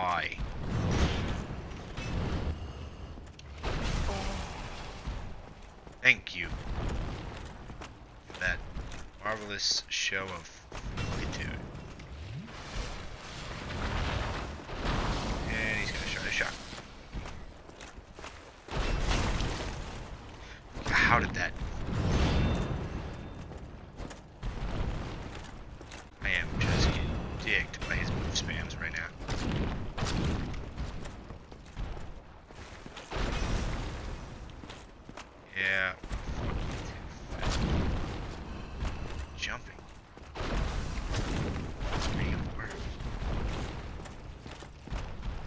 Why? Thank you for that marvelous show of fortitude. And he's gonna try a shot. How did that? I am just getting dicked by his move spams right now. Yeah. Jumping.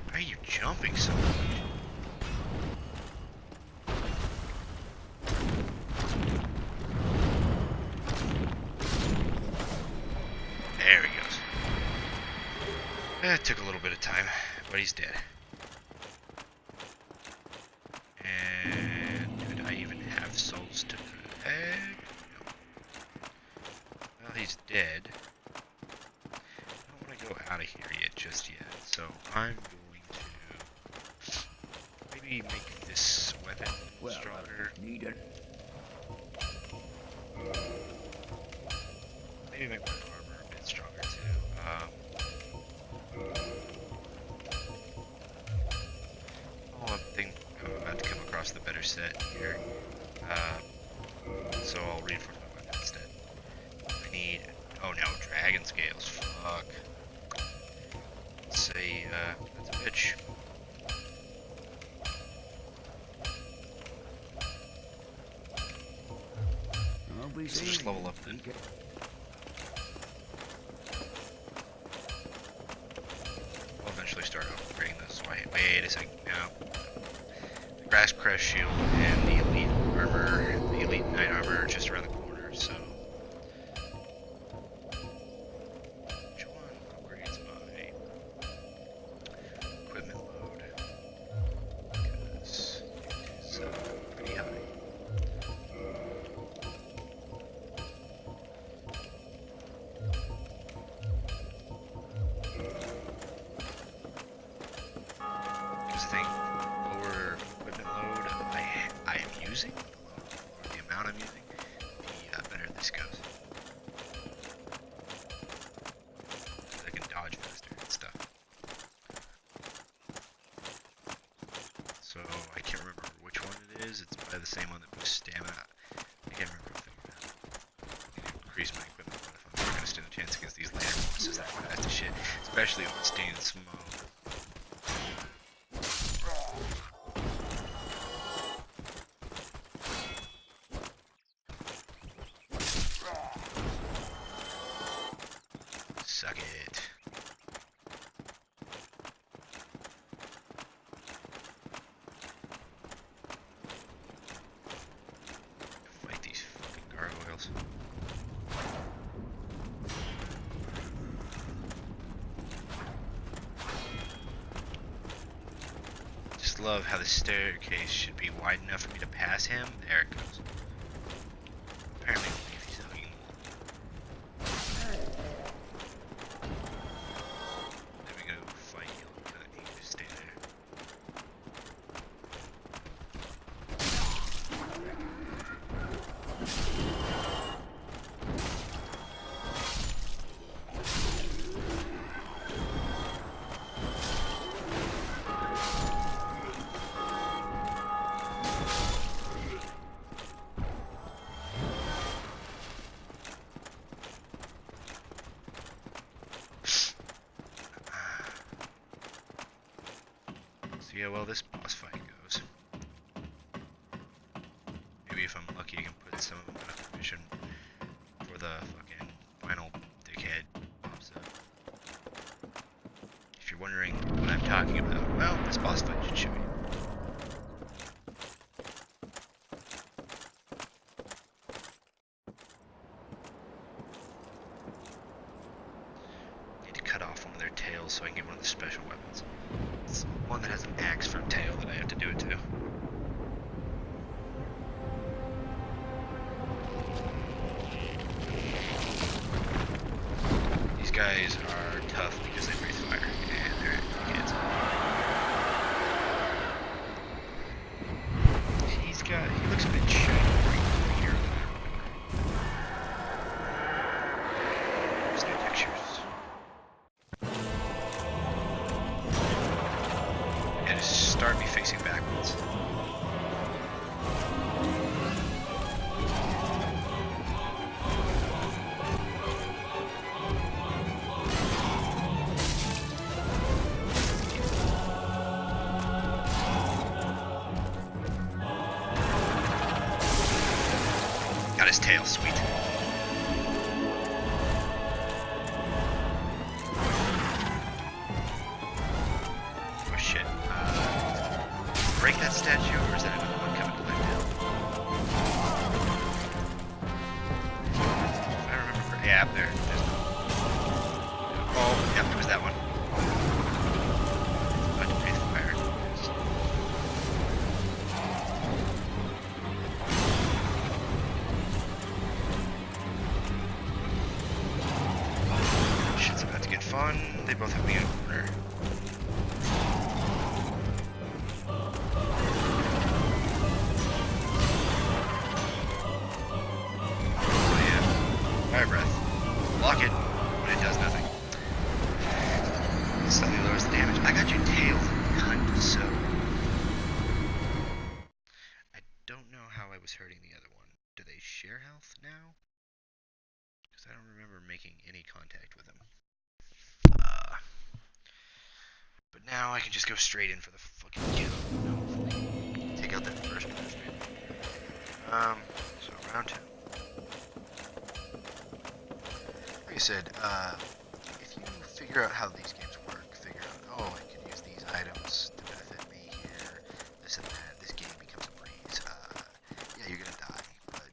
Why are you jumping so much? There he goes. That took a little bit of time, but he's dead. And did I even have souls to collect? No. Well, he's dead. I don't want to go out of here yet, just yet. So I'm going to maybe make this weapon stronger. Maybe make my armor a bit stronger too. I'm about to come across the better set here. So I'll read from my weapon instead. I need, oh no, dragon scales, fuck. Let's say, that's a bitch. So just level up then. I'll eventually start upgrading this. So wait a second now. The Grass Crest Shield and the Elite Armor, the Elite Knight Armor are just around the corner, so. Which one upgrades my equipment load? Because it is pretty high. Because I think lower equipment load I am using, or the amount I'm using, the better this goes. I can dodge faster and stuff. So I can't remember which one it is. It's probably the same one that boosts stamina. I can't remember if I need to increase my equipment load if I'm going to stand a chance against these later bosses that are fast as shit, especially when it's staying small. Suck it. Fight these fucking gargoyles. Just love how the staircase should be wide enough for me to pass him. There it goes. Apparently, he's hugging the wall. Then we go fight Yellow Cut. He can just stay there. See how well this boss fight goes. Maybe if I'm lucky I can put some of my mission for the fucking final dickhead pops up. If you're wondering what I'm talking about, well, this boss fight should show you. Need to cut off one of their tails so I can get one of the special weapons. It's one that has an axe for a tail that I have to do it to. These guys are tough because they breathe fire, and they're kids. start me facing backwards. Got his tail, sweet. Oh shit. Break that statue, or is that another one coming to my tail? If I remember correctly, yeah, up there. Oh, yep, it was that one. About to breathe fire. Shit's about to get fun. They both have me in a corner. Oh yeah. Fire breath. Block it, but it does nothing. Slightly lowers the damage. I got your tail, cunt, so. I don't know how I was hurting the other one. Do they share health now? Because I don't remember making any contact with them. But now I can just go straight in for the fucking kill. No, take out that first bastard. So round two. Like I said, if you figure out how these games work, figure out, oh, I can use these items to benefit me here, this and that, this game becomes a breeze. Yeah, you're gonna die, but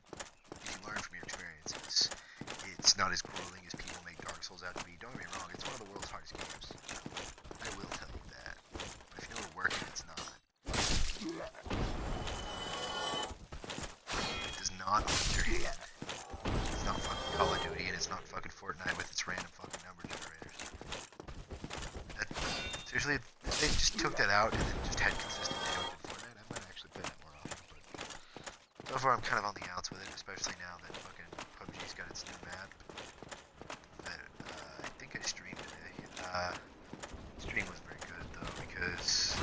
if you learn from your experiences, it's not as grueling as people make Dark Souls out to be. Don't get me wrong, it's one of the world's hardest games. I will tell you that. But if you know to work it, it's not. It does not hold your hand. It's not fucking Call of Duty, and it's not fucking Fortnite with its random fucking number generators. Seriously, if they just took that out and then just had consistent damage in Fortnite, I might actually play that more often. But so far, I'm kind of on the outs with it, especially now that fucking PUBG's got its new map. That I think I streamed today. Stream was very good though because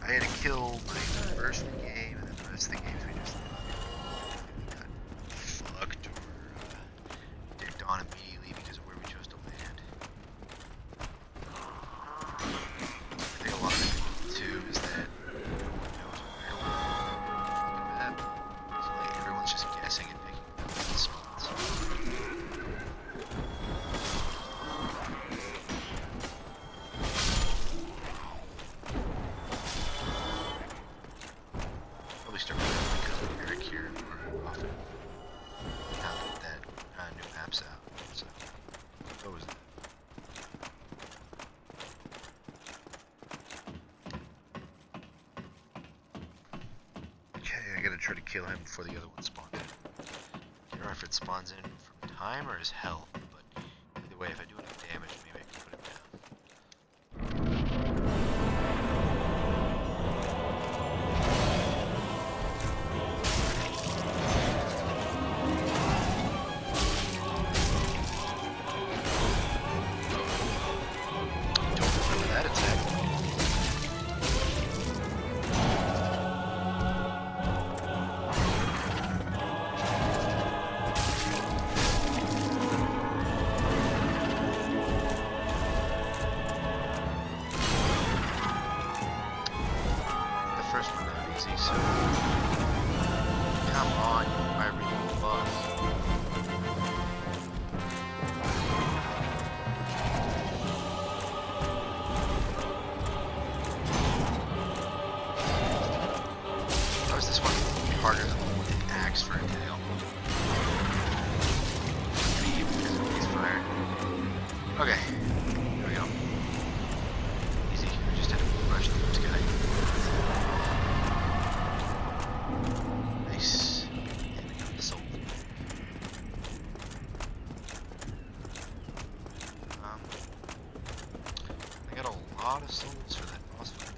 I had a kill like the first game, and then the rest of the games we just got fucked or dicked on immediately because of where we chose to land. I think a lot of it too is that no one knows where we're fucking map. So like everyone's just guessing and picking the best spots. Probably start playing because of Eric here more often. Now that new map's out, so what was that? Okay, I gotta try to kill him before the other one spawns in. I don't know if it spawns in from time or his health, but either way, if I do enough damage, maybe I can put him down. Don't remember that attack. The first one got easy, so come on, you everything boss. How is this one harder than the one with the axe for a tail? Maybe because of his fire. Okay, here we go. Easy, I just had to rush through this guy. Nice. And we got the soul. I got a lot of souls for that boss fight,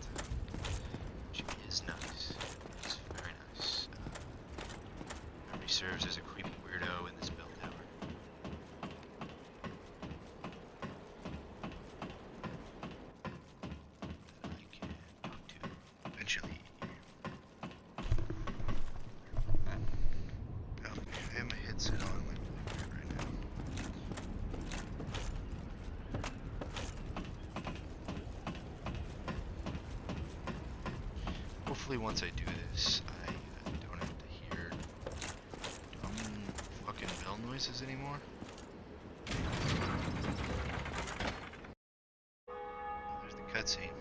which is nice. It's very nice. Memory serves as a creepy weirdo in this bell tower. I can hopefully once I do this, I don't have to hear dumb fucking bell noises anymore. There's the cutscene.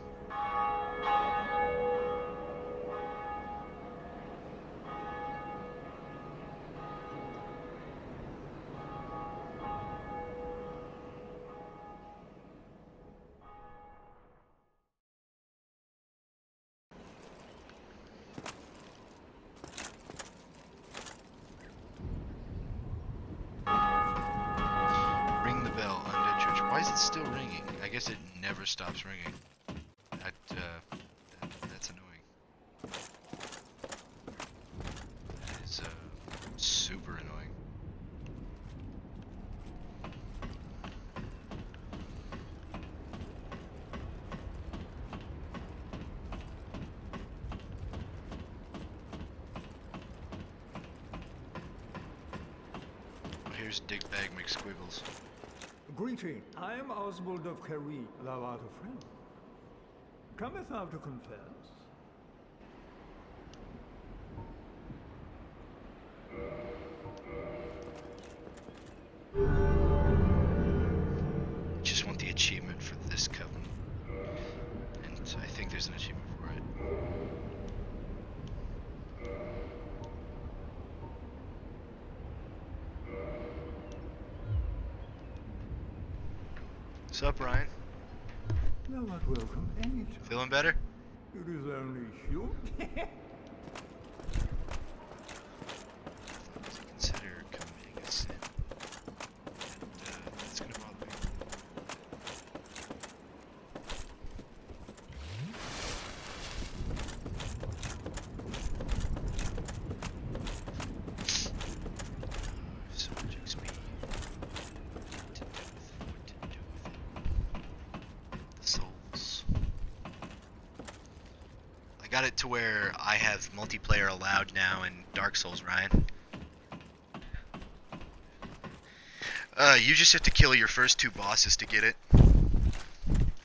Ring the bell, undead church. Why is it still ringing? I guess it never stops ringing. That's annoying. That is super annoying. Here's Digbag McSquiggles. Greeting, I am Oswald of Kerry, thou art a friend. Cometh thou to confess? Just want the achievement for this covenant. And I think there's an achievement for it. What's up, Ryan? Thou art welcome anytime. Feeling better? It is only human. Consider committing a sin. And that's gonna bother me. Subjects me. What to do with it. The souls. I got it to where I have multiplayer allowed now in Dark Souls, Ryan. You just have to kill your first two bosses to get it.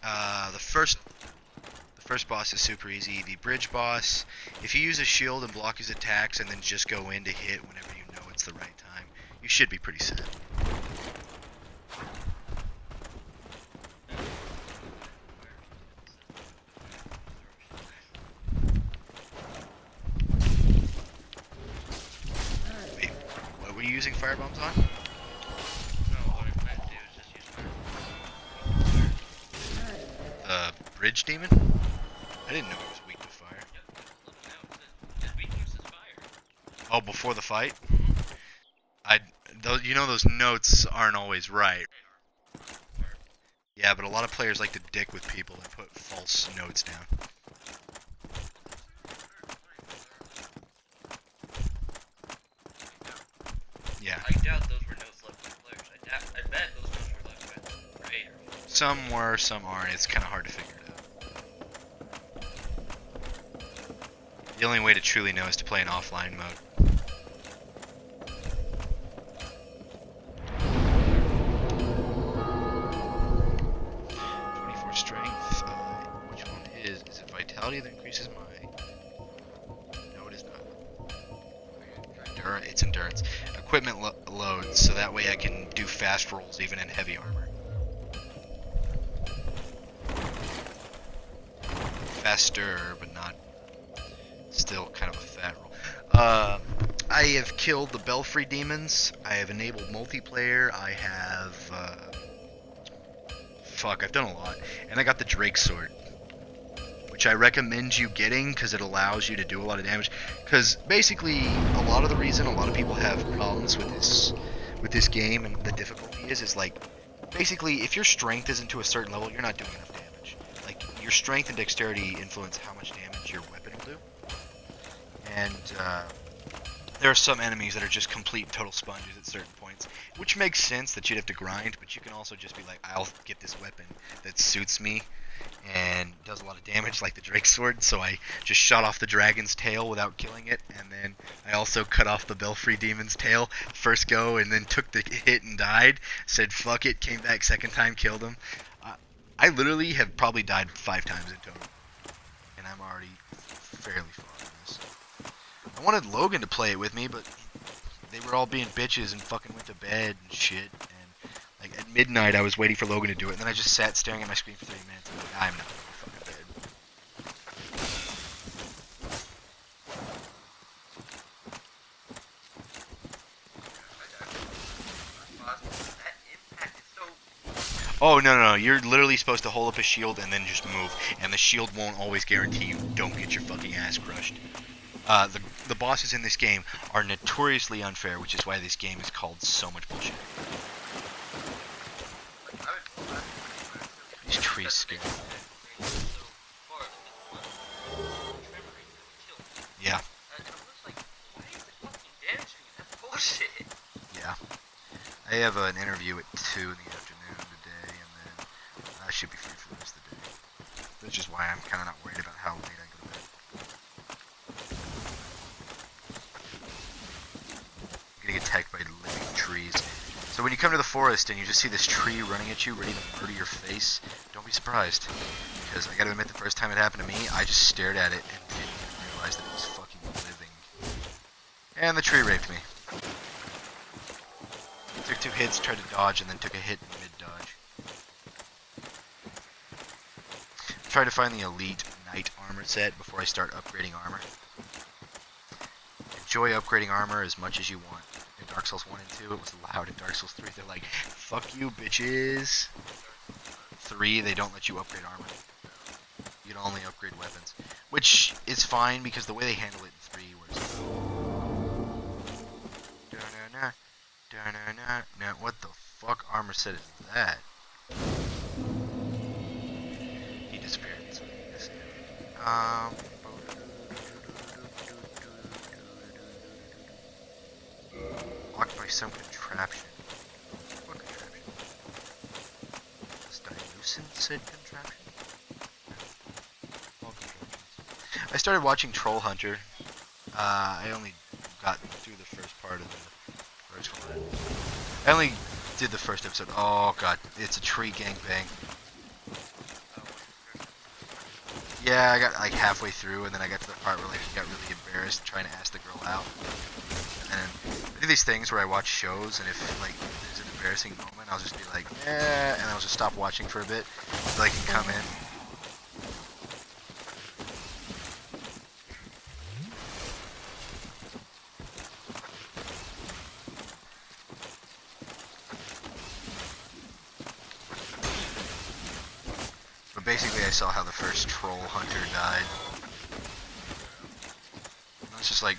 The first boss is super easy. The bridge boss, if you use a shield and block his attacks and then just go in to hit whenever you know it's the right time, you should be pretty set. Wait, what were you using firebombs on? Bridge demon? I didn't know he was weak to fire. Oh, before the fight? You know those notes aren't always right. Yeah, but a lot of players like to dick with people and put false notes down. Yeah. I doubt those were notes left by players. I bet those notes were left by creators. Some were, some aren't. It's kind of hard to figure it out. The only way to truly know is to play in offline mode. Strength. Which one is it vitality that increases my... No, it is not. It's endurance. Equipment loads, so that way I can do fast rolls even in heavy armor. Faster, but not... Still kind of a fat roll. I have killed the Belfry demons. I have enabled multiplayer. I have... Fuck, I've done a lot. And I got the Drake Sword, which I recommend you getting because it allows you to do a lot of damage. Because basically, a lot of the reason a lot of people have problems with this game and the difficulty is like, basically, if your strength isn't to a certain level, you're not doing enough damage. Like, your strength and dexterity influence how much damage your weapon will do. And there are some enemies that are just complete and total sponges at certain points, which makes sense that you'd have to grind, but you can also just be like, I'll get this weapon that suits me and does a lot of damage, like the Drake Sword, so I just shot off the dragon's tail without killing it, and then I also cut off the Belfry demon's tail first go, and then took the hit and died, said fuck it, came back second time, killed him. I literally have probably died 5 times in total, and I'm already fairly far in this. I wanted Logan to play it with me, but they were all being bitches and fucking went to bed and shit. And like at midnight, I was waiting for Logan to do it, and then I just sat staring at my screen for 30 minutes. And I'm like, I'm not going to fucking bed. Oh, no. You're literally supposed to hold up a shield and then just move. And the shield won't always guarantee you don't get your fucking ass crushed. The bosses in this game are notoriously unfair, which is why this game is called so much bullshit. These trees scare me. Yeah. Yeah. I have an interview at 2 in the afternoon today, and then I should be free for the rest of the day. Which is why I'm kind of not worried about how late I go to bed. I'm getting attacked by living trees. So when you come to the forest and you just see this tree running at you, ready to murder your face, don't be surprised. Because I gotta admit, the first time it happened to me, I just stared at it and didn't even realize that it was fucking living. And the tree raped me. Took 2 hits, tried to dodge, and then took a hit in mid-dodge. Try to find the elite knight armor set before I start upgrading armor. Enjoy upgrading armor as much as you want. In Dark Souls 1 and 2, it was allowed. In Dark Souls 3, they're like, fuck you, bitches. 3, they don't let you upgrade armor. You can only upgrade weapons. Which is fine, because the way they handle it in 3 was... Now, what the fuck armor set is that? He disappeared, so I guess. Locked by some contraption. What contraption? Does Dilucent said contraption? All contraptions. I started watching Troll Hunter. I only got through the first part of the first one. I only did the first episode. Oh god, it's a tree gangbang. Yeah, I got like halfway through, and then I got to the part where like he got really embarrassed trying to ask the girl out. And I do these things where I watch shows, and if like there's an embarrassing moment, I'll just be like, eh, and I'll just stop watching for a bit so I can come in. But basically, I saw how the first troll hunter died. And I was just like,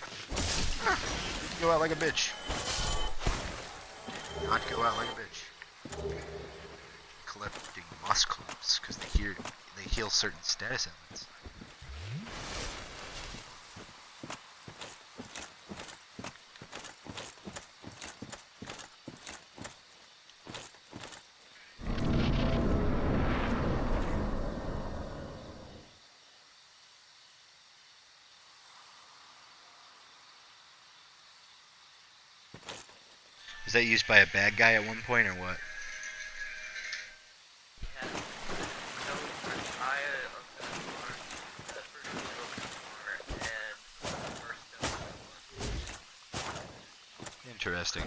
go out like a bitch. Not go out like a bitch. Collecting moss clumps because they heal certain status elements. Is that used by a bad guy at one point or what? Interesting.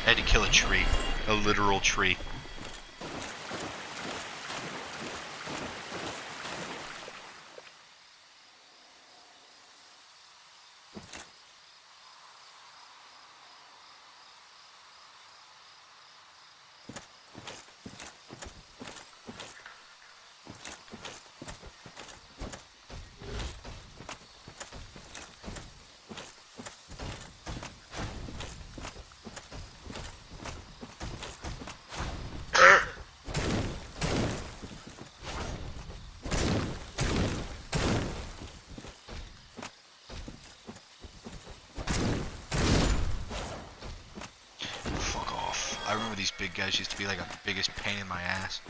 I had to kill a tree. A literal tree. I remember these big guys used to be like the biggest pain in my ass.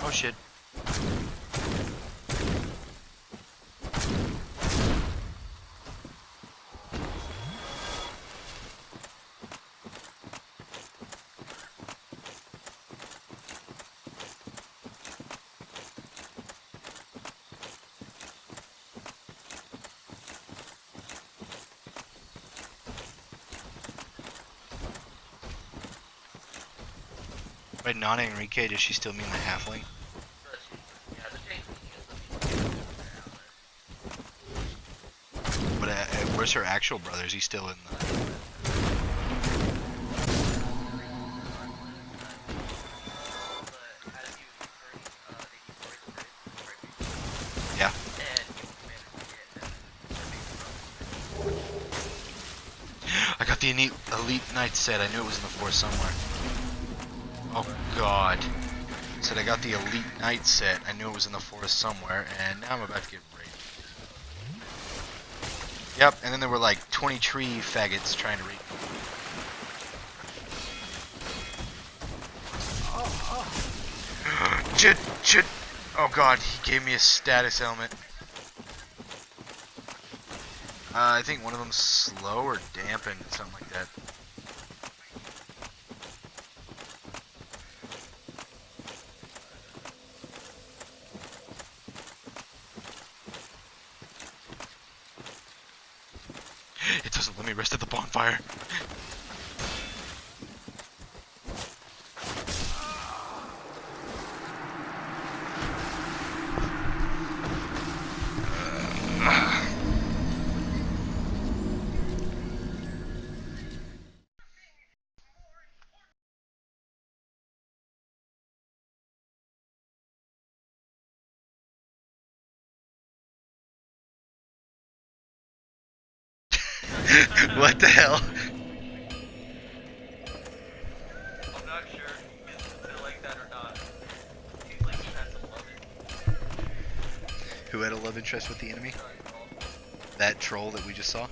Oh shit. Wait, Nana Enrique, does she still mean the halfling? But where's her actual brother? Is he still in the... Yeah. I got the Elite Knight set. I knew it was in the forest somewhere. Oh god. I said I got the Elite Knight set. I knew it was in the forest somewhere, and now I'm about to get raped. Yep, and then there were like 20 tree faggots trying to rape me. Shit. Oh god, he gave me a status helmet. I think one of them's slow or dampened, something like that. It doesn't let me rest at the bonfire. What the hell? I'm not sure if they like that or not. Seems like he had some love it. Who had a love interest with the enemy? That troll that we just saw?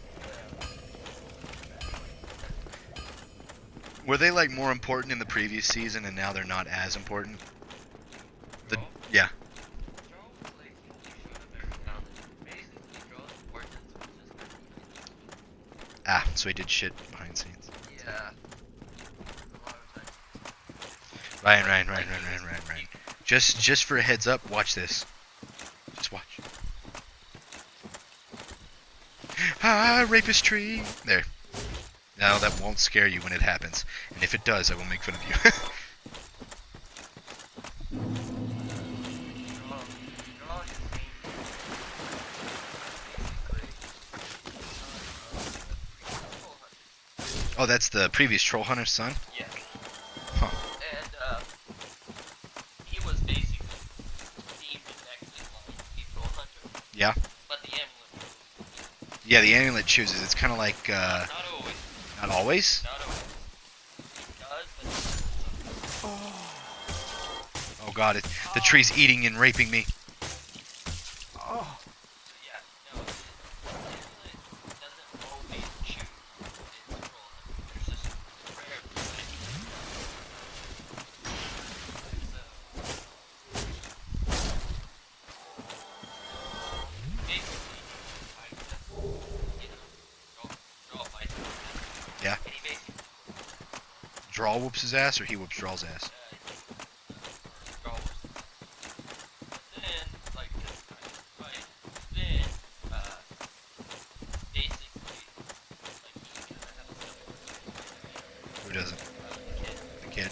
Were they like more important in the previous season and now they're not as important? Yeah. Ah, so he did shit behind scenes. Yeah. Ryan. Just for a heads up, watch this. Just watch. Ah, rapist tree! There. Now that won't scare you when it happens. And if it does, I will make fun of you. Oh, that's the previous troll hunter's son? Yeah. Huh. And, he was basically deemed next in line to be troll hunter. Yeah. But the amulet. Yeah, the amulet chooses. It's kind of like, Not always. Not always? Not always. It does, but Oh god, the tree's eating and raping me. Yeah. Draw whoops his ass, or he whoops Draw's ass? Who doesn't? The kid.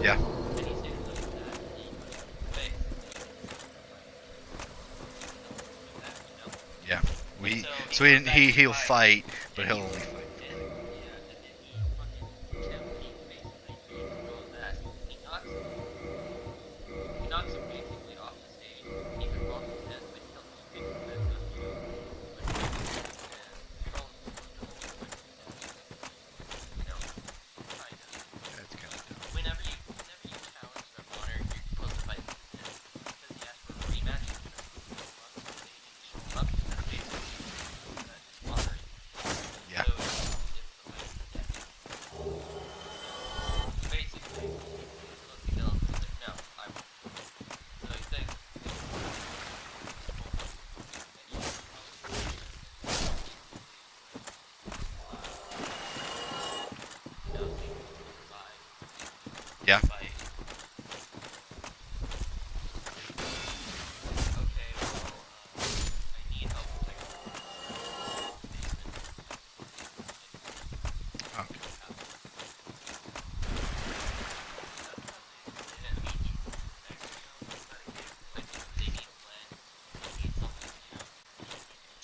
Yeah. Yeah. He'll fight, but he'll only fight. Yeah.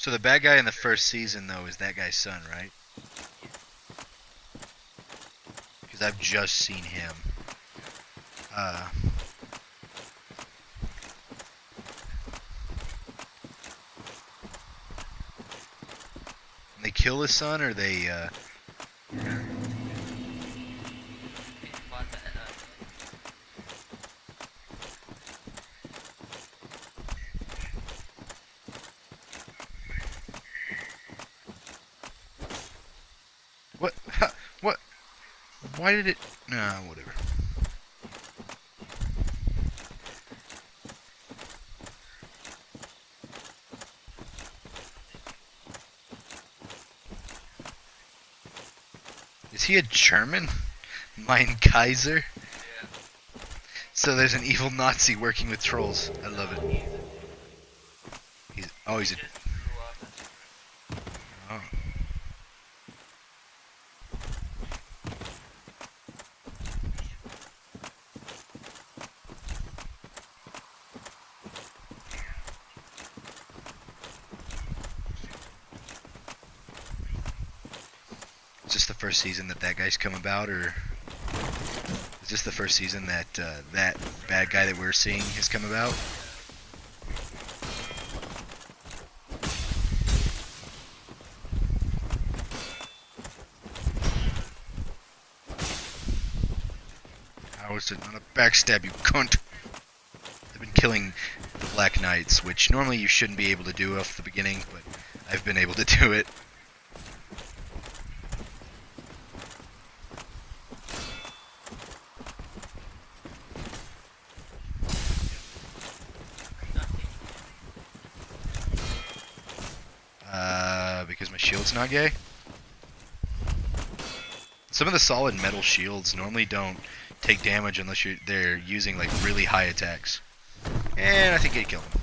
So the bad guy in the first season, though, is that guy's son, right? Because I've just seen him. They kill his son, or they, He fought the, What? What? Why did it... Nah, whatever. Is he a German? Mein Kaiser? yeah. So there's an evil Nazi working with trolls. I love it. He's a... Just grew up as Oh. Is this the first season that guy's come about, or is this the first season that that bad guy that we're seeing has come about? How is it not a backstab, you cunt? I've been killing the Black Knights, which normally you shouldn't be able to do off the beginning, but I've been able to do it. Because my shield's not gay? Some of the solid metal shields normally don't take damage unless they're using like really high attacks. And I think it killed him.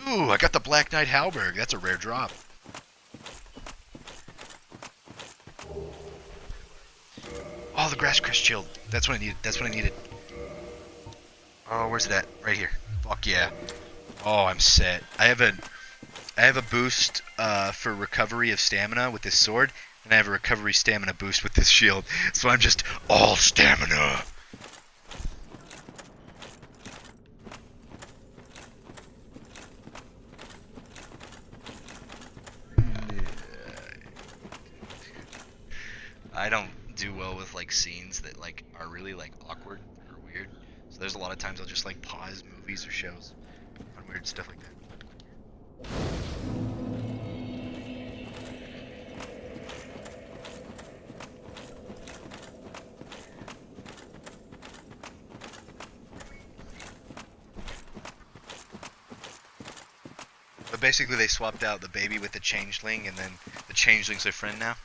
Ooh, I got the Black Knight Halberg. That's a rare drop. Oh, the Grass Crest Shield. That's what I needed. That's what I needed. Oh, where's it at? Right here. Fuck yeah. Oh, I'm set. I have a boost for recovery of stamina with this sword, and I have a recovery stamina boost with this shield. So I'm just all stamina. I don't do well with like scenes that like are really like awkward or weird. So there's a lot of times I'll just like pause movies or shows on weird stuff like that. But basically they swapped out the baby with the changeling, and then the changeling's their friend now.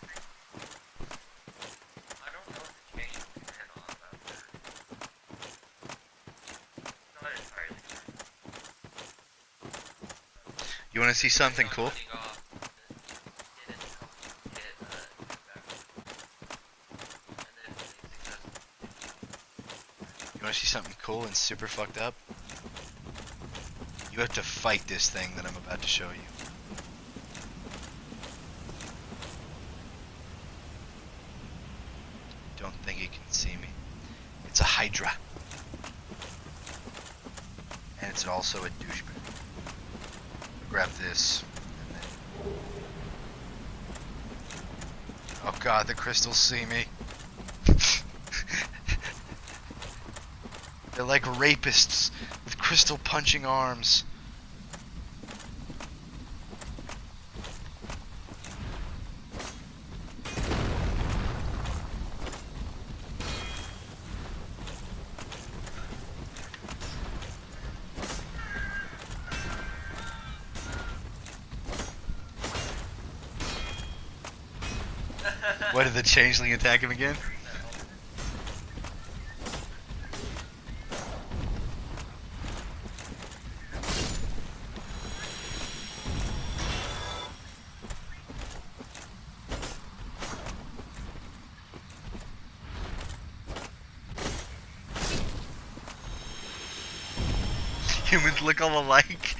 I don't know if the change is turn off after. Not entirely sure. You want to see something cool? You want to see something cool and super fucked up? You have to fight this thing that I'm about to show you. Don't think it can see me. It's a Hydra. And it's also a douchebag. Grab this. And then... Oh god, the crystals see me. They're like rapists with crystal punching arms. What, did the changeling attack him again? Humans look all alike.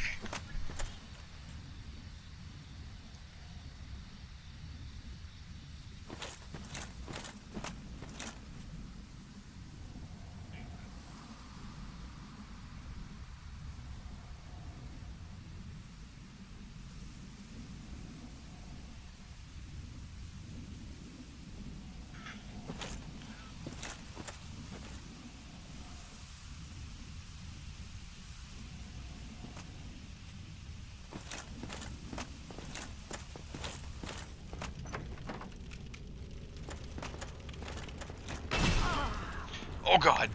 Oh god!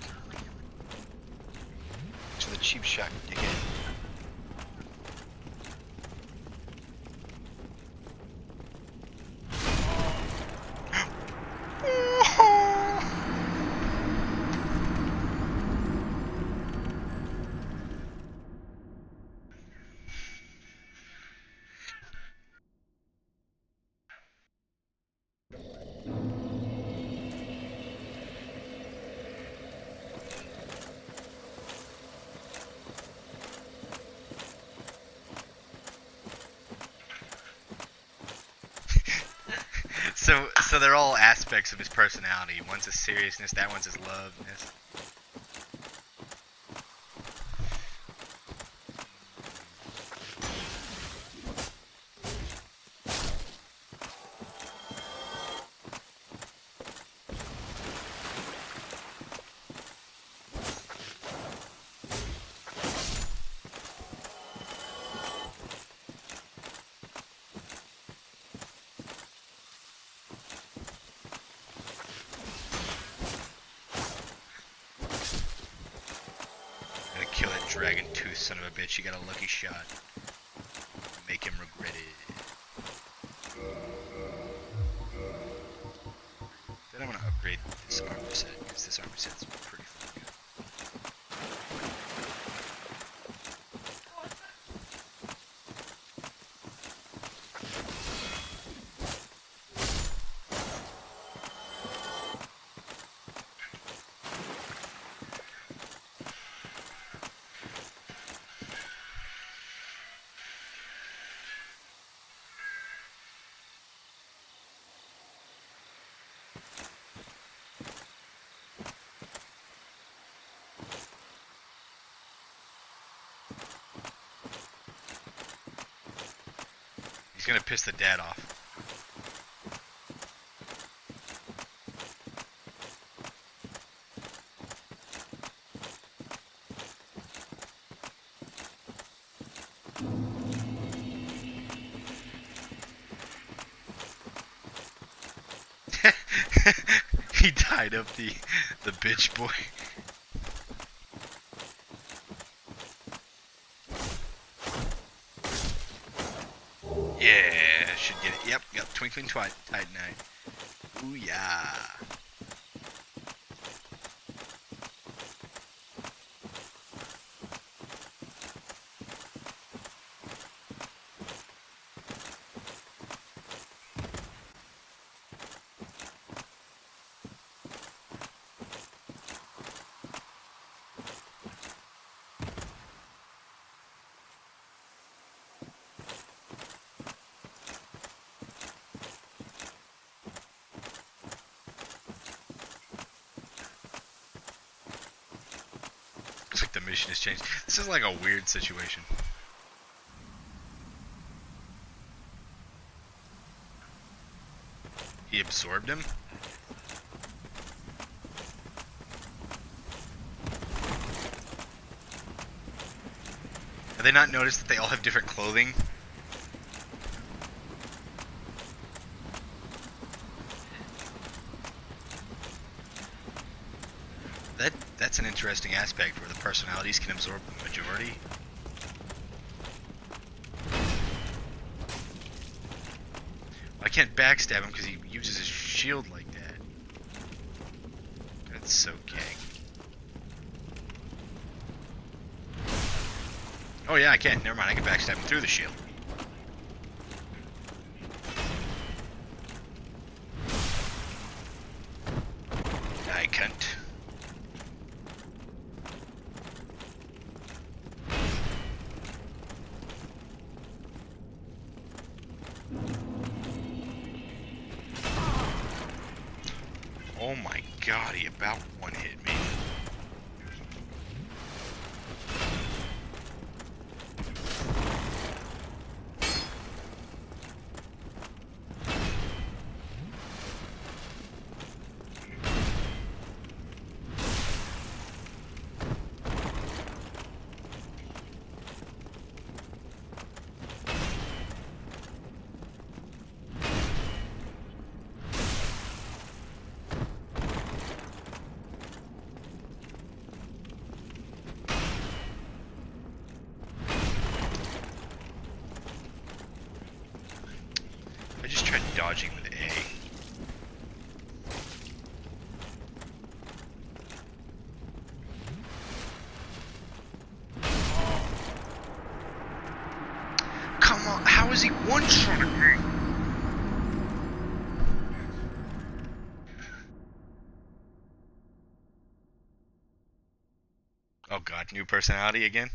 To the cheap shot, dickhead. So they're all aspects of his personality. One's his seriousness, that one's his loveness. Gotta kill that dragon tooth son of a bitch. You got a lucky shot. Make him regret it. Then I'm gonna upgrade this armor set, because this armor set's pretty fucking good. He's gonna piss the dad off. He tied up the bitch boy. Yeah, should get it. Yep, got Twinkling Titanite. Ooh yeah. Looks like the mission has changed. This is like a weird situation. He absorbed him? Have they not noticed that they all have different clothing? That's an interesting aspect where the personalities can absorb the majority. I can't backstab him because he uses his shield like that. That's so gang. Oh yeah, I can. Never mind, I can backstab him through the shield. I can't. Oh my god, he about one hit me. I just tried dodging with A. Come on, how is he one-shotting me? Oh god, new personality again?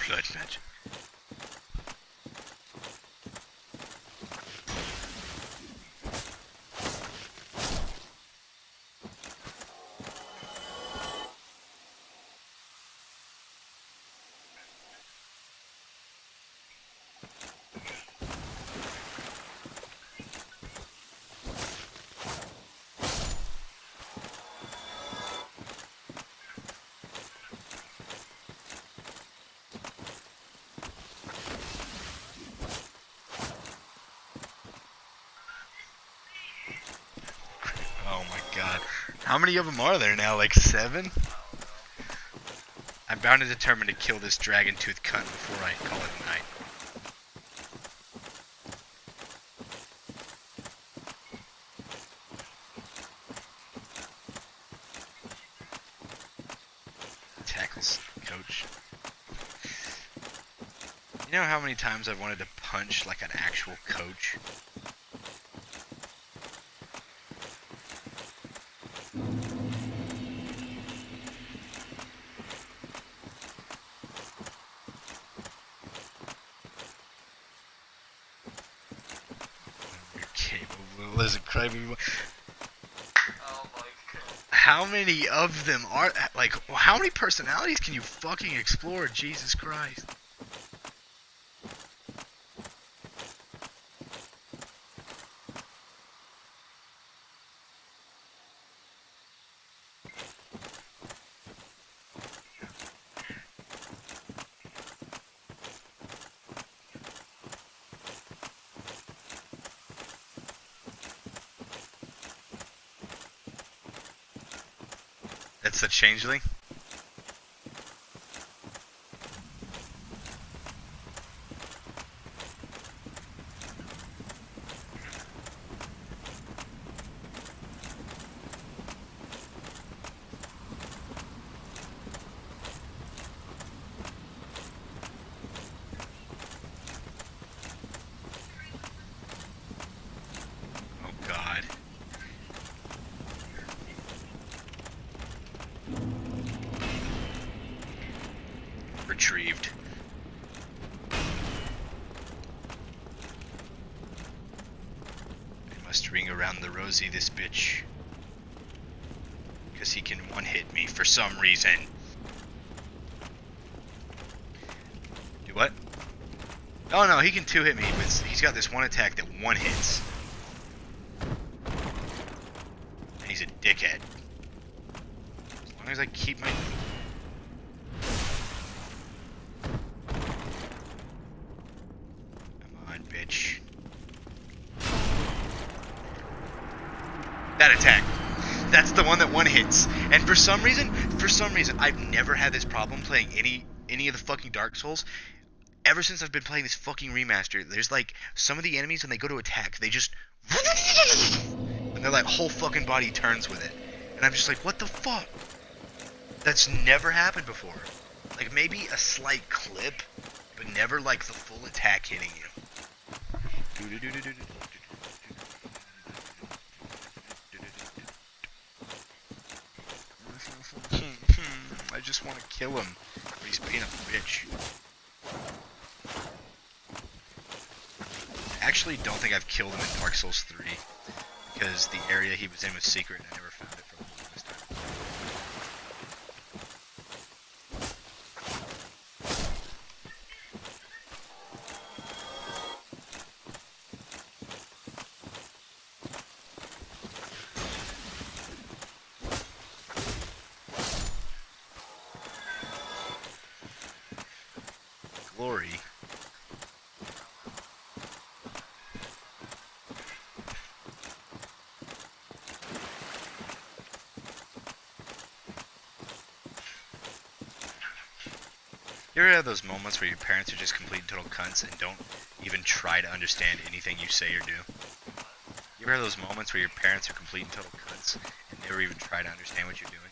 Blood magic. Oh my god. How many of them are there now? Like 7? I'm bound and determined to kill this dragon-toothed cunt before I call it a night. Tackles, coach. You know how many times I've wanted to punch like an actual coach? You're capable as a crybaby. Oh my god. How many of them are, like, how many personalities can you fucking explore? Jesus Christ. That's the changeling? Oh god. Retrieved. I must ring around the rosy this bitch. Because he can one-hit me for some reason. Do what? Oh no, he can two-hit me, but he's got this one attack that one-hits. And he's a dickhead. As long as I keep my... Come on, bitch. That attack. That's the one that one hits. And for some reason, I've never had this problem playing any of the fucking Dark Souls. Ever since I've been playing this fucking remaster, there's like some of the enemies when they go to attack, they just and their like whole fucking body turns with it. And I'm just like, what the fuck? That's never happened before. Like maybe a slight clip but never like the full attack hitting you. I just want to kill him, but he's being a bitch. I actually don't think I've killed him in Dark Souls 3, because the area he was in was secret and I never found it for the longest time. Glory. You ever have those moments where your parents are just complete and total cunts and don't even try to understand anything you say or do? You ever have those moments where your parents are complete and total cunts and never even try to understand what you're doing?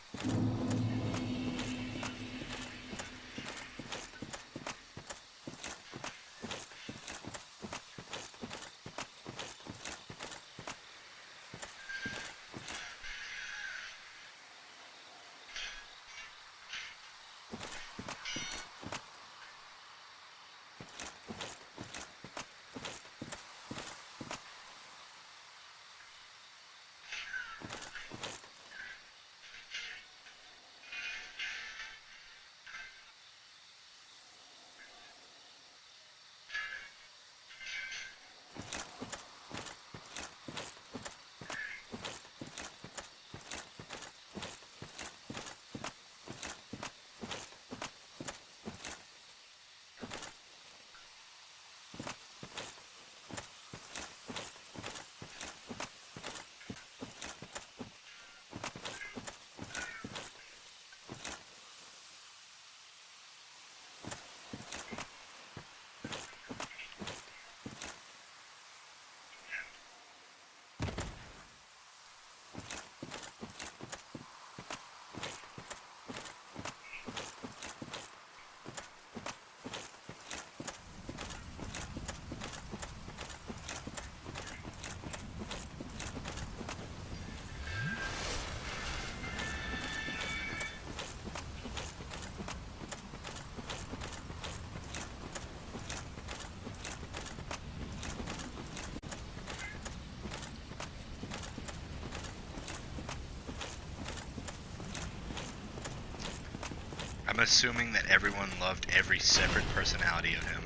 I'm assuming that everyone loved every separate personality of him.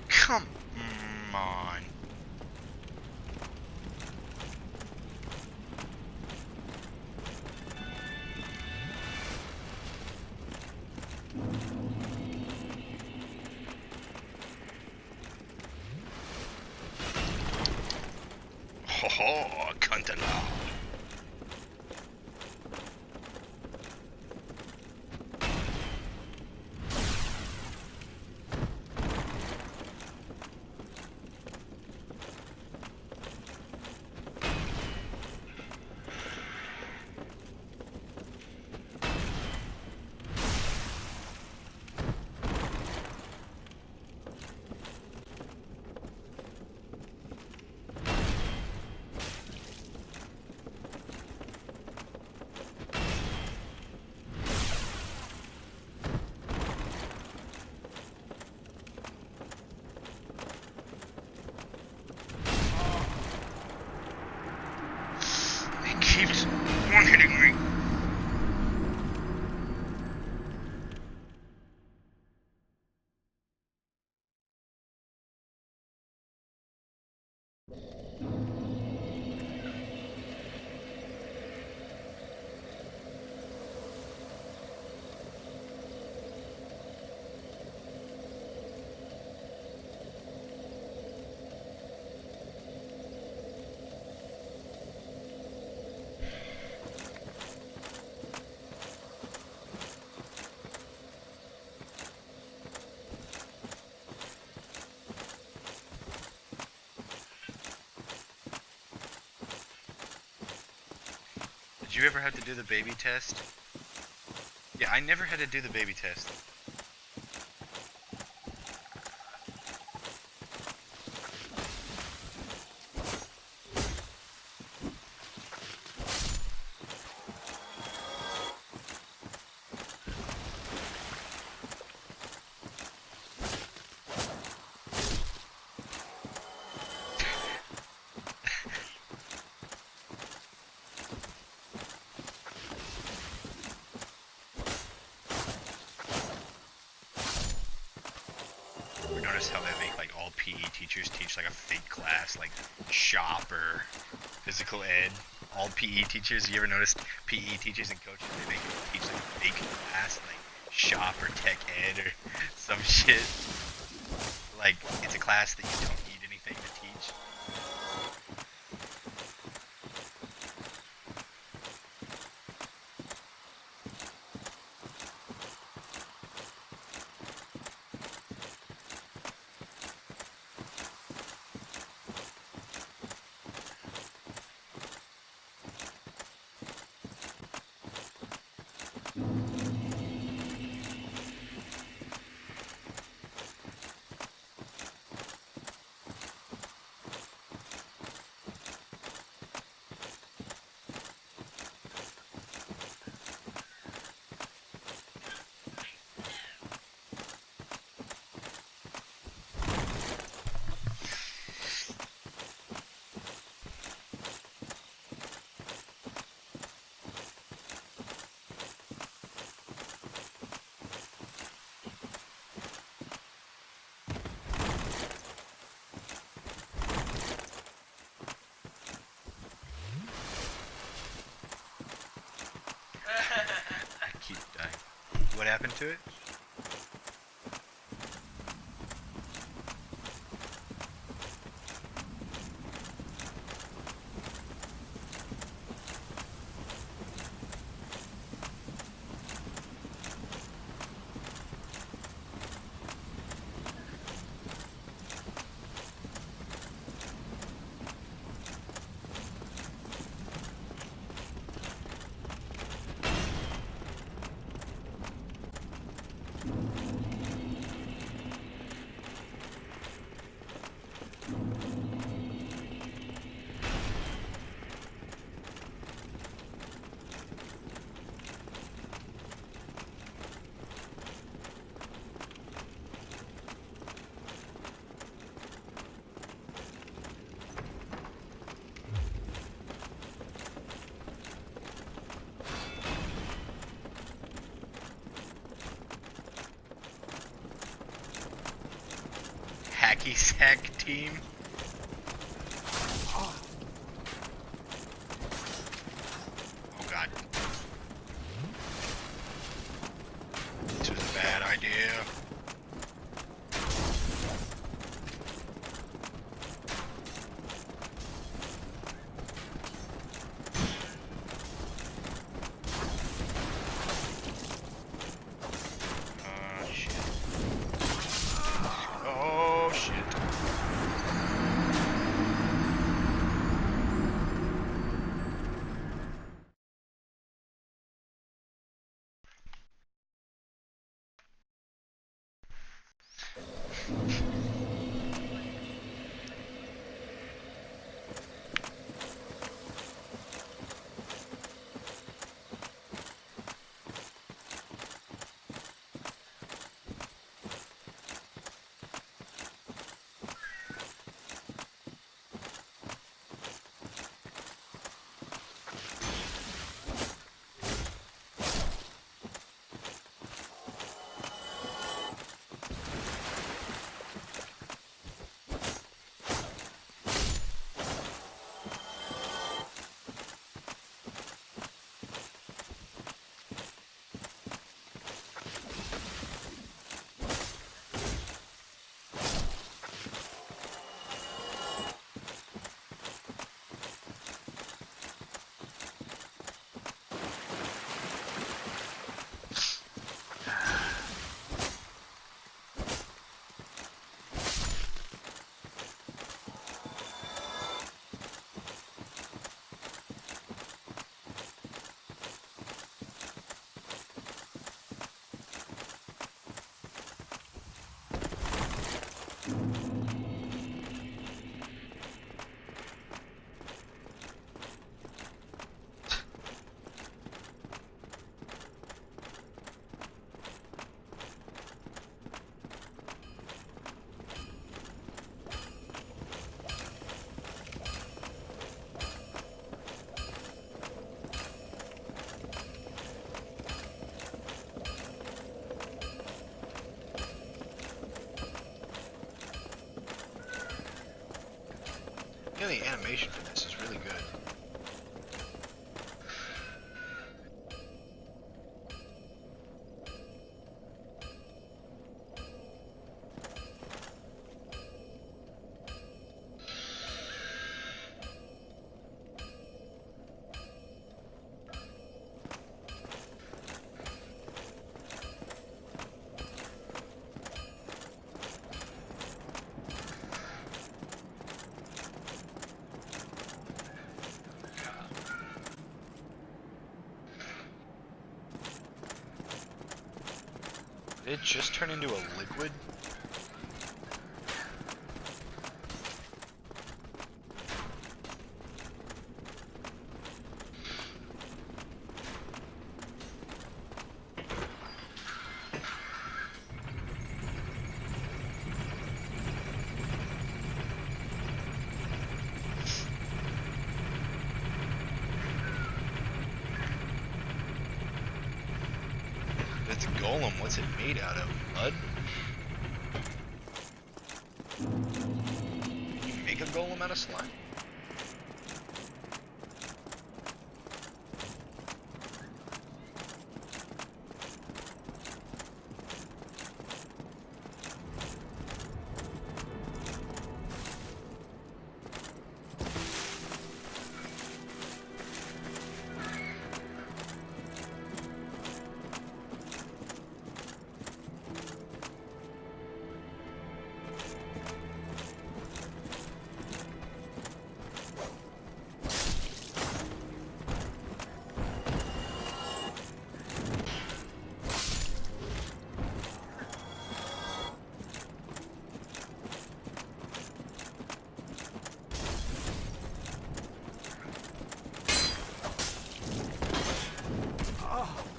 Come on. Ho ho, Cuntala. Keeps one-hitting me. Did you ever have to do the baby test? Yeah, I never had to do the baby test. Notice how they make like all PE teachers teach like a fake class like shop or physical ed. All PE teachers, you ever noticed PE teachers and coaches, they make them teach like a fake class like shop or tech ed or some shit. Like it's a class that you don't need anything to teach. I keep dying. What happened to it? Hacky sack team. Oh god. This was a bad idea. Oh shit. the animation for this is really good. Did it just turn into a liquid? It's a golem. What's it made out of? Mud? Can you make a golem out of slime?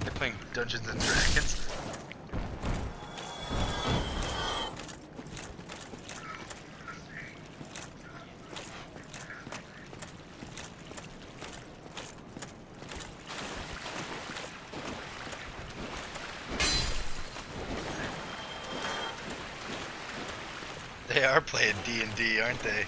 They're playing Dungeons and Dragons. They are playing D&D, aren't they?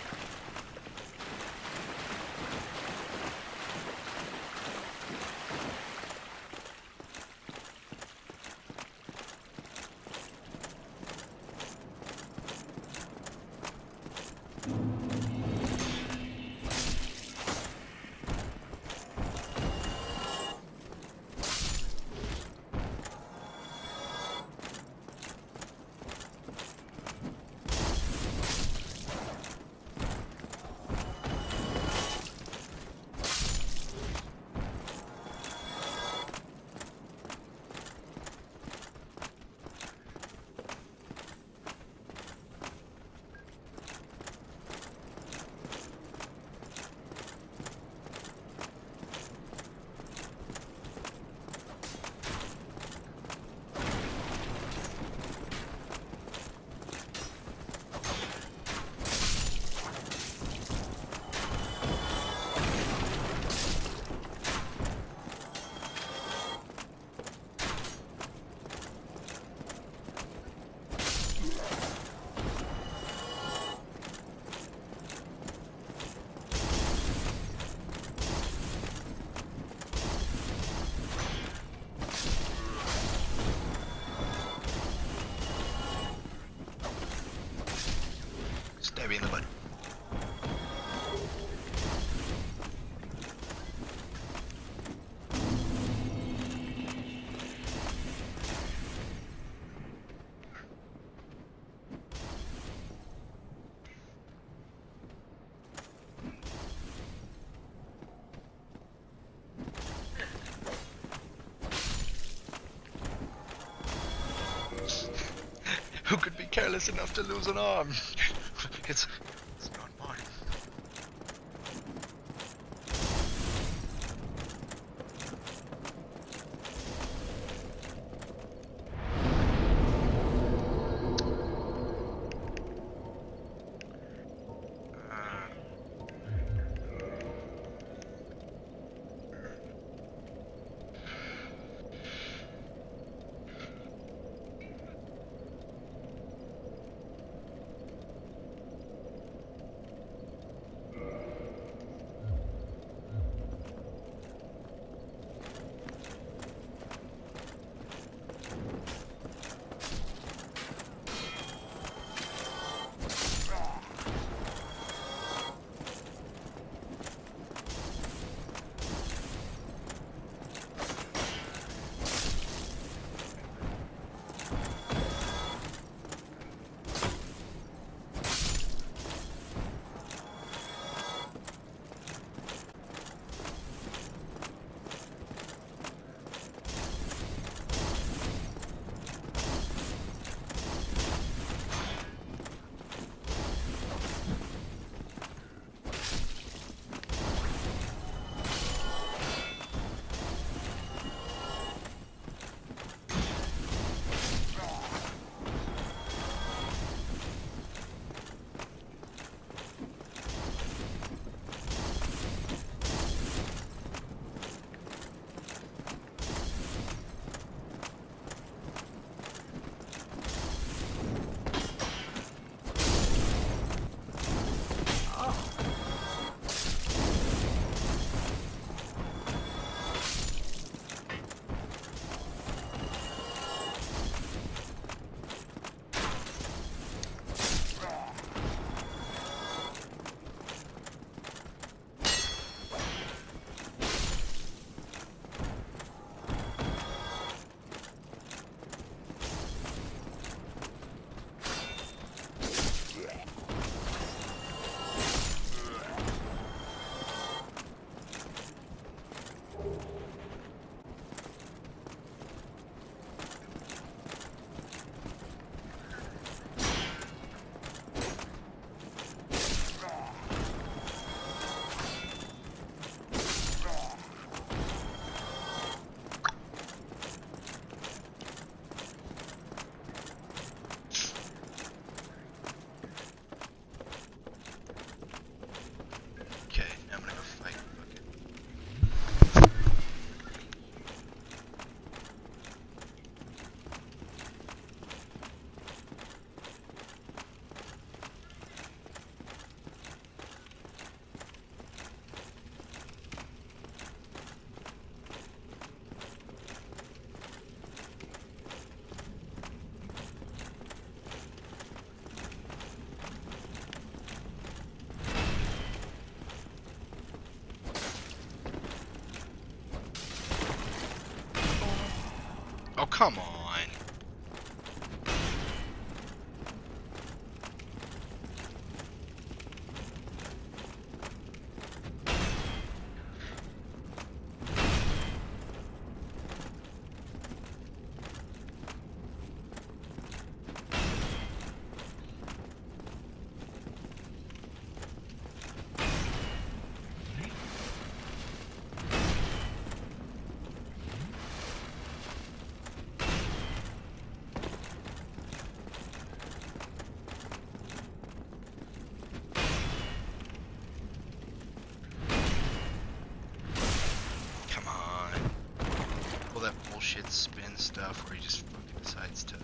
Stab me in the butt. Who could be careless enough to lose an arm? It's not mine. come on. Come on. All that bullshit spin stuff where he just fucking decides to.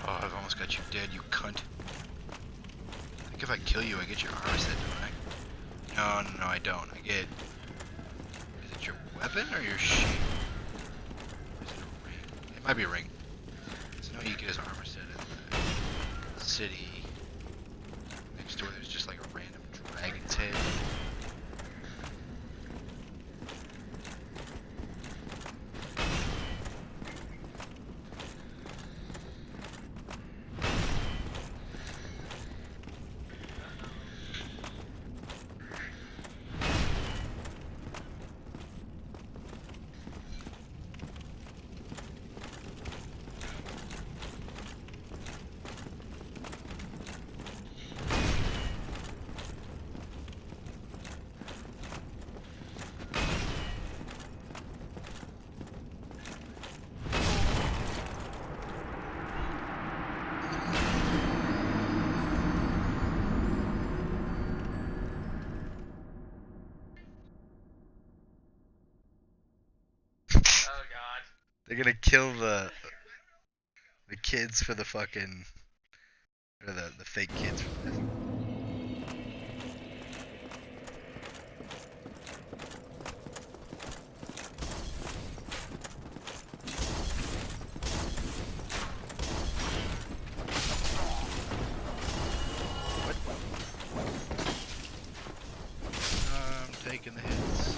Oh, I've almost got you dead, you cunt. I think if I kill you, I get your armor set, don't I? No, I don't. I get... Is it your weapon or your shield? Is it a ring? It might be a ring. So no, you get his armor set in the city. Next door there's just like a random dragon's head. Oh god. They're gonna kill the kids for the fucking, or the fake kids for this. I'm taking the hits.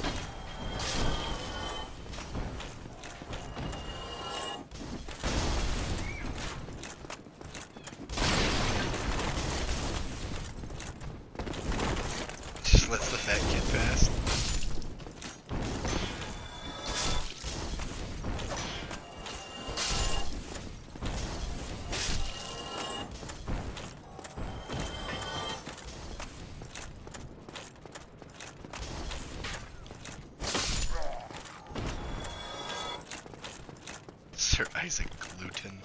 Just lets the fat kid pass. Sir Isaac Gluten.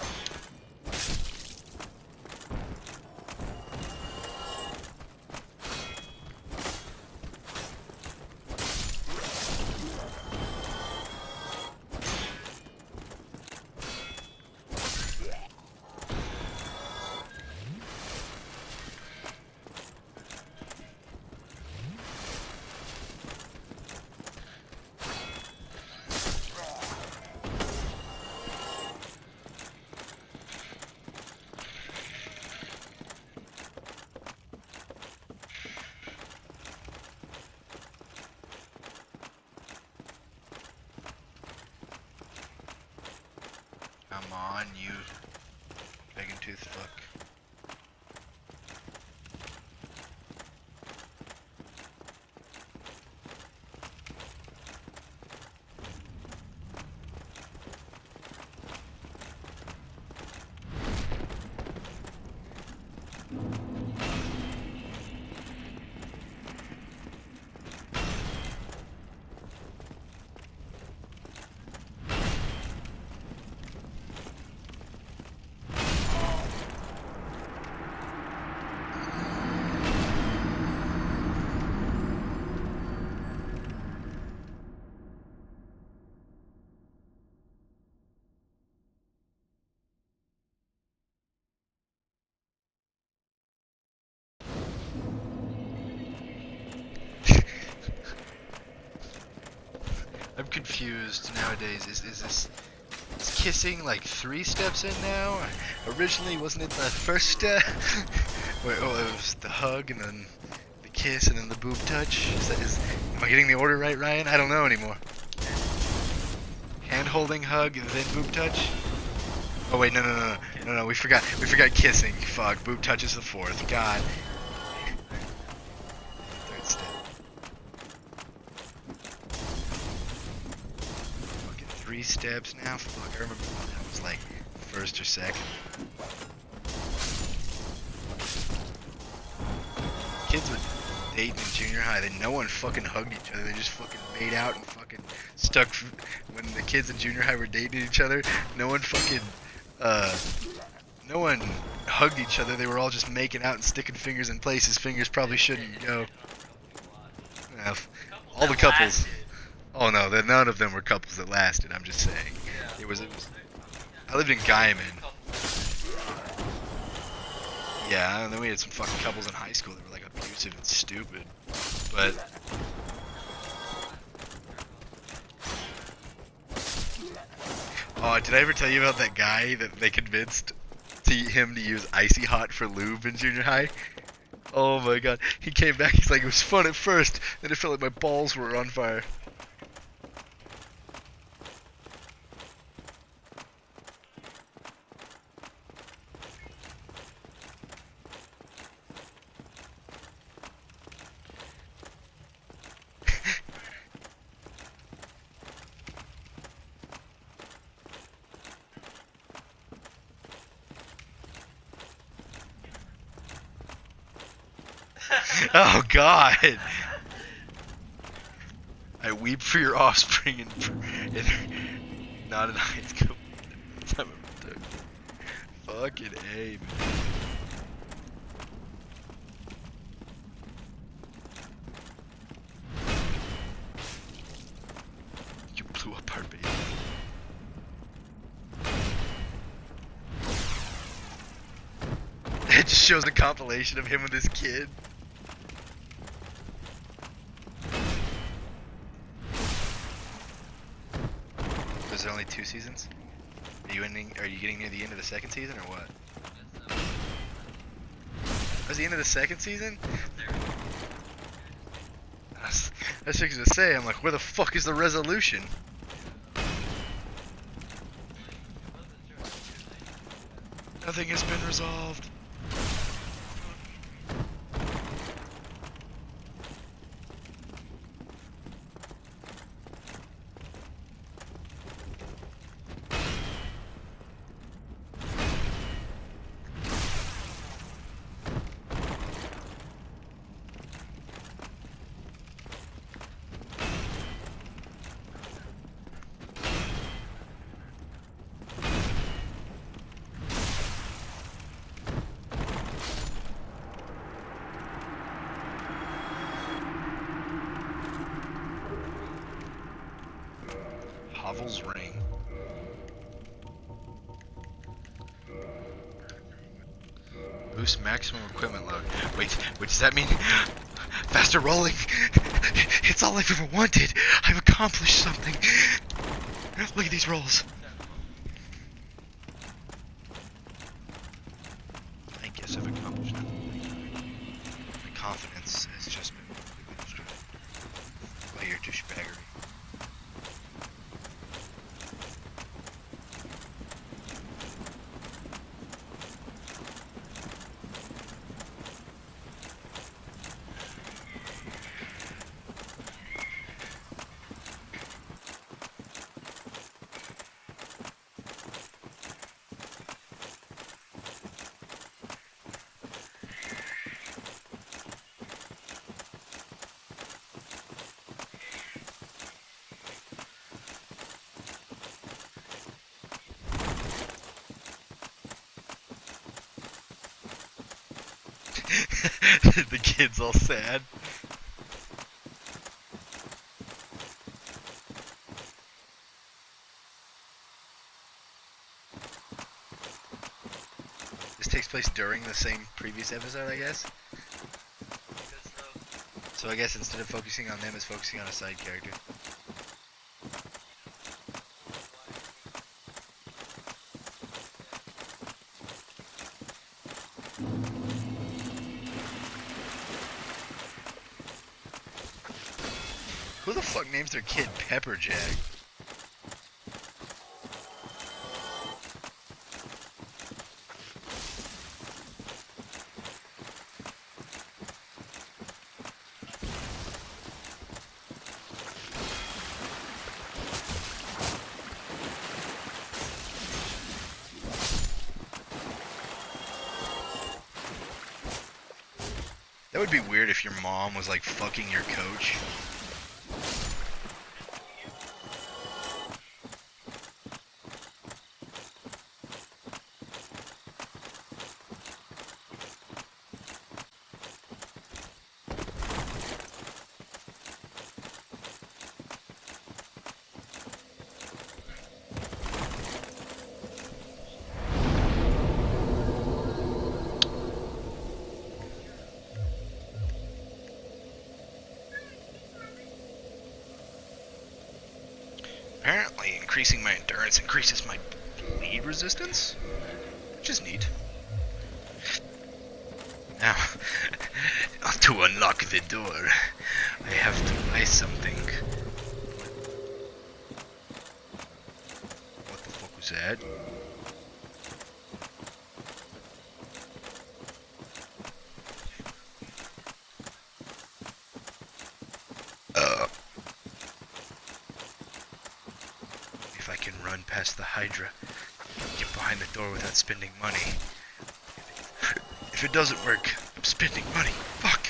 Come on, you dragon tooth fuck. confused nowadays. Is this is kissing like 3 steps in now? Originally, wasn't it the first step? Where oh, it was the hug and then the kiss and then the boob touch. Am I getting the order right, Ryan? I don't know anymore. Hand holding, hug, then boob touch. Oh wait, no. We forgot kissing. Fuck, boob touch is the 4th. God. 3rd step. Fucking 3 steps now. Fuck, I remember when that was like 1st or 2nd. Kids would date in junior high, no one fucking hugged each other. They just fucking made out and fucking stuck. When the kids in junior high were dating each other, no one fucking no one hugged each other. They were all just making out and sticking fingers in places fingers probably shouldn't go. Yeah, all the couples. Oh no, none of them were couples that lasted. I'm just saying. It was. I lived in Guyman. Yeah, and then we had some fucking couples in high school that were like abusive and stupid. But oh, did I ever tell you about that guy that they convinced him to use Icy Hot for lube in junior high? Oh my god. He came back, he's like, it was fun at first, then it felt like my balls were on fire. Oh god! I weep for your offspring and not in high school. Fucking A, man. You blew up our baby. It just shows a compilation of him with his kid. Was there only 2 seasons? Are you getting near the end of the 2nd season or what? Was the end of the 2nd season? I was fixing to say, I'm like, where the fuck is the resolution? Nothing has been resolved. Havel's ring. Boost maximum equipment load. Wait, does that mean faster rolling? It's all I've ever wanted. I've accomplished something. Look at these rolls. I guess I've accomplished nothing. My confidence has just been destroyed by your douchebaggery. The kid's all sad. This takes place during the same previous episode, I guess? So I guess instead of focusing on them, it's focusing on a side character. Who the fuck names their kid Pepperjack? That would be weird if your mom was like fucking your coach. Apparently, increasing my endurance increases my bleed resistance, which is neat. Now, to unlock the door, I have to buy something. What the fuck was that? If I can run past the Hydra, get behind the door without spending money. If it doesn't work, I'm spending money. Fuck.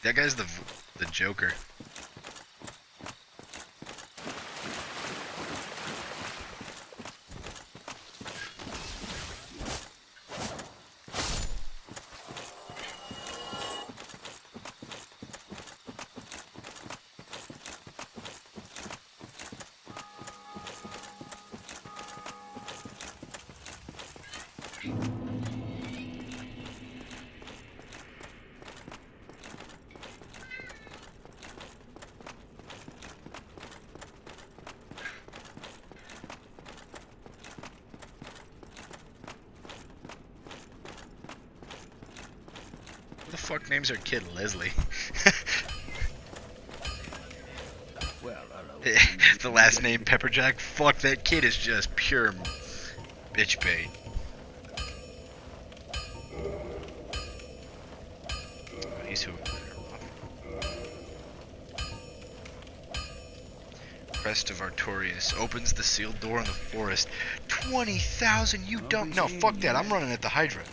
That guy's the Joker. Who the fuck names their kid Leslie? The last name Pepperjack? Fuck, that kid is just pure bitch bait. He's who? Crest of Artorias opens the sealed door in the forest. 20,000, you don't. No, fuck that. I'm running at the Hydra.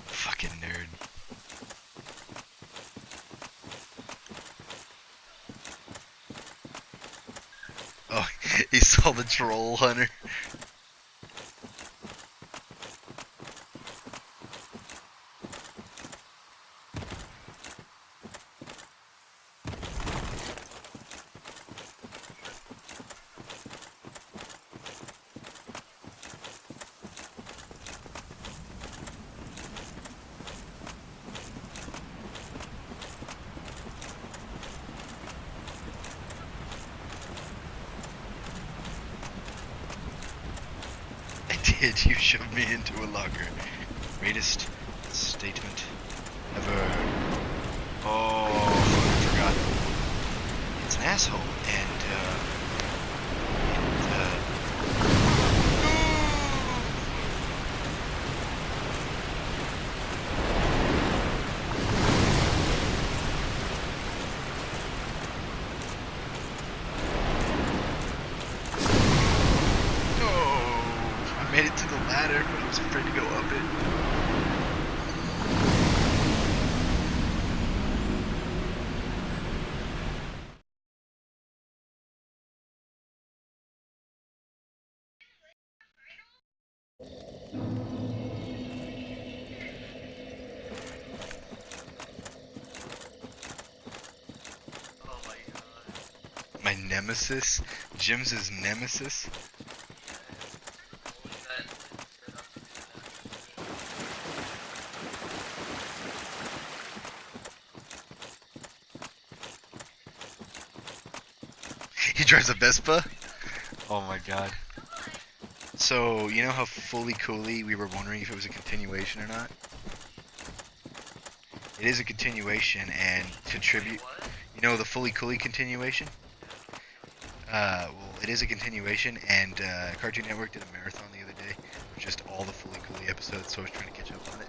Fucking nerd. Oh, he saw the troll hunter. I did, you shoved me into a locker. Greatest statement ever. Oh, I forgot. It's an asshole, and I made it to the ladder, but I was afraid to go up it. Oh my god. My nemesis? Jim's his nemesis? What was that? Set up to do He drives a Vespa? Oh my god. So, you know how Fully Cooley, we were wondering if it was a continuation or not? It is a continuation, and to tribute, you know the Fully Cooley continuation? Well, it is a continuation, and Cartoon Network did a marathon the other day, with just all the Fully Cooley episodes, so I was trying to catch up on it.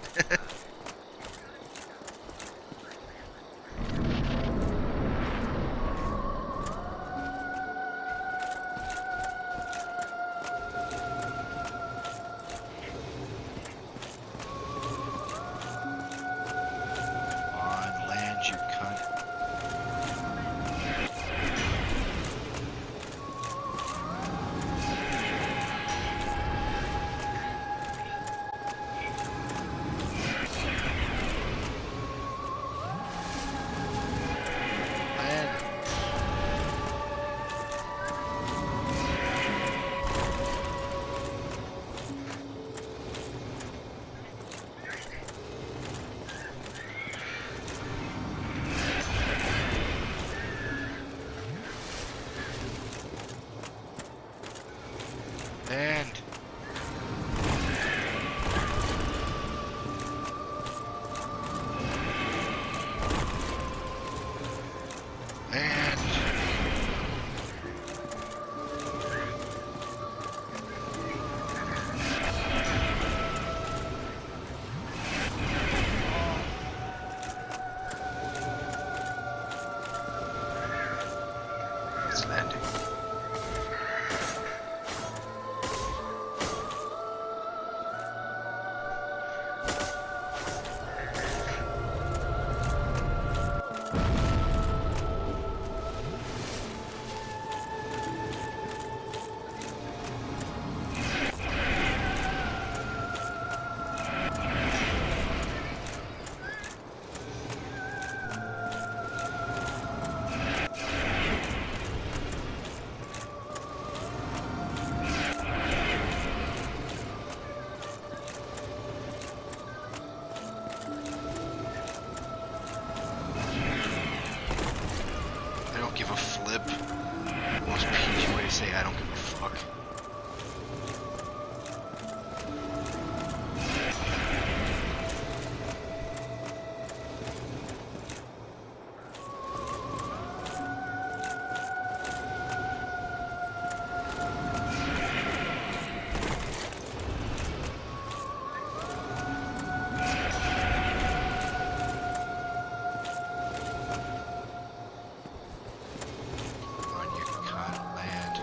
On land, you cunt. Land. Land. Land. It's landing. I don't give a flip. Most PG way to say I don't give a fuck. On your cunt land.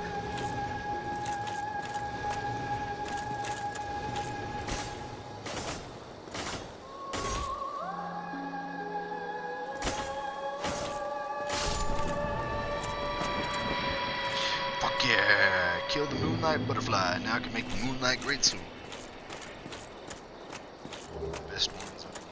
Fuck yeah! Kill the moonlight butterfly. Now I can make the moonlight greatsword. Best ones of the game.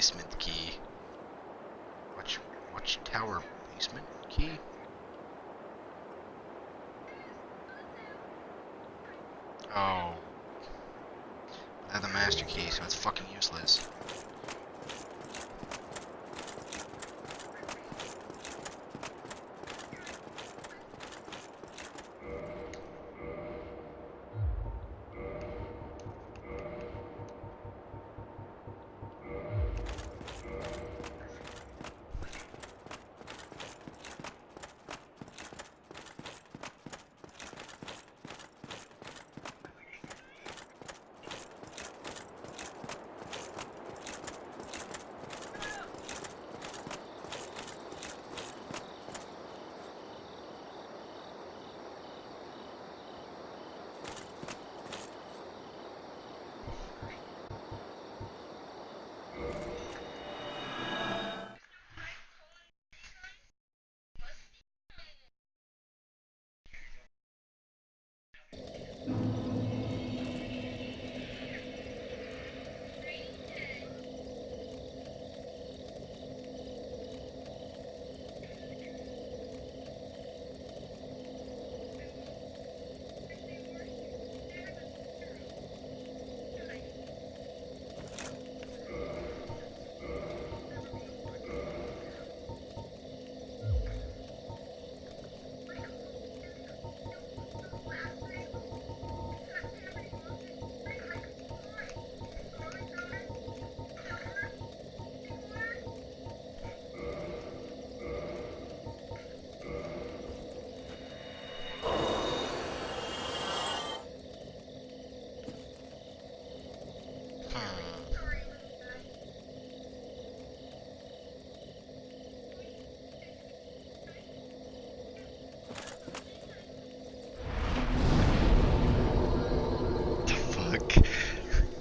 basement key. Watch tower basement key. Oh. I have the master key, so it's fucking useless.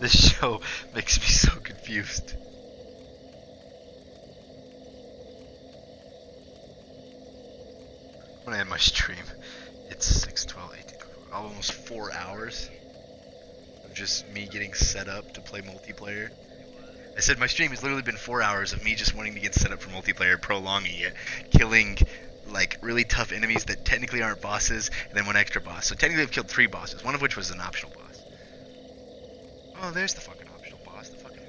This show makes me so confused. When I end my stream, it's 6, 12, 18, almost 4 hours of just me getting set up to play multiplayer. I said my stream has literally been 4 hours of me just wanting to get set up for multiplayer, prolonging it, killing like really tough enemies that technically aren't bosses, and then one extra boss. So technically I've killed 3 bosses, one of which was an optional boss. Oh, there's the fucking optional boss, the fucking